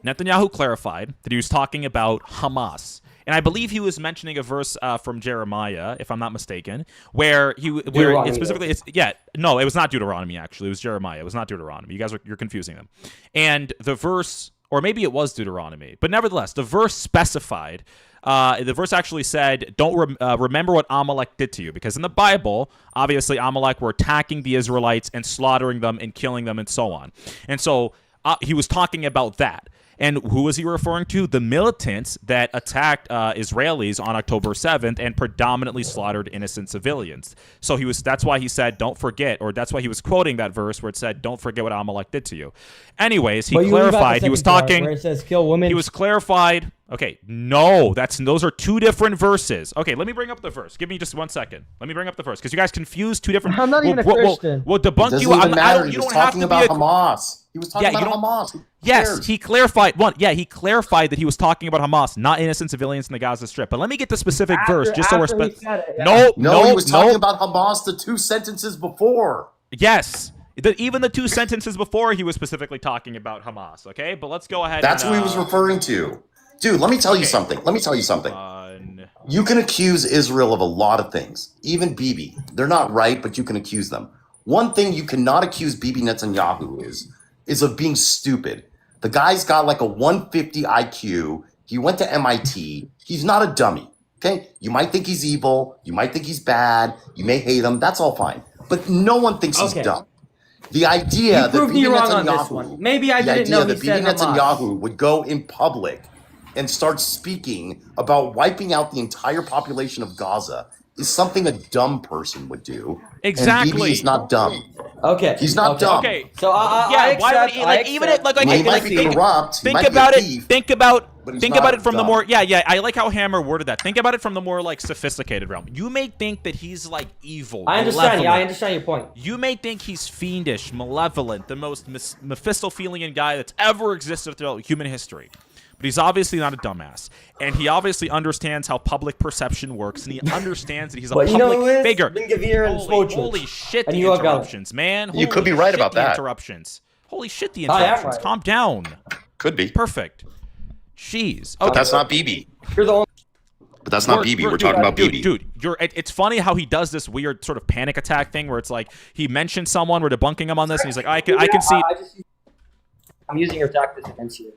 Netanyahu clarified that he was talking about Hamas. And I believe he was mentioning a verse from Jeremiah, if I'm not mistaken, where it specifically, it was not Deuteronomy, actually. It was Jeremiah. It was not Deuteronomy. You're confusing them. And the verse, or maybe it was Deuteronomy, but nevertheless, the verse specified, the verse actually said, don't remember what Amalek did to you. Because in the Bible, obviously, Amalek were attacking the Israelites and slaughtering them and killing them and so on. And so he was talking about that. And who was he referring to? The militants that attacked Israelis on October 7th and predominantly slaughtered innocent civilians. So that's why he said, don't forget, or that's why he was quoting that verse where it said, don't forget what Amalek did to you. Anyways, he clarified, he was talking, where it says kill women. He was clarified. Okay, no, those are two different verses. Okay, let me bring up the verse. Give me just 1 second. Let me bring up the verse because you guys confused two different. I'm not even a Christian. We'll debunk you. You don't have to be Hamas. He was talking about Hamas. Yes, he clarified. He clarified that he was talking about Hamas, not innocent civilians in the Gaza Strip. But let me get the specific verse just so we're. No, he was talking about Hamas the 2 sentences before. Yes. Even the 2 sentences before, he was specifically talking about Hamas. Okay, but let's go ahead. That's who he was referring to. Dude, let me tell you something. You can accuse Israel of a lot of things. Even Bibi. They're not right, but you can accuse them. One thing you cannot accuse Bibi Netanyahu is of being stupid. The guy's got like a 150 IQ. He went to MIT. He's not a dummy. Okay? You might think he's evil. You might think he's bad. You may hate him. That's all fine. But no one thinks he's dumb. The idea that Bibi Netanyahu, maybe I didn't know that Bibi Netanyahu would go in public and start speaking about wiping out the entire population of Gaza is something a dumb person would do. Exactly. And Bibi is not dumb. Okay. He's not dumb. Okay. So I accept. Why would he, like, even it, he might be corrupt. Think about it. Think about it from the more. Yeah. I like how Hammer worded that. Think about it from the more like sophisticated realm. You may think that he's like evil. I understand. Yeah, I understand your point. You may think he's fiendish, malevolent, the most Mephistophelian guy that's ever existed throughout human history. But he's obviously not a dumbass. And he obviously understands how public perception works. And he understands that he's a public figure. Holy shit, the interruptions, man. You could be right about that. Interruptions. Holy shit, the interruptions. Right. Calm down. Could be. Perfect. Jeez. Okay. But that's not Bibi. You're the only. But that's not Bibi. We're talking about Bibi. Dude, it's funny how he does this weird sort of panic attack thing where it's like he mentions someone, we're debunking him on this, and he's like, I can see. I'm using your tactics against you.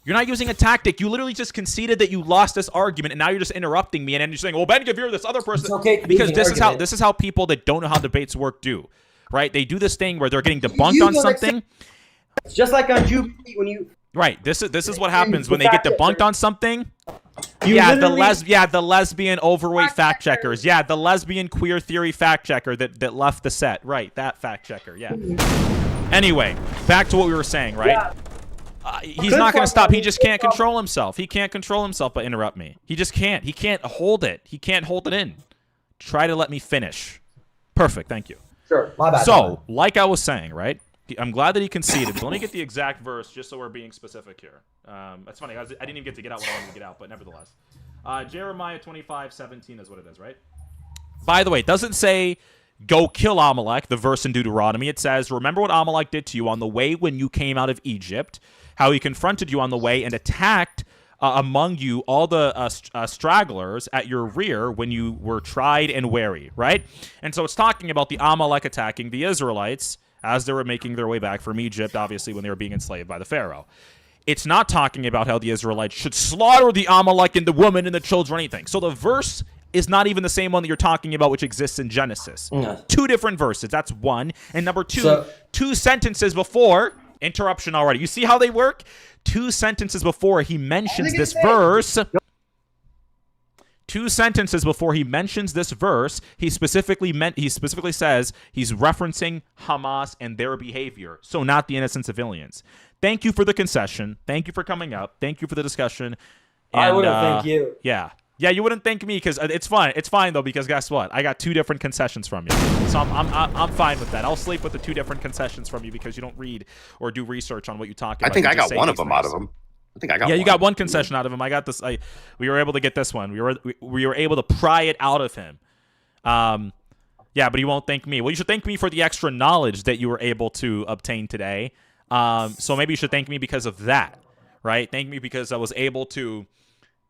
You're not using a tactic. You literally just conceded that you lost this argument, and now you're just interrupting me, and then you're saying, "Well, Ben Gvir, this other person." It's okay because this is how people that don't know how debates work do, right? They do this thing where they're getting debunked on something. It's just like on Jubilee when you Right. This is what happens when they get debunked on something. The lesbian overweight fact checkers. Yeah, the lesbian queer theory fact checker that left the set. Right, that fact checker. Yeah. Anyway, back to what we were saying, right? He's not going to stop. He just can't control himself. He can't control himself but interrupt me. He just can't. He can't hold it. He can't hold it in. Try to let me finish. Perfect. Thank you. Sure. My bad. So, like I was saying, right? I'm glad that he conceded. So let me get the exact verse just so we're being specific here. That's funny. I didn't even get to get out what I wanted to get out, but nevertheless. Jeremiah 25:17 is what it is, right? By the way, it doesn't say go kill Amalek, the verse in Deuteronomy. It says, remember what Amalek did to you on the way when you came out of Egypt, how he confronted you on the way and attacked among you all the stragglers at your rear when you were tried and wary, right? And so it's talking about the Amalek attacking the Israelites as they were making their way back from Egypt, obviously when they were being enslaved by the Pharaoh. It's not talking about how the Israelites should slaughter the Amalek and the woman and the children or anything. So the verse is not even the same one that you're talking about, which exists in Genesis. No. 2 different verses. That's one. And number 2, 2 sentences before, interruption already. You see how they work? 2 sentences before he mentions this verse. 2 sentences before he mentions this verse, he specifically says he's referencing Hamas and their behavior, so not the innocent civilians. Thank you for the concession. Thank you for coming up. Thank you for the discussion. And, I wouldn't thank you. Yeah, you wouldn't thank me because it's fine. It's fine though because guess what? I got 2 different concessions from you, so I'm fine with that. I'll sleep with the 2 different concessions from you because you don't read or do research on what you talk about. I think You I just got say one of these them out things. of him. I think I got Yeah, one. you got one concession out of him. I got this. We were able to get this one. We were able to pry it out of him. Yeah, but he won't thank me. Well, you should thank me for the extra knowledge that you were able to obtain today. So maybe you should thank me because of that, right? Thank me because I was able to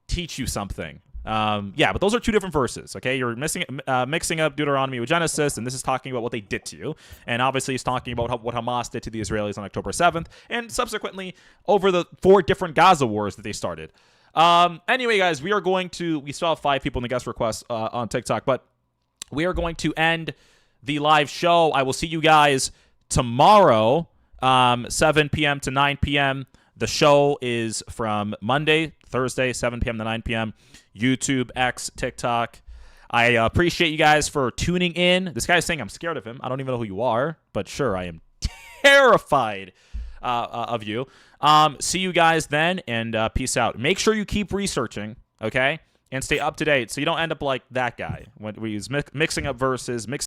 teach you something. Yeah, but those are 2 different verses, okay? You're mixing up Deuteronomy with Genesis, and this is talking about what they did to you. And obviously he's talking about what Hamas did to the Israelis on October 7th, and subsequently over the 4 different Gaza wars that they started. Anyway, guys, we still have 5 people in the guest request on TikTok, but we are going to end the live show. I will see you guys tomorrow, 7 p.m. to 9 p.m. The show is from Monday, Thursday, 7 p.m. to 9 p.m. YouTube, X, TikTok. I appreciate you guys for tuning in. This guy's saying I'm scared of him. I don't even know who you are, but sure, I am terrified of you. See you guys then, and peace out. Make sure you keep researching, okay? And stay up to date so you don't end up like that guy when he's mixing up verses,